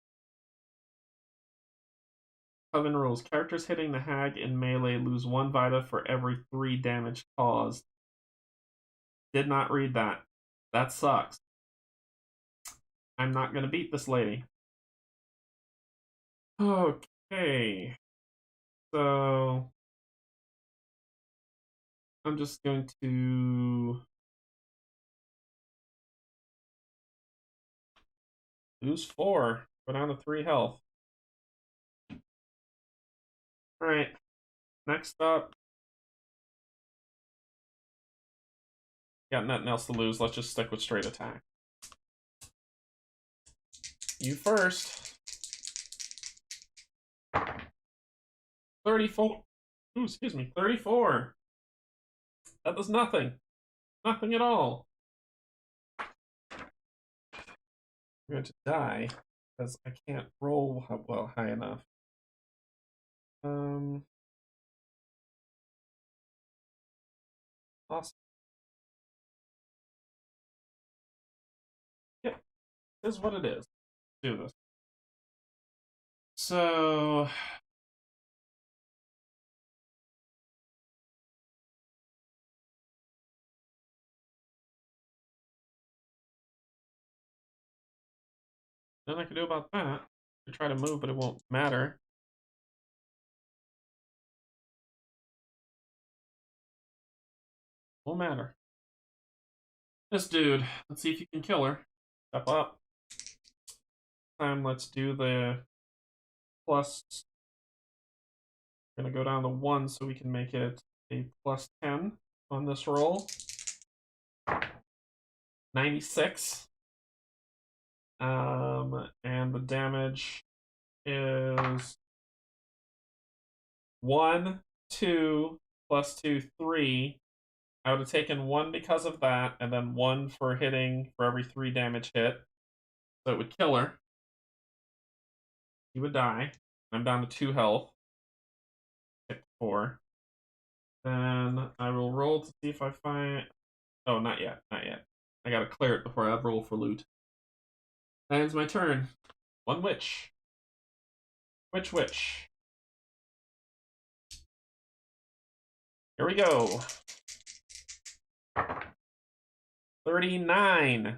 Coven rules: characters hitting the hag in melee lose 1 vita for every 3 damage caused. Did not read that. That sucks. I'm not gonna beat this lady. Okay. So I'm just going to lose 4. Go down to 3 health. Alright. Next up. Got nothing else to lose. Let's just stick with straight attack. You first. 34. Ooh, excuse me. 34. That does nothing. Nothing at all. I'm going to die because I can't roll well high enough. Awesome. Yep, it is what it is. Do this. So nothing I can do about that. I try to move, but it won't matter. Won't matter. This dude. Let's see if you can kill her. Step up. Let's do the plus. We're gonna go down to 1 so we can make it a plus 10 on this roll. 96. And the damage is 1, 2, plus 2, 3. I would have taken 1 because of that, and then 1 for hitting for every 3 damage hit. So it would kill her. She would die. I'm down to 2 health. Hit 4. Then I will roll to see if I find... Oh, not yet. Not yet. I gotta clear it before I roll for loot. That ends my turn. 1 witch. Which? Here we go. 39.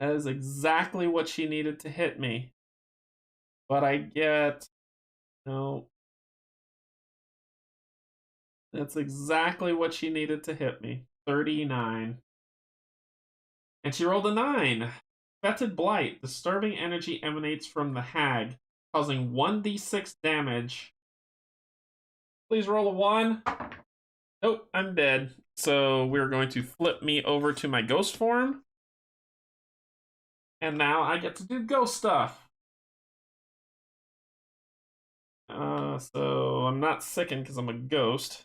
That is exactly what she needed to hit me. But I get... No. That's exactly what she needed to hit me. 39. And she rolled a 9. Fetid Blight. Disturbing energy emanates from the hag, causing 1d6 damage. Please roll a 1. Nope, I'm dead. So we're going to flip me over to my ghost form. And now I get to do ghost stuff. So I'm not sickened because I'm a ghost.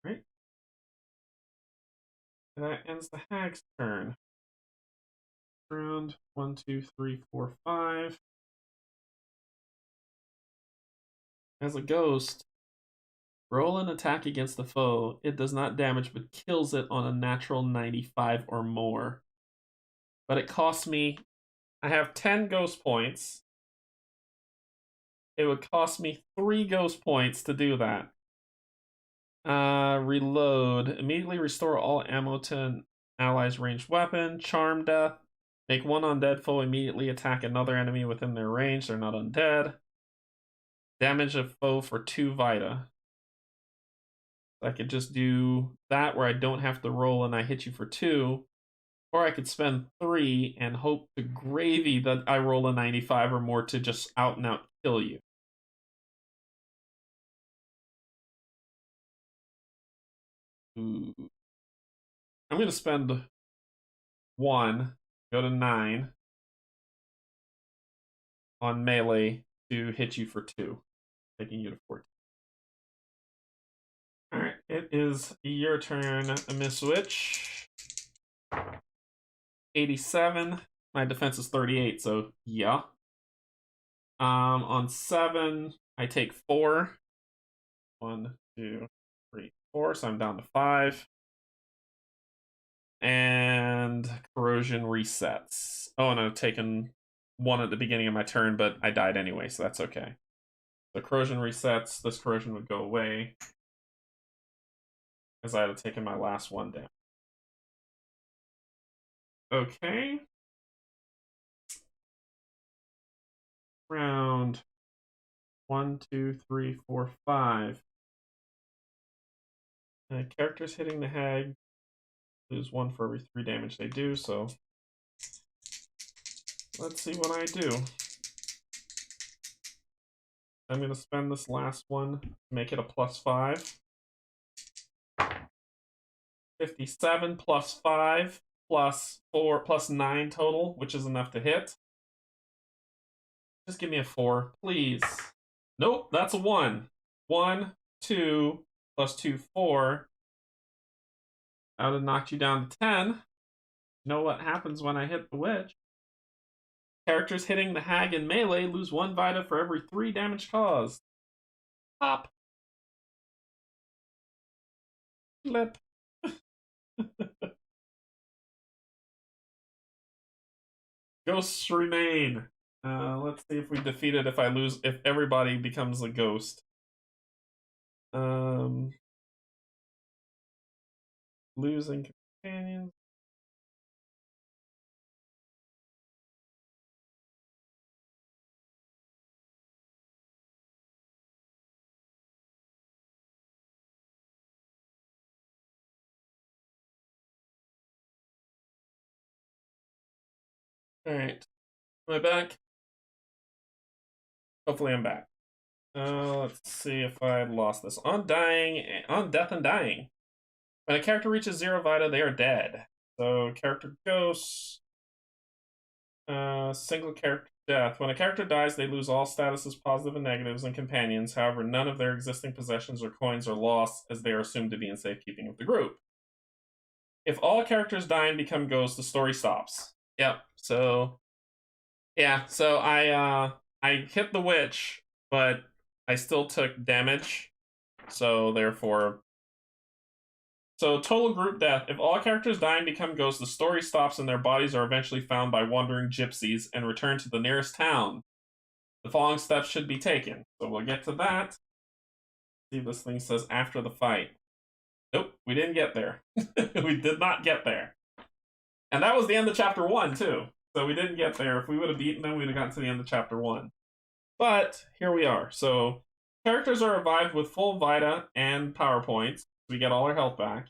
Right? And that ends the hag's turn. Round 1, 2, 3, 4, 5. As a ghost, roll an attack against the foe. It does not damage, but kills it on a natural 95 or more. But it costs me... I have 10 ghost points. It would cost me 3 ghost points to do that. Reload. Immediately restore all ammo to an ally's ranged weapon. Charm Death. Make one undead foe immediately attack another enemy within their range. They're not undead. Damage a foe for 2 Vita. I could just do that where I don't have to roll and I hit you for 2. Or I could spend 3 and hope to gravy that I roll a 95 or more to just out and out kill you. Ooh. I'm going to spend 1, go to 9 on melee to hit you for 2, taking you to 14. Alright, it is your turn, Miss Witch. 87. My defense is 38, so yeah. On 7, I take 4. 1, 2, 3, 4, so I'm down to 5. And corrosion resets. Oh, and I've taken 1 at the beginning of my turn, but I died anyway, so that's okay. The corrosion resets. This corrosion would go away as I had taken my last 1 down. Okay. Round 1, 2, 3, 4, 5. Characters hitting the hag lose 1 for every 3 damage they do, so let's see what I do. I'm going to spend this last one to make it a +5. 57 plus 5 plus 4 plus 9 total, which is enough to hit. Just give me a 4, please. Nope, that's a 1. 1, 2, plus 2, 4. That would have knocked you down to 10. You know what happens when I hit the witch? Characters hitting the hag in melee lose 1 Vita for every 3 damage caused. Pop. Flip. Ghosts remain. Let's see if we defeat it. If everybody becomes a ghost. Losing companions. Alright. Am I back? Hopefully I'm back. Let's see if I lost this. On death and dying. When a character reaches 0 Vita, they are dead. So character ghosts. Single character death. When a character dies, they lose all statuses, positive and negatives, and companions. However, none of their existing possessions or coins are lost, as they are assumed to be in safekeeping of the group. If all characters die and become ghosts, the story stops. Yep. So, yeah. So I hit the witch, but I still took damage. So therefore, So total group death. If all characters die and become ghosts, the story stops and their bodies are eventually found by wandering gypsies and returned to the nearest town. The following steps should be taken. So we'll get to that. See if this thing says after the fight. Nope, we didn't get there. We did not get there. And that was the end of chapter 1, too. So we didn't get there. If we would have beaten them, we'd have gotten to the end of chapter 1. But here we are. So characters are revived with full Vita and power points. We get all our health back.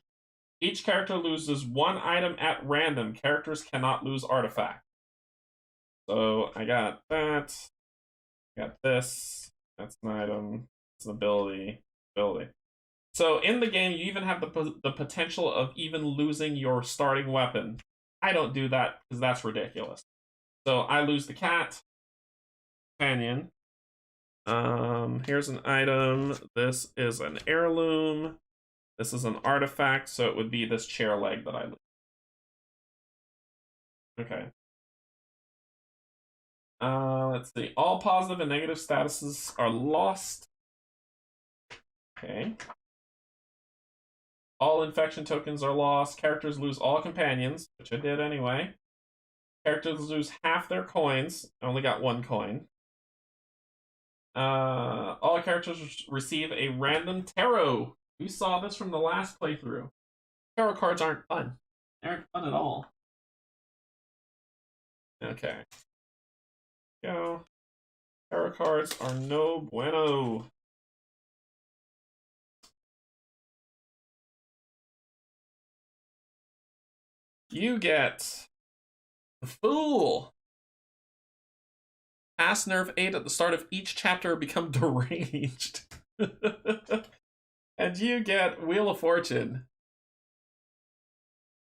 Each character loses 1 item at random. Characters cannot lose artifact. So I got that. I got this. That's an item. It's an ability. So in the game, you even have the potential of even losing your starting weapon. I don't do that because that's ridiculous. So I lose the cat. Companion. Here's an item. This is an heirloom. This is an artifact, so it would be this chair leg that I lose. Okay. Let's see. All positive and negative statuses are lost. Okay. All infection tokens are lost. Characters lose all companions, which I did anyway. Characters lose half their coins. I only got 1 coin. All characters receive a random tarot. We saw this from the last playthrough. Tarot cards aren't fun. They aren't fun at all. Okay. Go. Tarot cards are no bueno. You get the Fool. Pass nerve 8 at the start of each chapter, become deranged. And you get Wheel of Fortune.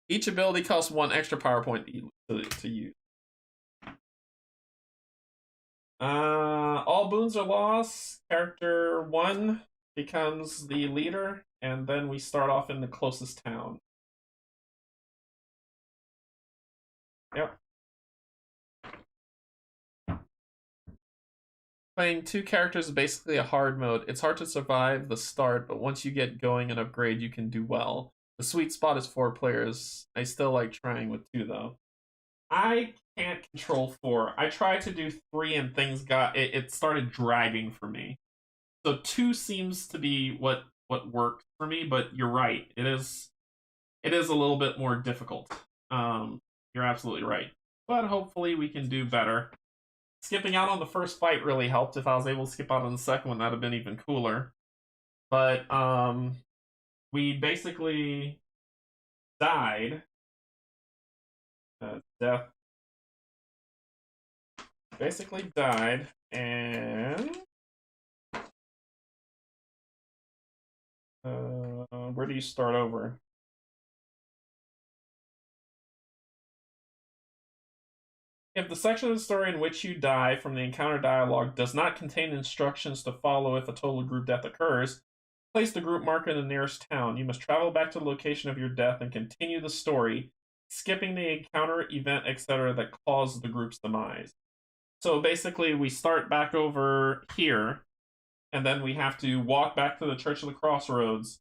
Each ability costs 1 extra power point to use. All boons are lost. Character 1 becomes the leader, and then we start off in the closest town. Yep. Playing 2 characters is basically a hard mode. It's hard to survive the start, but once you get going and upgrade, you can do well. The sweet spot is 4 players. I still like trying with 2, though. I can't control 4. I tried to do 3 and things it started dragging for me. So 2 seems to be what works for me, but you're right. It is a little bit more difficult. You're absolutely right. But hopefully we can do better. Skipping out on the first fight really helped. If I was able to skip out on the second one, that'd have been even cooler. But we basically died. Death. Basically died, and where do you start over? If the section of the story in which you die from the encounter dialogue does not contain instructions to follow if a total group death occurs, place the group marker in the nearest town. You must travel back to the location of your death and continue the story, skipping the encounter, event, etc. that caused the group's demise. So basically, we start back over here, and then we have to walk back to the Church of the Crossroads,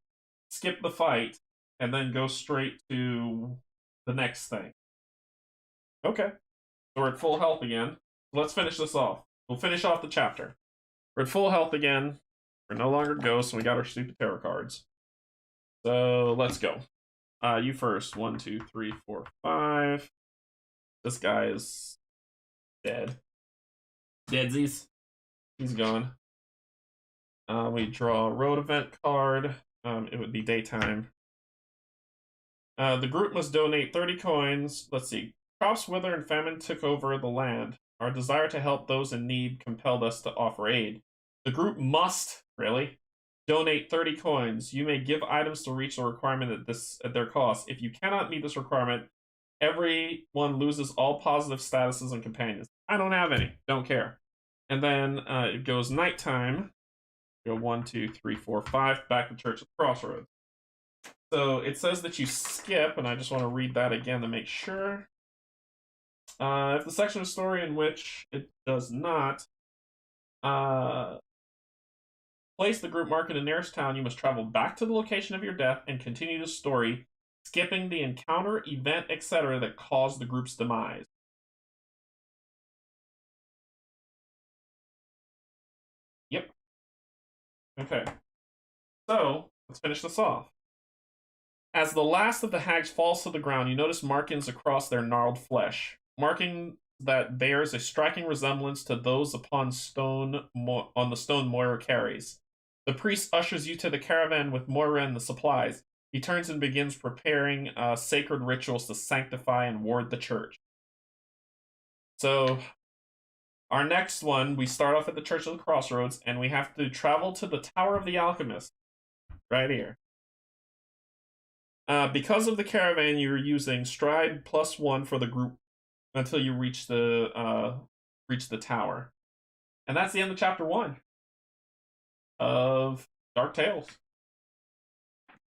skip the fight, and then go straight to the next thing. Okay. So we're at full health again. Let's finish this off. We'll finish off the chapter. We're at full health again. We're no longer ghosts, and we got our stupid tarot cards. So let's go. You first. 1, 2, 3, 4, 5. This guy is dead. Deadsies. He's gone. We draw a road event card. It would be daytime. The group must donate 30 coins. Let's see. Crops wither and famine took over the land. Our desire to help those in need compelled us to offer aid. The group must, donate 30 coins. You may give items to reach the requirement at their cost. If you cannot meet this requirement, everyone loses all positive statuses and companions. I don't have any. Don't care. And then it goes nighttime. Go 1, 2, 3, 4, 5. Back to Church of the Crossroads. So it says that you skip, and I just want to read that again to make sure. If the section of story in which it does not place the group mark in the nearest town, you must travel back to the location of your death and continue the story, skipping the encounter, event, etc. that caused the group's demise. Yep. Okay. So, let's finish this off. As the last of the hags falls to the ground, you notice markings across their gnarled flesh. Marking that bears a striking resemblance to those upon on the stone Moira carries. The priest ushers you to the caravan with Moira and the supplies. He turns and begins preparing sacred rituals to sanctify and ward the church. So, our next one, we start off at the Church of the Crossroads, and we have to travel to the Tower of the Alchemist, right here. Because of the caravan, you're using stride +1 for the group until you reach the tower, and that's the end of chapter 1 of Dark Tales.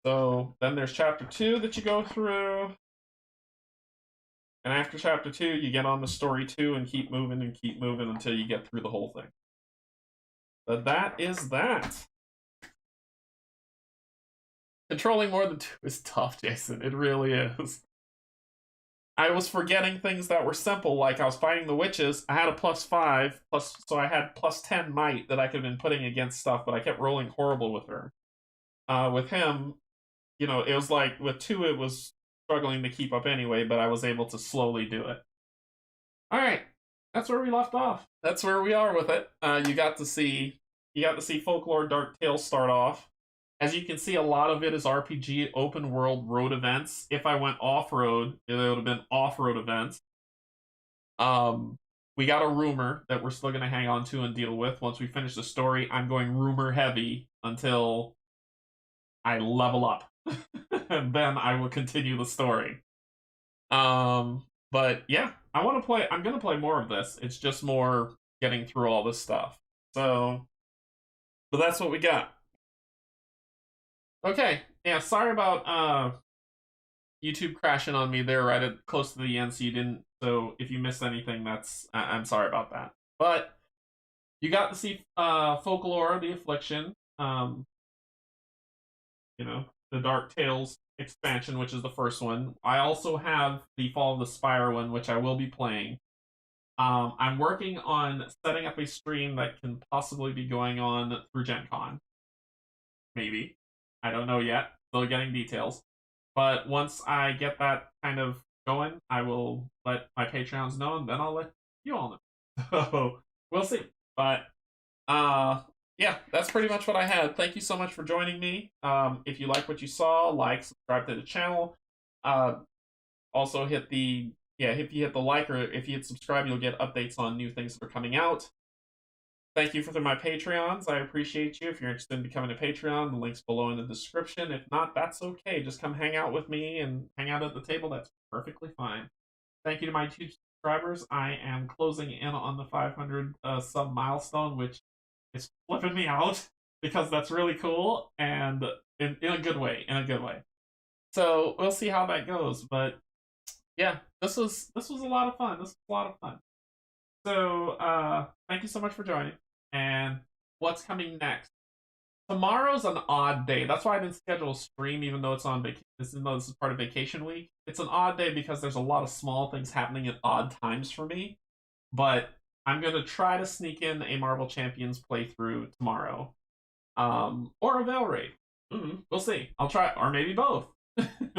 So then there's chapter 2 that you go through, and after chapter 2, you get on the story 2 and keep moving until you get through the whole thing. But that is that. Controlling more than 2 is tough, Jason. It really is. I was forgetting things that were simple, like I was fighting the witches. I had a +5, so I had +10 might that I could have been putting against stuff, but I kept rolling horrible with her. With him, you know, it was like, with 2, it was struggling to keep up anyway, but I was able to slowly do it. Alright, that's where we left off. That's where we are with it. You got to see Folklore Dark Tales start off. As you can see, a lot of it is RPG open world road events. If I went off-road, it would have been off-road events. We got a rumor that we're still going to hang on to and deal with. Once we finish the story, I'm going rumor heavy until I level up. And then I will continue the story. But yeah, I'm going to play more of this. It's just more getting through all this stuff. So, but that's what we got. Okay, yeah, sorry about YouTube crashing on me there right at close to the end, so if you missed anything, I'm sorry about that. But you got to see Folklore the Affliction, you know, the Dark Tales expansion, which is the first one. I also have the Fall of the Spire one, which I will be playing. I'm working on setting up a stream that can possibly be going on through Gen Con. Maybe. I don't know yet. Still getting details. But once I get that kind of going, I will let my Patreons know, and then I'll let you all know. So, we'll see. But, yeah, that's pretty much what I had. Thank you so much for joining me. If you like what you saw, like, subscribe to the channel. Also hit the, if you hit the like, or if you hit subscribe, you'll get updates on new things that are coming out. Thank you for my Patreons. I appreciate you. If you're interested in becoming a Patreon, the link's below in the description. If not, that's okay. Just come hang out with me and hang out at the table. That's perfectly fine. Thank you to my 2 subscribers. I am closing in on the 500 sub milestone, which is flipping me out because that's really cool and in a good way. So we'll see how that goes. But yeah, this was a lot of fun. So, thank you so much for joining. And what's coming next? Tomorrow's an odd day. That's why I didn't schedule a stream, even though it's on vacation. This is part of vacation week. It's an odd day because there's a lot of small things happening at odd times for me. But I'm going to try to sneak in a Marvel Champions playthrough tomorrow. Or a Veil Raid. We'll see. I'll try, or maybe both.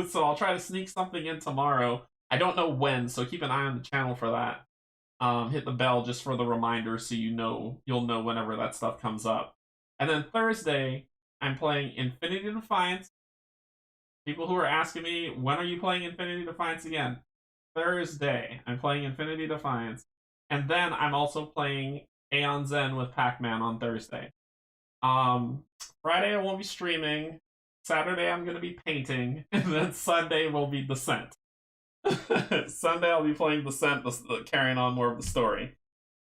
So I'll try to sneak something in tomorrow. I don't know when, so keep an eye on the channel for that. Hit the bell just for the reminder so you'll know whenever that stuff comes up. And then Thursday, I'm playing Infinity Defiance. People who are asking me, when are you playing Infinity Defiance again? Thursday, I'm playing Infinity Defiance. And then I'm also playing Aeon Zen with Pac-Man on Thursday. Friday, I won't be streaming. Saturday, I'm going to be painting. And then Sunday will be Descent. Sunday I'll be playing Descent, carrying on more of the story.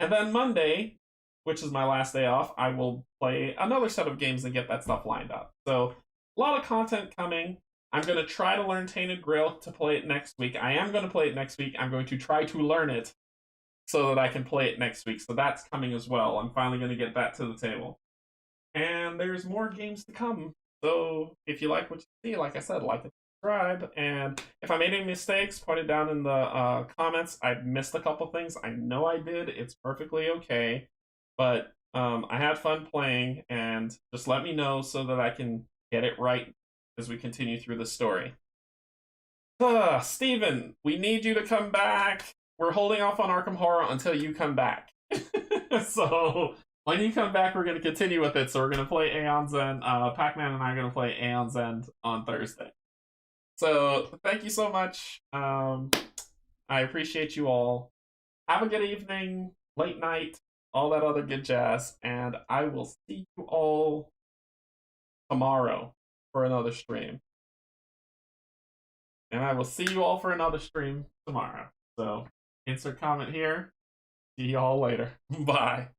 And then Monday, which is my last day off, I will play another set of games and get that stuff lined up. So, a lot of content coming. I'm going to try to learn Tainted Grail to play it next week. I am going to play it next week. I'm going to try to learn it so that I can play it next week. So that's coming as well. I'm finally going to get that to the table. And there's more games to come. So if you like what you see, like I said, like and subscribe. And if I made any mistakes, put it down in the comments. I missed a couple things. I know I did. It's perfectly okay. But I had fun playing, and just let me know so that I can get it right as we continue through the story. Steven, we need you to come back. We're holding off on Arkham Horror until you come back. So when you come back, we're going to continue with it. So we're going to play Aeon's End. Pac-Man and I are going to play Aeon's End on Thursday. So thank you so much. I appreciate you all. Have a good evening, late night, all that other good jazz. And I will see you all tomorrow for another stream. And I will see you all for another stream tomorrow. So insert comment here. See you all later. Bye.